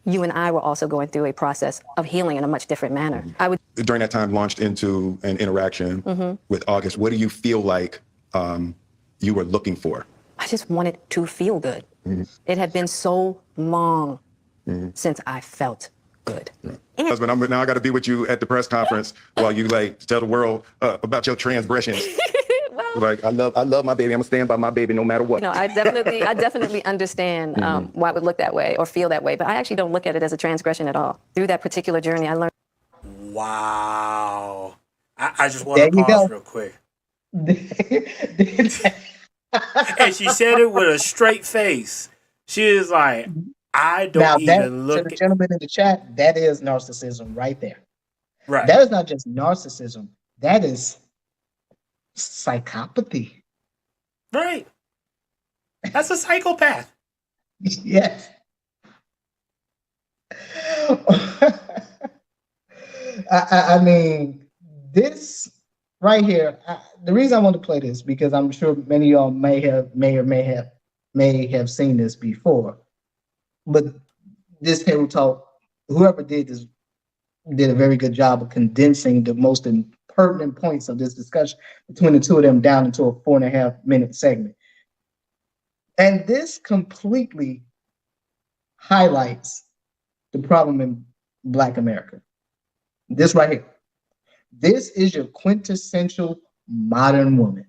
S3: you and I were also going through a process of healing in a much different manner. I would
S4: During that time, launched into an interaction with August. What do you feel like you were looking for?
S3: I just wanted to feel good. It had been so long since I felt good.
S4: Husband, now I got to be with you at the press conference while you like tell the world about your transgressions.
S3: Well,
S4: Like I love my baby. I'm gonna stand by my baby no matter what.
S3: you know, I definitely understand why it would look that way or feel that way, but I actually don't look at it as a transgression at all. Through that particular journey, I learned.
S1: Wow. I just want
S2: There
S1: to
S2: you
S1: pause
S2: go.
S1: real quick. And she said it with a straight face. She is like, I don't
S2: Now, that,
S1: even
S2: to
S1: look
S2: the
S1: at.
S2: gentleman in the chat, that is narcissism right there.
S1: Right.
S2: That is not just narcissism. That is psychopathy.
S1: Right. That's a psychopath.
S2: Yes. I mean, this right here, the reason I want to play this because I'm sure many of y'all may have seen this before, but this table talk, whoever did this did a very good job of condensing the most pertinent points of this discussion between the two of them down into a 4.5-minute segment. And this completely highlights the problem in Black America. This right here. This is your quintessential modern woman.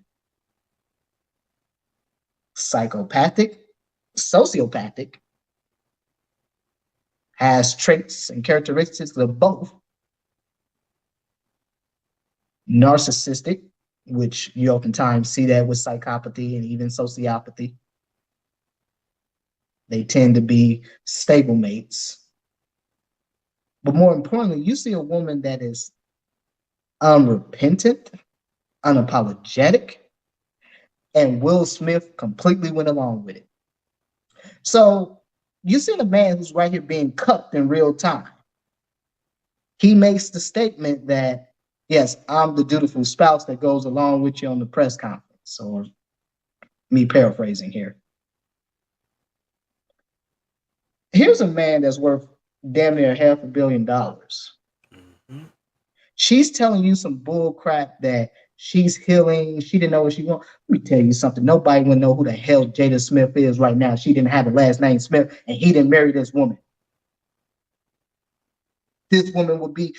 S2: Psychopathic, sociopathic, has traits and characteristics of both. Narcissistic, which you oftentimes see that with psychopathy and even sociopathy. They tend to be stable mates. But more importantly, you see a woman that is unrepentant, unapologetic, and Will Smith completely went along with it. So you see a man who's right here being cucked in real time. He makes the statement that, yes, I'm the dutiful spouse that goes along with you on the press conference, or me paraphrasing here. Here's a man that's worth damn near $500 million. Mm-hmm. She's telling you some bull crap that she's healing. She didn't know what she wanted. Let me tell you something. Nobody would know who the hell Jada Smith is right now. She didn't have the last name Smith, and he didn't marry this woman. This woman would be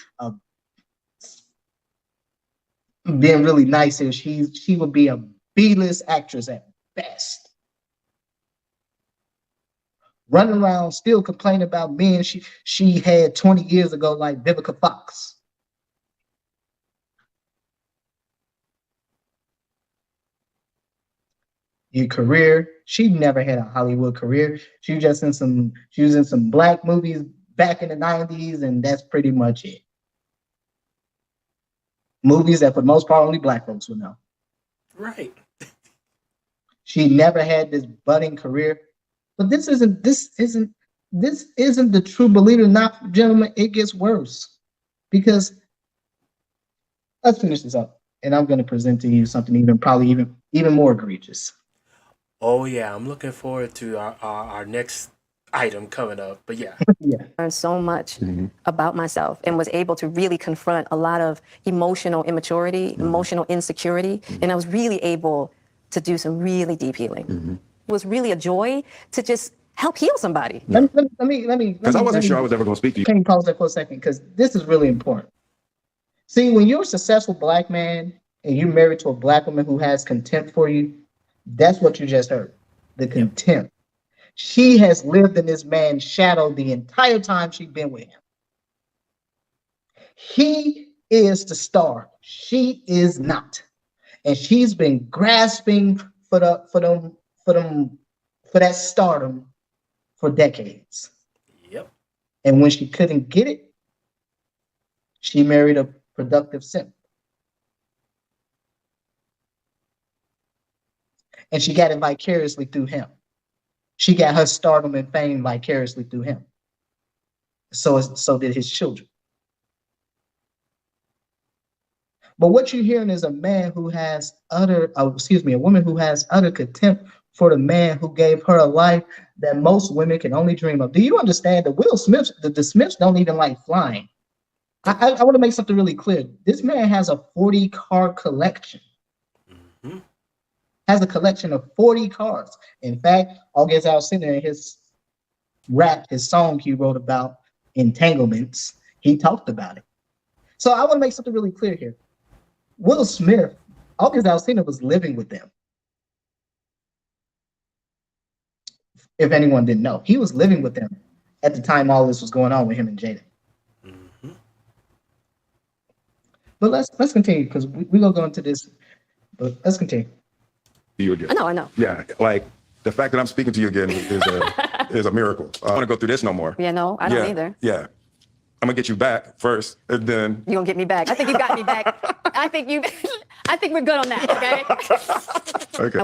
S2: being really nice here. She would be a B-list actress at best. Running around still complaining about men she had 20 years ago, like Vivica Fox. Your career, she never had a Hollywood career. She was in some black movies back in the 90s, and that's pretty much it. Movies that for the most part only black folks would know.
S1: Right.
S2: She never had this budding career. But this isn't the true believer. Not, gentlemen, it gets worse. Because let's finish this up, and I'm going to present to you something even more egregious.
S1: Oh yeah, I'm looking forward to our next item coming up. But yeah.
S2: Yeah.
S3: Learned so much about myself and was able to really confront a lot of emotional immaturity, emotional insecurity, and I was really able to do some really deep healing. It was really a joy to just help heal somebody.
S2: Let me.
S4: Because I wasn't sure I was ever going to speak to you.
S2: Can you pause that for a second? Because this is really important. See, when you're a successful black man and you're married to a black woman who has contempt for you, that's what you just heard. The contempt. She has lived in this man's shadow the entire time she's been with him. He is the star. She is not. And she's been grasping for that stardom for decades.
S1: Yep.
S2: And when she couldn't get it, she married a productive simp. And she got it vicariously through him. She got her stardom and fame vicariously through him. So did his children. But what you're hearing is a woman who has utter contempt for the man who gave her a life that most women can only dream of. Do you understand that Will Smith, the Smiths don't even like flying? I want to make something really clear. This man has a 40-car collection. Mm-hmm. Has a collection of 40 cars. In fact, August Alsina in his song he wrote about entanglements, he talked about it. So I want to make something really clear here. Will Smith, August Alsina was living with them. If anyone didn't know, he was living with them at the time all this was going on with him and Jada. Mm-hmm. But let's continue because we're gonna go into this. But let's continue.
S4: You again.
S3: I know.
S4: Yeah, like the fact that I'm speaking to you again is a miracle. I don't want to go through this no more.
S3: Yeah, no, I don't either.
S4: Yeah. I'm gonna get you back first, and then
S3: you're gonna get me back. I think you got me back. I think we're good on that, okay?
S4: Okay.
S3: I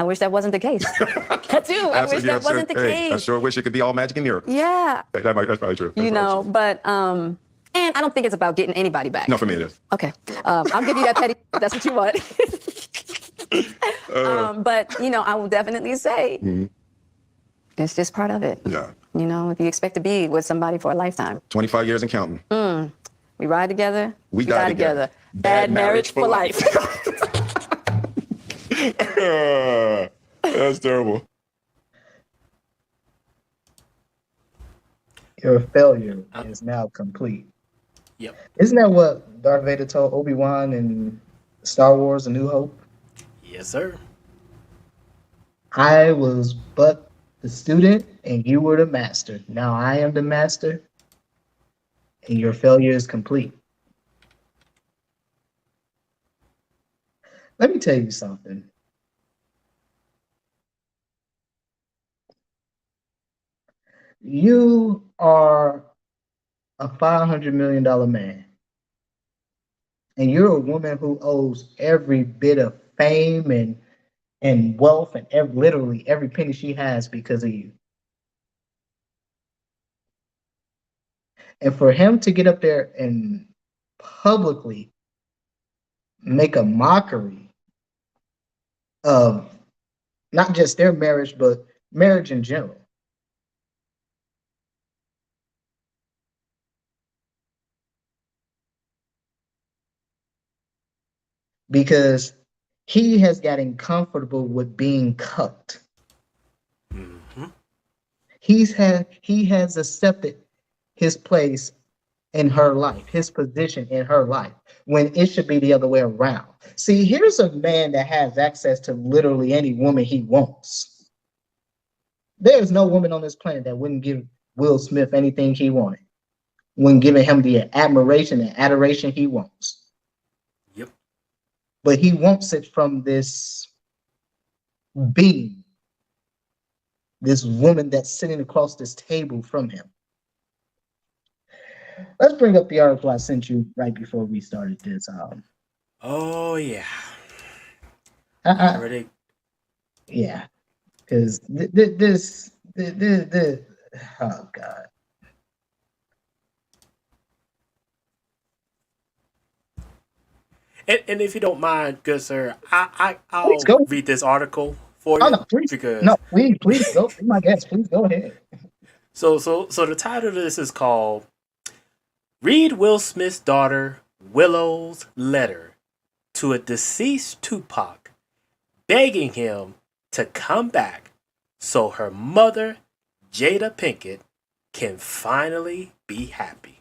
S3: wish that wasn't the case. I do. I wish that wasn't the case.
S4: I sure wish it could be all magic and miracles.
S3: Yeah.
S4: That's probably true.
S3: But And I don't think it's about getting anybody back.
S4: No, for me it is.
S3: Okay. I'll give you that petty. That's what you want. But, I will definitely say it's just part of it.
S4: Yeah.
S3: If you expect to be with somebody for a lifetime,
S4: 25 years and counting.
S3: we ride together,
S4: We die together.
S3: Bad marriage for life.
S4: That's terrible.
S2: Your failure is now complete.
S1: Yep.
S2: Isn't that what Darth Vader told Obi-Wan in Star Wars: A New Hope?
S1: Yes, sir.
S2: I was but the student and you were the master. Now I am the master and your failure is complete. Let me tell you something. You are a $500 million man, and you're a woman who owes every bit of fame and wealth and literally every penny she has because of you. And for him to get up there and publicly make a mockery of not just their marriage, but marriage in general. Because he has gotten comfortable with being cucked. He has accepted his place in her life, his position in her life, when it should be the other way around. See, here's a man that has access to literally any woman he wants. There's no woman on this planet that wouldn't give Will Smith anything he wanted, when giving him the admiration and adoration he wants.
S1: Yep.
S2: But he wants it from this being, this woman that's sitting across this table from him. Let's bring up the article I sent you right before we started this.
S1: Oh, yeah.
S2: Already. Yeah, because this, oh God.
S1: And if you don't mind, good sir, I'll
S2: Please go.
S1: read this article for you.
S2: Oh, no, please,
S1: because
S2: no, please go. Be my guest. Please go ahead.
S1: So the title of this is called "Read Will Smith's Daughter Willow's Letter to a Deceased Tupac, Begging Him to Come Back so her mother, Jada Pinkett, can finally be happy."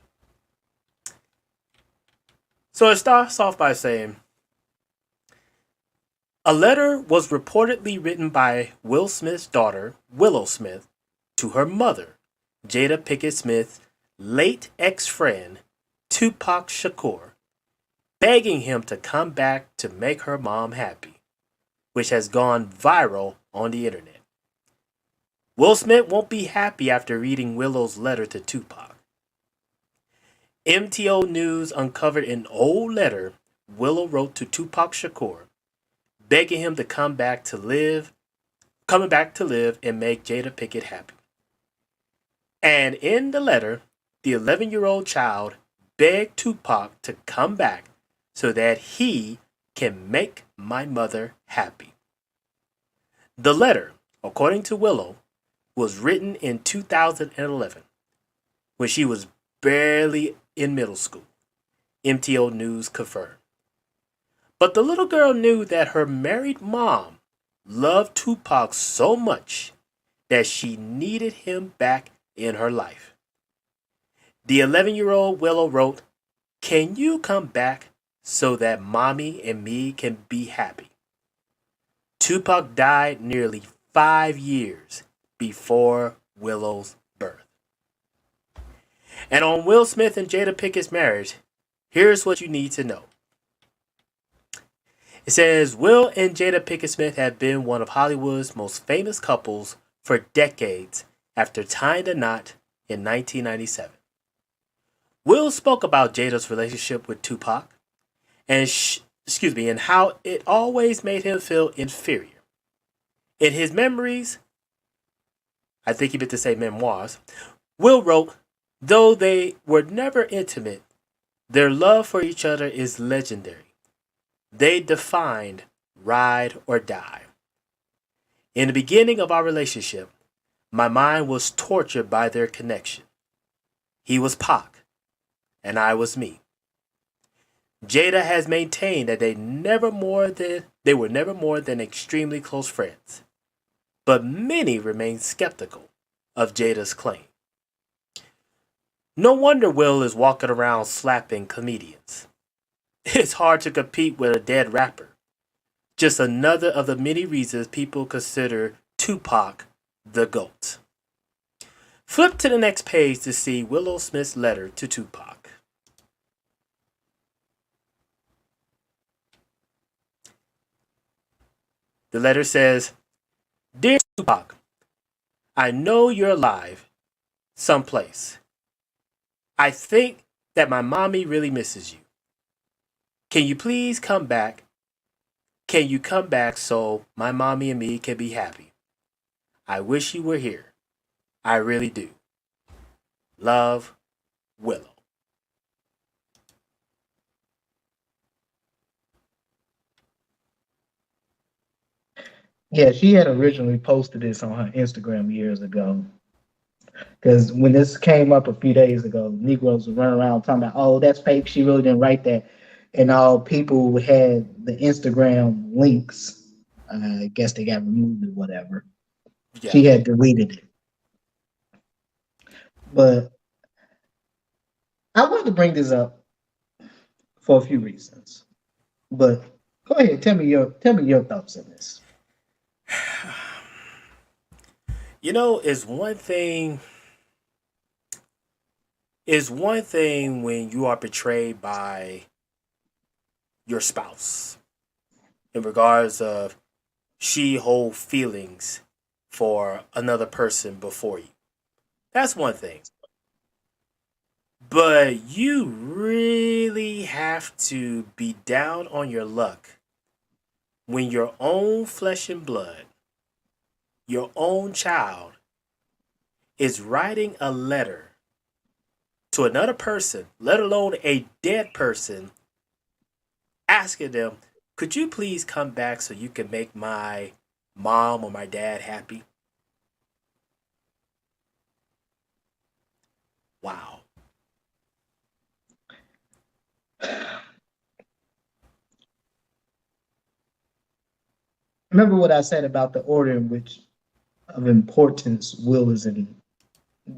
S1: So it starts off by saying, a letter was reportedly written by Will Smith's daughter, Willow Smith, to her mother, Jada Pinkett Smith's late ex-friend, Tupac Shakur, begging him to come back to make her mom happy, which has gone viral on the internet. Will Smith won't be happy after reading Willow's letter to Tupac. MTO News uncovered an old letter Willow wrote to Tupac Shakur, begging him to coming back to live and make Jada Pinkett happy. And in the letter, the 11-year-old child begged Tupac to come back so that he can make my mother happy. The letter, according to Willow, was written in 2011, when she was barely in middle school, MTO News confirmed. But the little girl knew that her married mom loved Tupac so much that she needed him back in her life. The 11-year-old Willow wrote, "Can you come back so that mommy and me can be happy?" Tupac died nearly 5 years before Willow's birth. And on Will Smith and Jada Pinkett's marriage, here's what you need to know. It says, Will and Jada Pinkett Smith have been one of Hollywood's most famous couples for decades after tying the knot in 1997. Will spoke about Jada's relationship with Tupac and how it always made him feel inferior. In his memories, I think he meant to say memoirs, Will wrote, though they were never intimate, Their love for each other is legendary. They defined ride or die. In the beginning of our relationship, my mind was tortured by their connection. He was Pac, and I was me. Jada has maintained that they were never more than extremely close friends, but many remain skeptical of Jada's claim. No wonder Will is walking around slapping comedians. It's hard to compete with a dead rapper. Just another of the many reasons people consider Tupac the GOAT. Flip to the next page to see Willow Smith's letter to Tupac. The letter says, "Dear Tupac, I know you're alive someplace. I think that my mommy really misses you. Can you please come back? Can you come back so my mommy and me can be happy? I wish you were here. I really do. Love, Willow."
S2: Yeah, she had originally posted this on her Instagram years ago. Because when this came up a few days ago, Negroes were running around talking about, oh, that's fake. She really didn't write that. And all people had the Instagram links. I guess they got removed or whatever.
S1: Yeah.
S2: She had deleted it. But I wanted to bring this up for a few reasons. But go ahead, tell me your thoughts on this.
S1: You know, it's one thing when you are betrayed by your spouse in regards of she hold feelings for another person before you. That's one thing. But you really have to be down on your luck when your own flesh and blood, your own child, is writing a letter to another person, let alone a dead person, asking them, could you please come back so you can make my mom or my dad happy? Wow.
S2: Remember what I said about the order in which of importance Will is in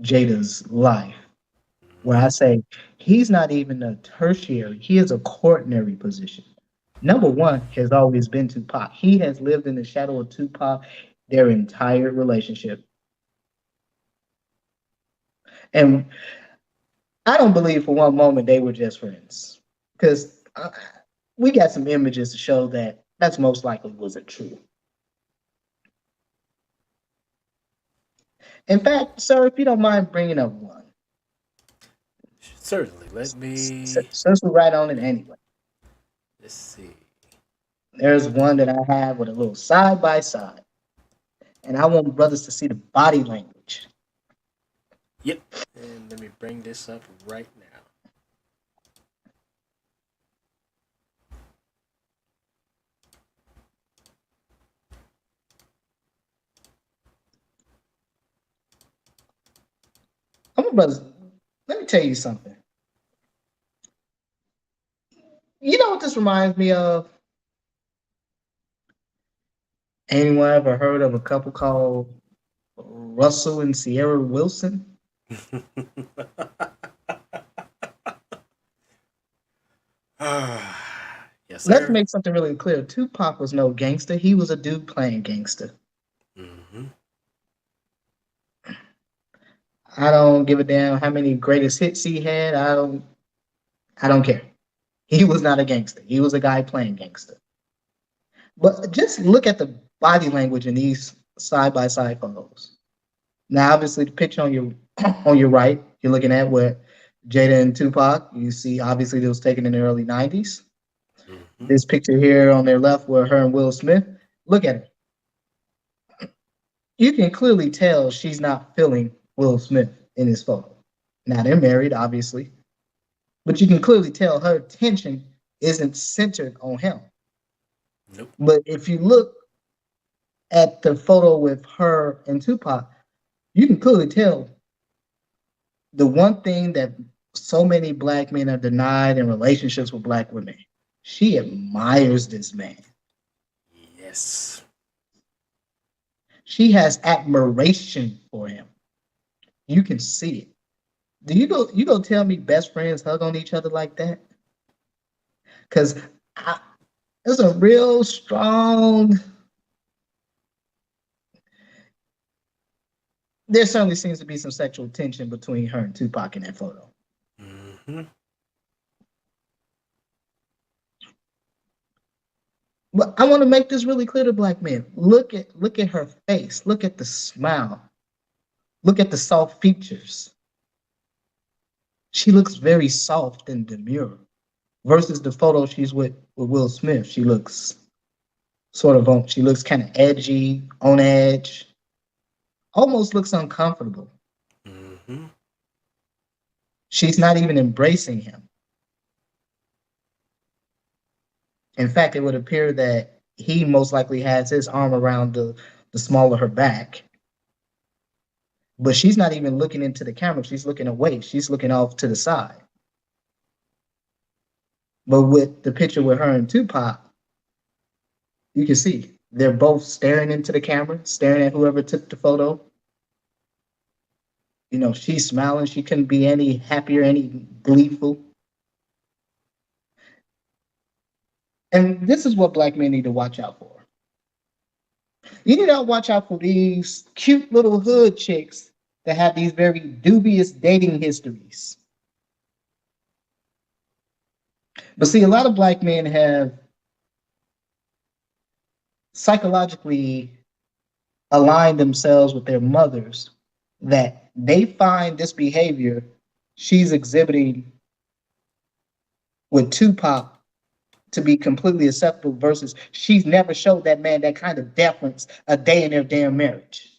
S2: Jada's life, where I say he's not even a tertiary, he is a quaternary position. Number one has always been Tupac. He has lived in the shadow of Tupac their entire relationship. And I don't believe for one moment they were just friends, because we got some images to show that that's most likely wasn't true. In fact, sir, if you don't mind bringing up one.
S1: Certainly. Let me,
S2: Since we're right on it anyway.
S1: let's see.
S2: There's one that I have with a little side by side. And I want brothers to see the body language.
S1: Yep. And let me bring this up right now.
S2: Brothers, let me tell you something. You know what this reminds me of? Anyone ever heard of a couple called Russell and Sierra Wilson?
S1: Yes, sir.
S2: Let's make something really clear. Tupac was no gangster. He was a dude playing gangster.
S1: Mm-hmm.
S2: I don't give a damn how many greatest hits he had. I don't care. He was not a gangster. He was a guy playing gangster. But just look at the body language in these side by side photos. Now, obviously, the picture on your right, you're looking at where Jada and Tupac. You see, obviously, it was taken in the early '90s. Mm-hmm. This picture here on their left, where her and Will Smith. Look at it. You can clearly tell she's not feeling Will Smith in this photo. Now they're married, obviously, But you can clearly tell her attention isn't centered on him.
S1: Nope.
S2: But if you look at the photo with her and Tupac, you can clearly tell the one thing that so many black men are denied in relationships with black women. She admires this man.
S1: Yes.
S2: She has admiration for him. You can see it. Do you go tell me best friends hug on each other like that? Because there's a real strong. There certainly seems to be some sexual tension between her and Tupac in that photo.
S1: Mm-hmm.
S2: But I want to make this really clear to black men. Look at her face. Look at the smile. Look at the soft features. She looks very soft and demure. Versus the photo she's with Will Smith. She looks she looks kind of edgy, on edge. Almost looks uncomfortable.
S1: Mm-hmm.
S2: She's not even embracing him. In fact, it would appear that he most likely has his arm around the small of her back. But she's not even looking into the camera. She's looking away. She's looking off to the side. But with the picture with her and Tupac, you can see they're both staring into the camera, staring at whoever took the photo. You know, she's smiling. She couldn't be any happier, any gleeful. And this is what black men need to watch out for. You need to watch out for these cute little hood chicks that have these very dubious dating histories. But see, a lot of black men have psychologically aligned themselves with their mothers that they find this behavior she's exhibiting with Tupac to be completely acceptable versus she's never showed that man that kind of deference a day in their damn marriage.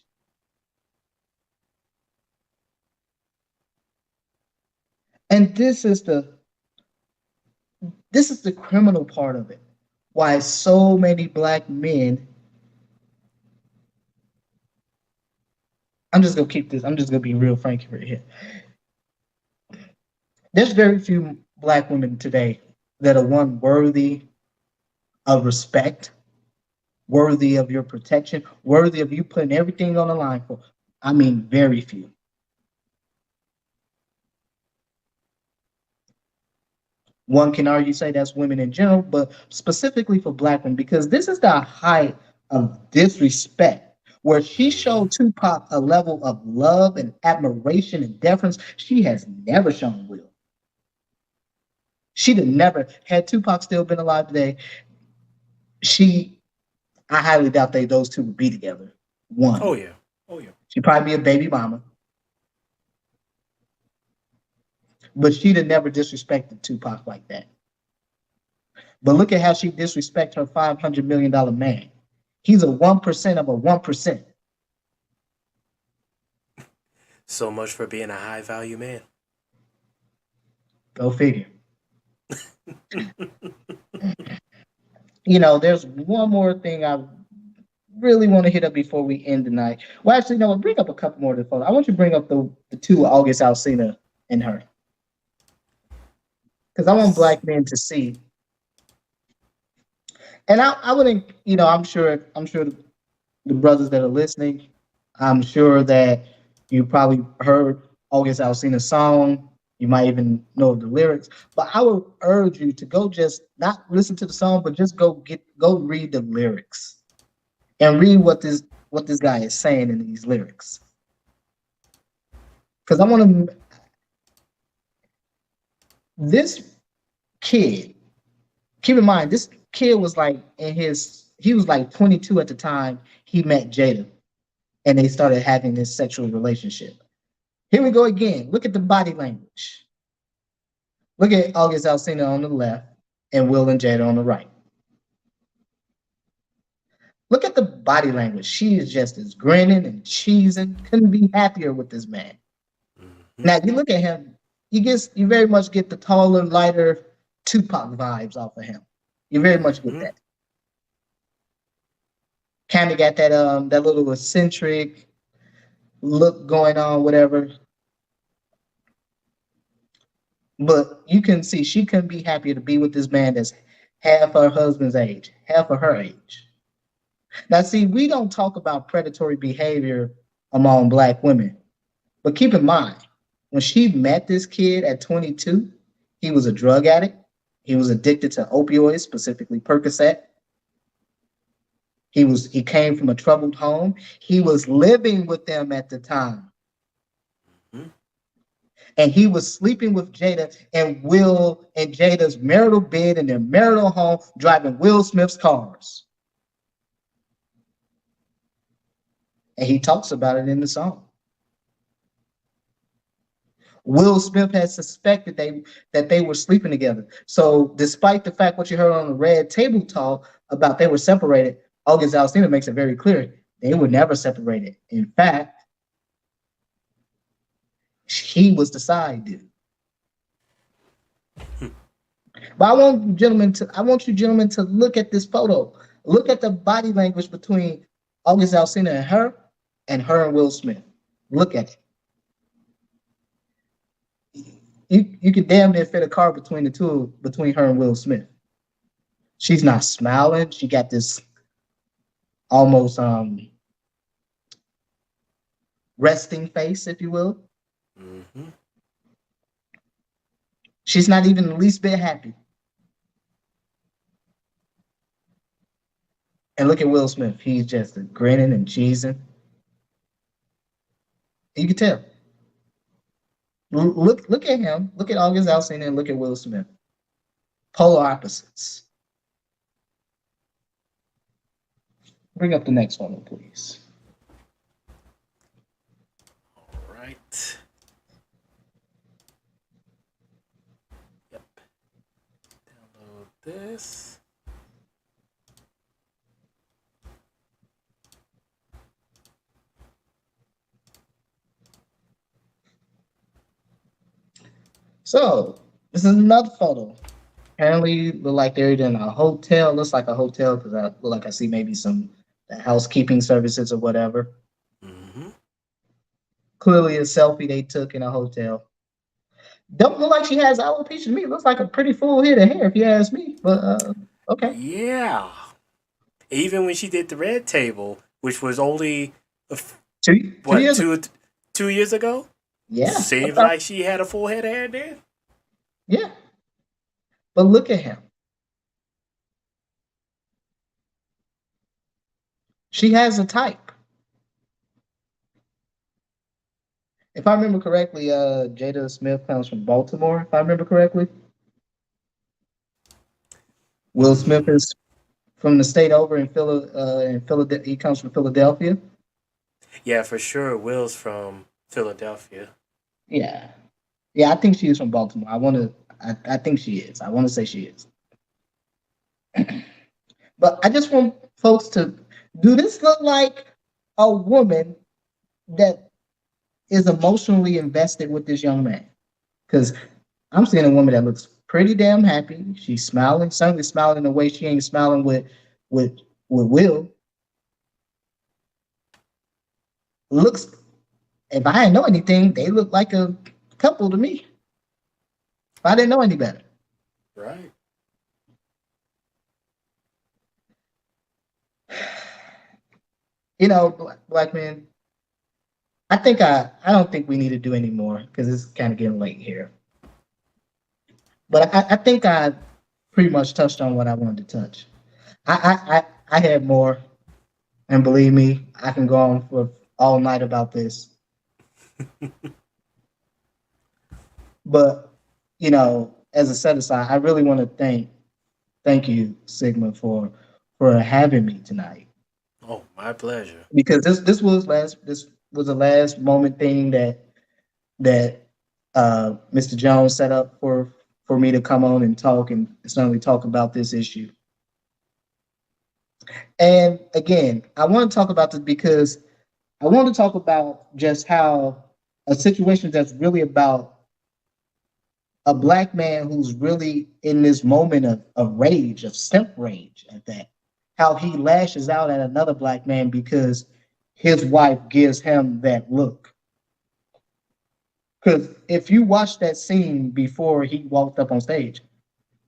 S2: And this is the criminal part of it. Why so many black men. I'm just gonna be real frank right here. There's very few black women today that are one worthy of respect, worthy of your protection, worthy of you putting everything on the line for. I mean, very few. One can argue, say that's women in general, but specifically for black women, because this is the height of disrespect, where she showed Tupac a level of love and admiration and deference she has never shown Will. She'd have never, had Tupac still been alive today, I highly doubt those two would be together. One.
S1: Oh yeah.
S2: She'd probably be a baby mama. But she'd have never disrespected Tupac like that. But look at how she disrespects her $500 million man. He's a 1% of a 1%.
S1: So much for being a high value man.
S2: Go figure. You know, there's one more thing I really want to hit up before we end tonight. Well, actually, no, bring up a couple more of the photos. I want you to bring up the two August Alsina and her. Because I want black men to see. And I wouldn't, you know, I'm sure the brothers that are listening, I'm sure that you probably heard August Alsina's song. You might even know the lyrics. But I would urge you to go just not listen to the song, but just go read the lyrics and read what this guy is saying in these lyrics. Because I want to. This kid, keep in mind, this kid was like he was like 22 at the time he met Jada and they started having this sexual relationship. Here we go again. Look at the body language. Look at August Alsina on the left and Will and Jada on the right. Look at the body language. She is just as grinning and cheesing. Couldn't be happier with this man. Mm-hmm. Now you look at him. you very much get the taller, lighter Tupac vibes off of him. You very much get that. Kind of got that little eccentric look going on, whatever. But you can see she couldn't be happier to be with this man that's half her husband's age, half of her age. Now, see, we don't talk about predatory behavior among Black women, but keep in mind, when she met this kid at 22, he was a drug addict. He was addicted to opioids, specifically Percocet. He came from a troubled home. He was living with them at the time. And he was sleeping with Jada and Will in Jada's marital bed in their marital home, driving Will Smith's cars. And he talks about it in the song. Will Smith had suspected that they were sleeping together. So despite the fact what you heard on the Red Table Talk about they were separated, August Alsina makes it very clear they were never separated. In fact, he was the side dude. But I want you gentlemen to look at this photo. Look at the body language between August Alsina and her and Will Smith. Look at it. You could damn near fit a car between her and Will Smith. She's not smiling. She got this almost resting face, if you will. Mm-hmm. She's not even the least bit happy. And look at Will Smith. He's just grinning and cheesing. You can tell. Look at him. Look at August Alsina and look at Will Smith. Polar opposites. Bring up the next one, please.
S1: All right. Yep. Download this.
S2: So this is another photo. Apparently, look like they're in a hotel. Looks like a hotel because I look like I see maybe some housekeeping services or whatever. Mm-hmm. Clearly, a selfie they took in a hotel. Don't look like she has alopecia to me. Looks like a pretty full head of hair, if you ask me. But okay.
S1: Yeah. Even when she did the Red Table, which was only 2 years ago.
S2: Yeah.
S1: Seems like she had a full head of hair then.
S2: Yeah. But look at him. She has a type. If I remember correctly, Jada Smith comes from Baltimore, if I remember correctly. Will Smith is from the state over in Philadelphia. He comes from Philadelphia.
S1: Yeah, for sure. Will's from Philadelphia.
S2: Yeah. I think she is from Baltimore. I think she is. I want to say she is. But I just want folks to, do this look like a woman that is emotionally invested with this young man? Because I'm seeing a woman that looks pretty damn happy. She's smiling, certainly smiling in a way she ain't smiling with Will. Looks, if I didn't know anything, they look like a couple to me. If I didn't know any better.
S1: Right.
S2: You know, black men, I don't think we need to do any more because it's kind of getting late here. But I think I pretty much touched on what I wanted to touch. I had more, and believe me, I can go on for all night about this. But you know, as a set aside, I really want to thank you, Sigma, for having me tonight.
S1: Oh, my pleasure.
S2: Because this was a last moment thing that Mr. Jones set up for me to come on and talk and certainly talk about this issue. And again, I want to talk about this because I want to talk about just how a situation that's really about a black man who's really in this moment of rage, of simp rage at that, how he lashes out at another black man because his wife gives him that look. Because if you watch that scene before he walked up on stage,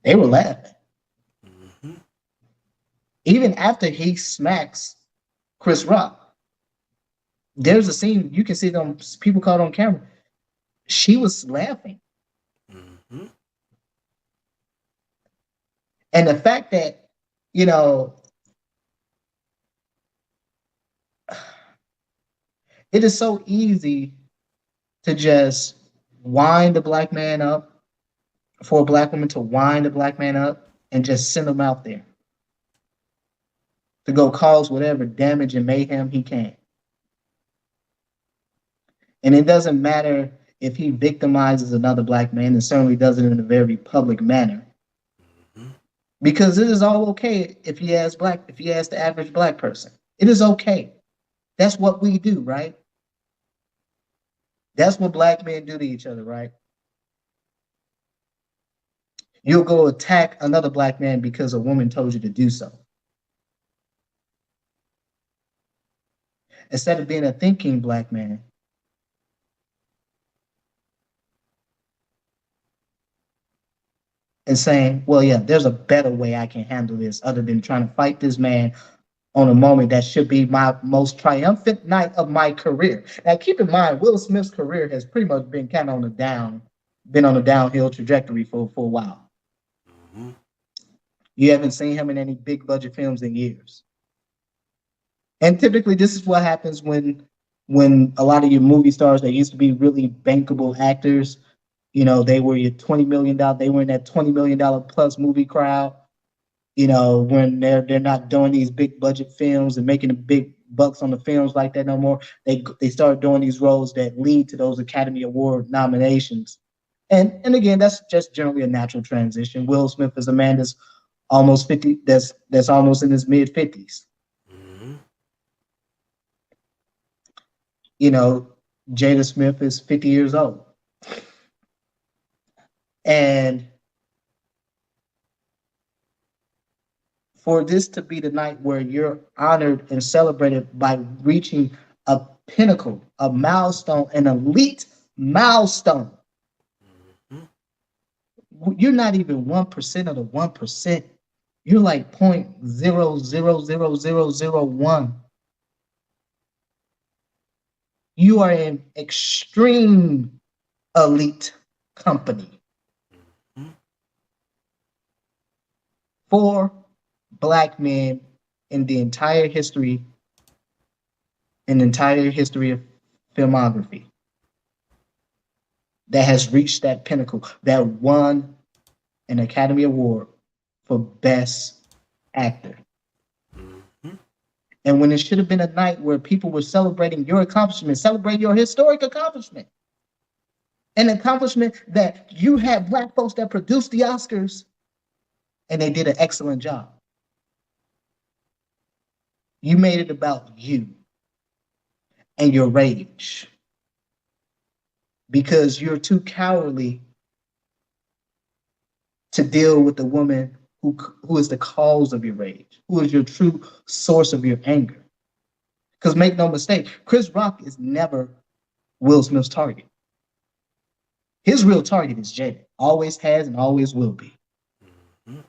S2: they were laughing.
S1: Mm-hmm.
S2: Even after he smacks Chris Rock, there's a scene you can see them people caught on camera. She was laughing.
S1: Mm-hmm.
S2: And the fact that, you know, it is so easy to just wind a black man up, for a black woman to wind a black man up and just send him out there to go cause whatever damage and mayhem he can. And it doesn't matter if he victimizes another black man, and certainly does it in a very public manner.
S1: Mm-hmm.
S2: Because it is all okay if he ask the average black person. It is okay. That's what we do, right? That's what black men do to each other, right? You'll go attack another black man because a woman told you to do so. Instead of being a thinking black man, and saying, well, yeah, there's a better way I can handle this other than trying to fight this man on a moment that should be my most triumphant night of my career. Now, keep in mind, Will Smith's career has pretty much been kind of been on a downhill trajectory for a while.
S1: Mm-hmm.
S2: You haven't seen him in any big budget films in years. And typically this is what happens when a lot of your movie stars that used to be really bankable actors, you know, they were your $20 million, they were in that $20 million plus movie crowd. You know, when they're not doing these big budget films and making the big bucks on the films like that no more, they start doing these roles that lead to those Academy Award nominations. And again, that's just generally a natural transition. Will Smith is a man that's almost 50, that's almost in his mid 50s.
S1: Mm-hmm.
S2: You know, Jada Smith is 50 years old. And for this to be the night where you're honored and celebrated by reaching a pinnacle, a milestone, an elite milestone. Mm-hmm. You're not even 1% of the 1%. You're like 0.0000001. You are an extreme elite company. Mm-hmm. For black men in the entire history of filmography that has reached that pinnacle, that won an Academy Award for Best Actor. Mm-hmm. And when it should have been a night where people were celebrating your accomplishment, celebrate your historic accomplishment, an accomplishment that you had black folks that produced the Oscars, and they did an excellent job. You made it about you and your rage because you're too cowardly to deal with the woman who is the cause of your rage, who is your true source of your anger. Because make no mistake, Chris Rock is never Will Smith's target. His real target is Jada, always has and always will be. Mm-hmm.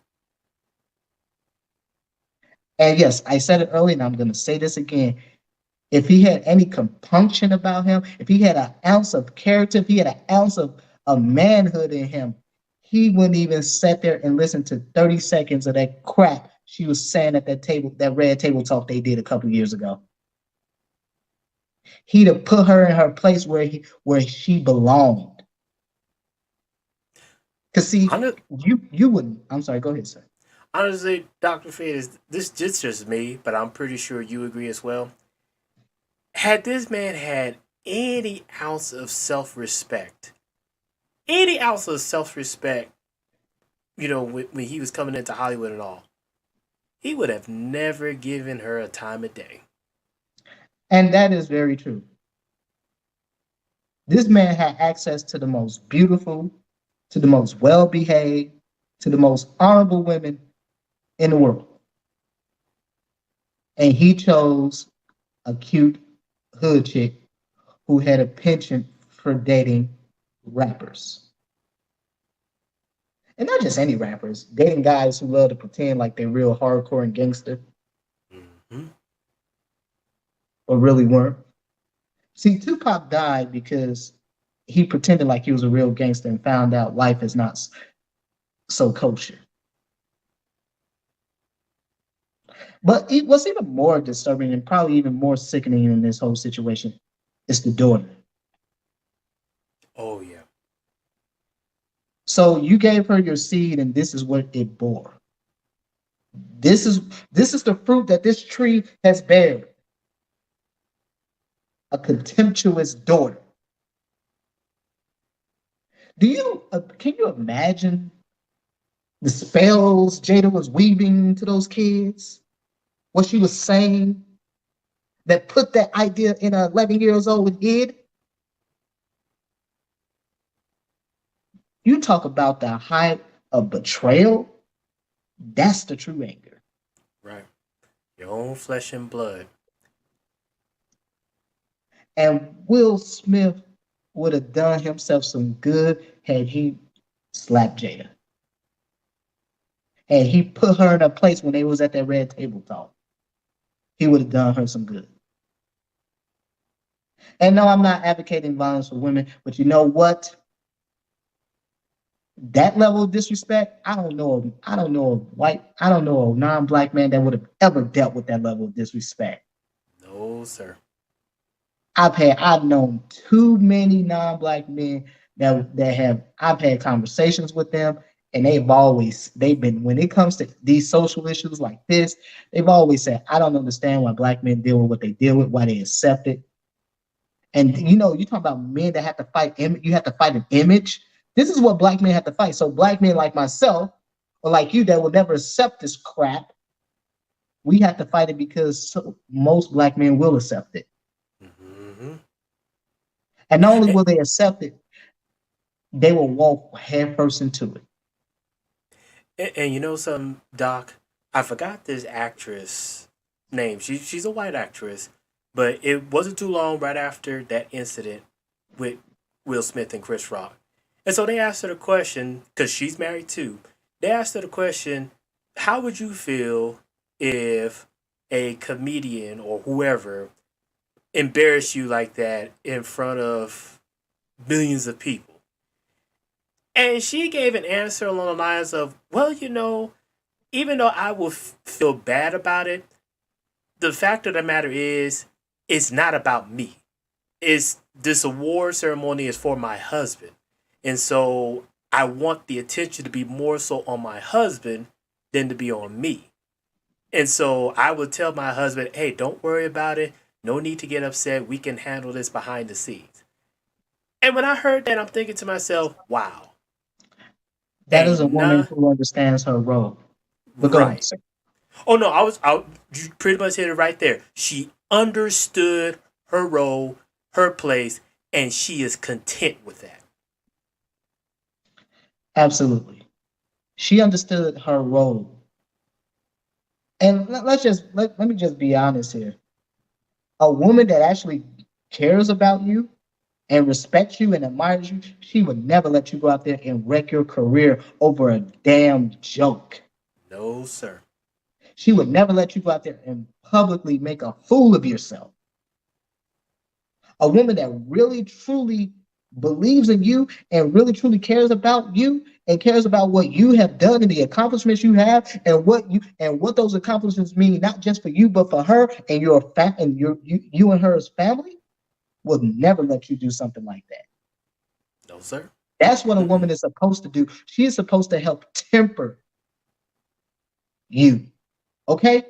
S2: And yes, I said it earlier, and I'm going to say this again. If he had any compunction about him, if he had an ounce of character, if he had an ounce of manhood in him, he wouldn't even sit there and listen to 30 seconds of that crap she was saying at that table, that red table talk they did a couple years ago. He'd have put her in her place where she belonged. Because see, you wouldn't. I'm sorry, go ahead, sir.
S1: Honestly, Dr. Fade, this just me, but I'm pretty sure you agree as well. Had this man had any ounce of self-respect, you know, when he was coming into Hollywood and all, he would have never given her a time of day.
S2: And that is very true. This man had access to the most beautiful, to the most well-behaved, to the most honorable women in the world. And he chose a cute hood chick who had a penchant for dating rappers. And not just any rappers, dating guys who love to pretend like they're real hardcore and gangster, or really weren't. See, Tupac died because he pretended like he was a real gangster and found out life is not so kosher. But what's even more disturbing and probably even more sickening in this whole situation is the daughter.
S1: Oh, yeah.
S2: So you gave her your seed, and this is what it bore. This is the fruit that this tree has bared. A contemptuous daughter. Can you imagine the spells Jada was weaving to those kids? What she was saying that put that idea in an 11 years old head? You talk about the height of betrayal. That's the true anger.
S1: Right. Your own flesh and blood.
S2: And Will Smith would have done himself some good had he slapped Jada. Had he put her in a place when they was at that red table talk. He would have done her some good. And no, I'm not advocating violence for women, but you know what? That level of disrespect, I don't know a non-black man that would have ever dealt with that level of disrespect.
S1: No, sir.
S2: I've known too many non-black men I've had conversations with them, and they've been, when it comes to these social issues like this, they've always said, I don't understand why black men deal with what they deal with, why they accept it. And you talk about men that have to fight, you have to fight an image. This is what black men have to fight. So black men like myself, or like you, that will never accept this crap, we have to fight it because most black men will accept it. And not only will they accept it, they will walk headfirst into it.
S1: And you know something, Doc? I forgot this actress name. She's a white actress, but it wasn't too long right after that incident with Will Smith and Chris Rock. And so they asked her the question, because she's married too. They asked her the question, how would you feel if a comedian or whoever embarrassed you like that in front of millions of people? And she gave an answer along the lines of, well, even though I will feel bad about it, the fact of the matter is, it's not about me. This award ceremony is for my husband. And so I want the attention to be more so on my husband than to be on me. And so I would tell my husband, hey, don't worry about it. No need to get upset. We can handle this behind the scenes. And when I heard that, I'm thinking to myself, wow.
S2: That is a woman who understands her role. But go on, sir.
S1: Oh no, you pretty much hit it right there. She understood her role, her place, and she is content with that.
S2: Absolutely. She understood her role. And let me just be honest here. A woman that actually cares about you and respects you and admires you, she would never let you go out there and wreck your career over a damn joke.
S1: No, sir.
S2: She would never let you go out there and publicly make a fool of yourself. A woman that really, truly believes in you and really, truly cares about you and cares about what you have done and the accomplishments you have and what those accomplishments mean, not just for you, but for her and you and her as family, will never let you do something like that.
S1: No, sir.
S2: That's what a woman is supposed to do. She is supposed to help temper you. Okay?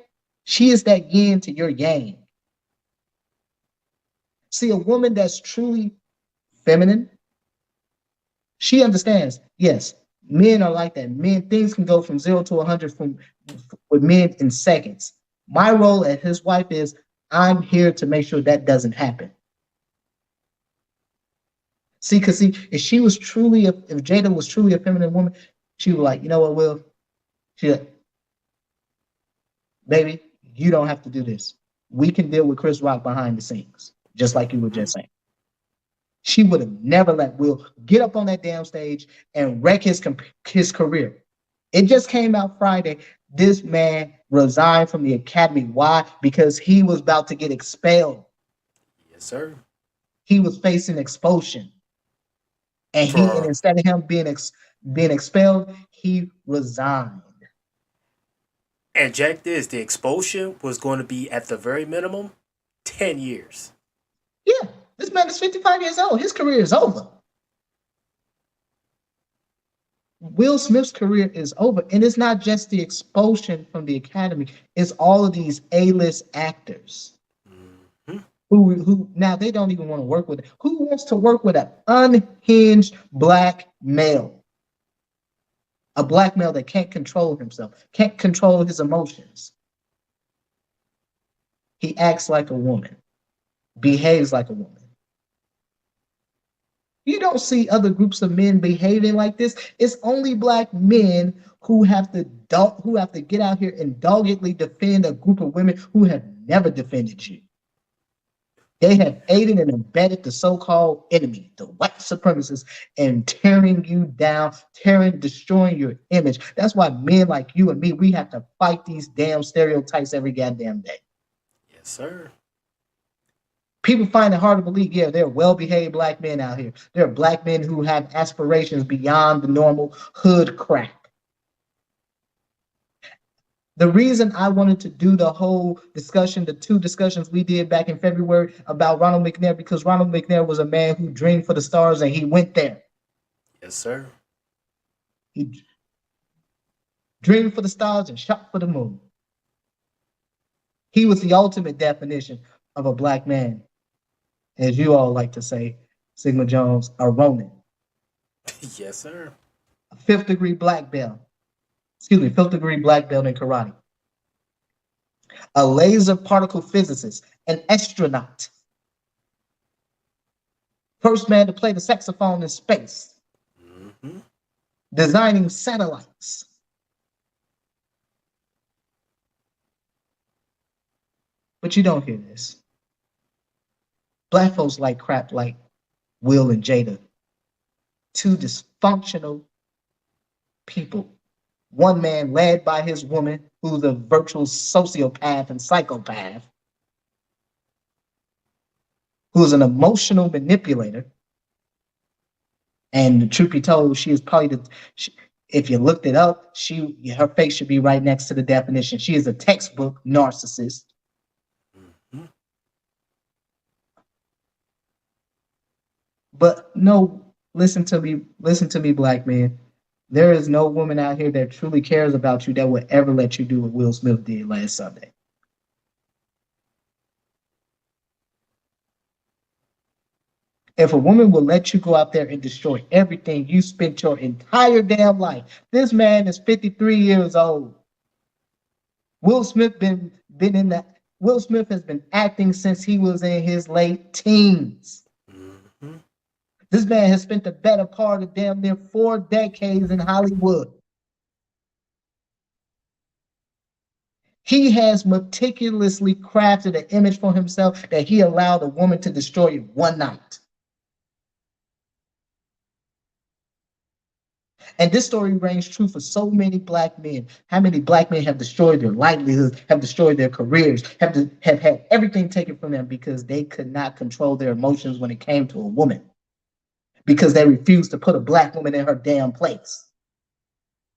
S2: She is that yin to your yang. See, a woman that's truly feminine, she understands, yes, men are like that. Things can go from 0 to 100 with men in seconds. My role as his wife is I'm here to make sure that doesn't happen. See, if she was truly, if Jada was truly a feminine woman, she was like, you know what, Will? She like, baby, you don't have to do this. We can deal with Chris Rock behind the scenes, just like you were just saying. She would have never let Will get up on that damn stage and wreck his career. It just came out Friday. This man resigned from the Academy. Why? Because he was about to get expelled.
S1: Yes, sir.
S2: He was facing expulsion. And instead of him being expelled, he resigned.
S1: And Jack, the expulsion was going to be at the very minimum 10 years.
S2: Yeah, this man is 55 years old. His career is over. Will Smith's career is over. And it's not just the expulsion from the Academy, it's all of these A-list actors who now they don't even want to work with it. Who wants to work with an unhinged black male? A black male that can't control himself, can't control his emotions. He acts like a woman, behaves like a woman. You don't see other groups of men behaving like this. It's only black men who have to get out here and doggedly defend a group of women who have never defended you. They have aided and abetted the so-called enemy, the white supremacists, and tearing you down, destroying your image. That's why men like you and me, we have to fight these damn stereotypes every goddamn day.
S1: Yes, sir.
S2: People find it hard to believe, yeah, there are well-behaved black men out here. There are black men who have aspirations beyond the normal hood crap. The reason I wanted to do the whole discussion, the two discussions we did back in February about Ronald McNair, because Ronald McNair was a man who dreamed for the stars and he went there.
S1: Yes, sir.
S2: He dreamed for the stars and shot for the moon. He was the ultimate definition of a black man. As you all like to say, Sigma Jones, a Ronin.
S1: Yes, sir.
S2: A fifth degree black belt in karate. A laser particle physicist, an astronaut. First man to play the saxophone in space. Designing satellites. But you don't hear this. Black folks like crap like Will and Jada. Two dysfunctional people. One man led by his woman, who's a virtual sociopath and psychopath, who's an emotional manipulator. And the truth be told, she is probably if you looked it up, her face should be right next to the definition. She is a textbook narcissist. But no, listen to me, black man. There is no woman out here that truly cares about you that would ever let you do what Will Smith did last Sunday. If a woman will let you go out there and destroy everything you spent your entire damn life, this man is 53 years old. Will Smith Will Smith has been acting since he was in his late teens. This man has spent the better part of damn near 4 decades in Hollywood. He has meticulously crafted an image for himself that he allowed a woman to destroy in one night. And this story rings true for so many black men. How many black men have destroyed their livelihoods, have destroyed their careers, have had everything taken from them because they could not control their emotions when it came to a woman? Because they refused to put a black woman in her damn place.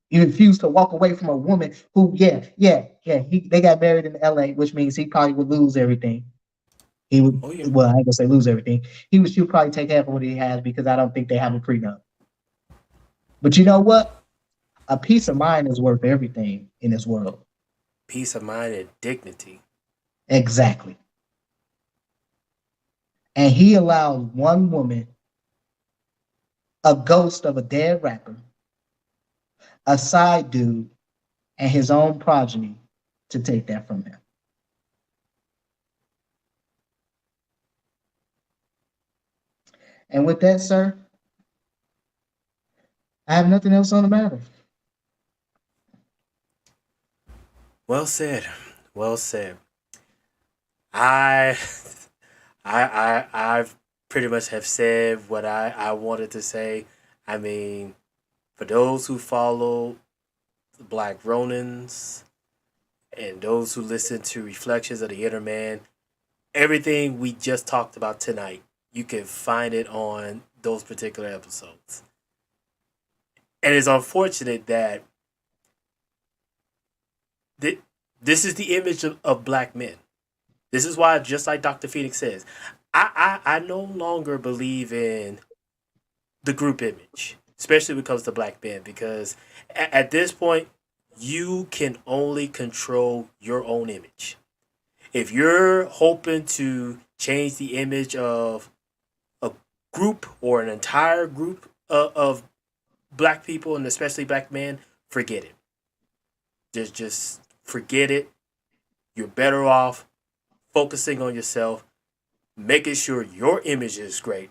S2: You refused to walk away from a woman who, they got married in LA, which means he probably would lose everything. He would, well, I ain't gonna say lose everything. She would probably take half of what he has because I don't think they have a prenup. But you know what? A peace of mind is worth everything in this world.
S1: Peace of mind and dignity.
S2: Exactly. And he allowed one woman, a ghost of a dead rapper, a side dude, and his own progeny to take that from him. And with that, sir, I have nothing else on the matter.
S1: Well said. Well said. I I've pretty much have said what I wanted to say. I mean, for those who follow the Black Ronins and those who listen to Reflections of the Inner Man, everything we just talked about tonight, you can find it on those particular episodes. And it's unfortunate that this is the image of black men. This is why, just like Dr. Phoenix says, I no longer believe in the group image, especially when it comes to black men, because at this point, you can only control your own image. If you're hoping to change the image of a group or an entire group of black people and especially black men, forget it. Just forget it. You're better off focusing on yourself, making sure your image is great.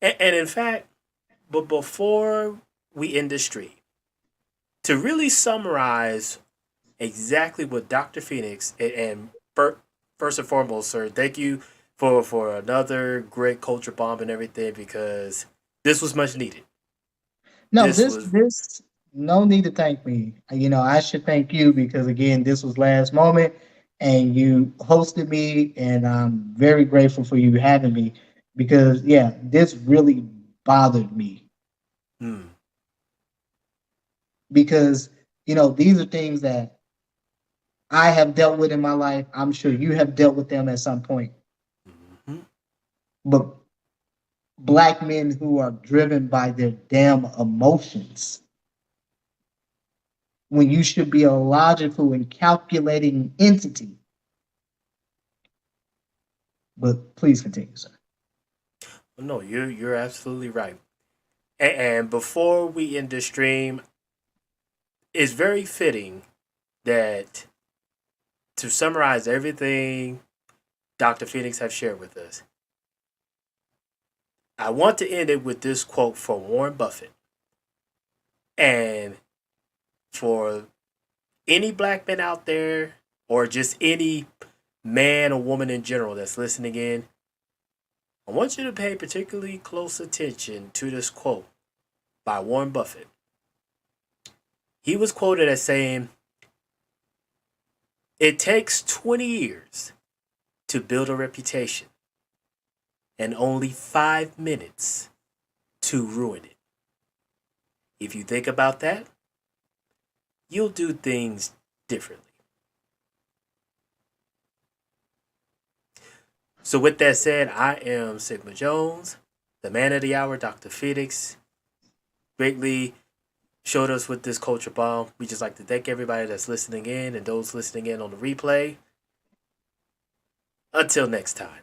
S1: And in fact, but before we end this stream, to really summarize exactly what Dr. Phoenix and first and foremost, sir, thank you for another great culture bomb and everything, because this was much needed.
S2: No,
S1: This
S2: this
S1: was
S2: this no need to thank me. I should thank you because again, this was last moment and you hosted me and I'm very grateful for you having me because yeah, this really bothered me
S1: hmm,
S2: because these are things that I have dealt with in my life. I'm sure you have dealt with them at some point.
S1: mhm.
S2: But black men who are driven by their damn emotions when you should be a logical and calculating entity. But please continue, sir.
S1: No, you're absolutely right. And before we end the stream, it's very fitting that to summarize everything Dr. Phoenix have shared with us, I want to end it with this quote from Warren Buffett. And for any black man out there, or just any man or woman in general that's listening in, I want you to pay particularly close attention to this quote by Warren Buffett. He was quoted as saying, "It takes 20 years to build a reputation and only 5 minutes to ruin it. If you think about that, you'll do things differently." So, with that said, I am Sigma Jones, the man of the hour, Dr. Phoenix. Greatly showed us with this culture bomb. We just like to thank everybody that's listening in and those listening in on the replay. Until next time.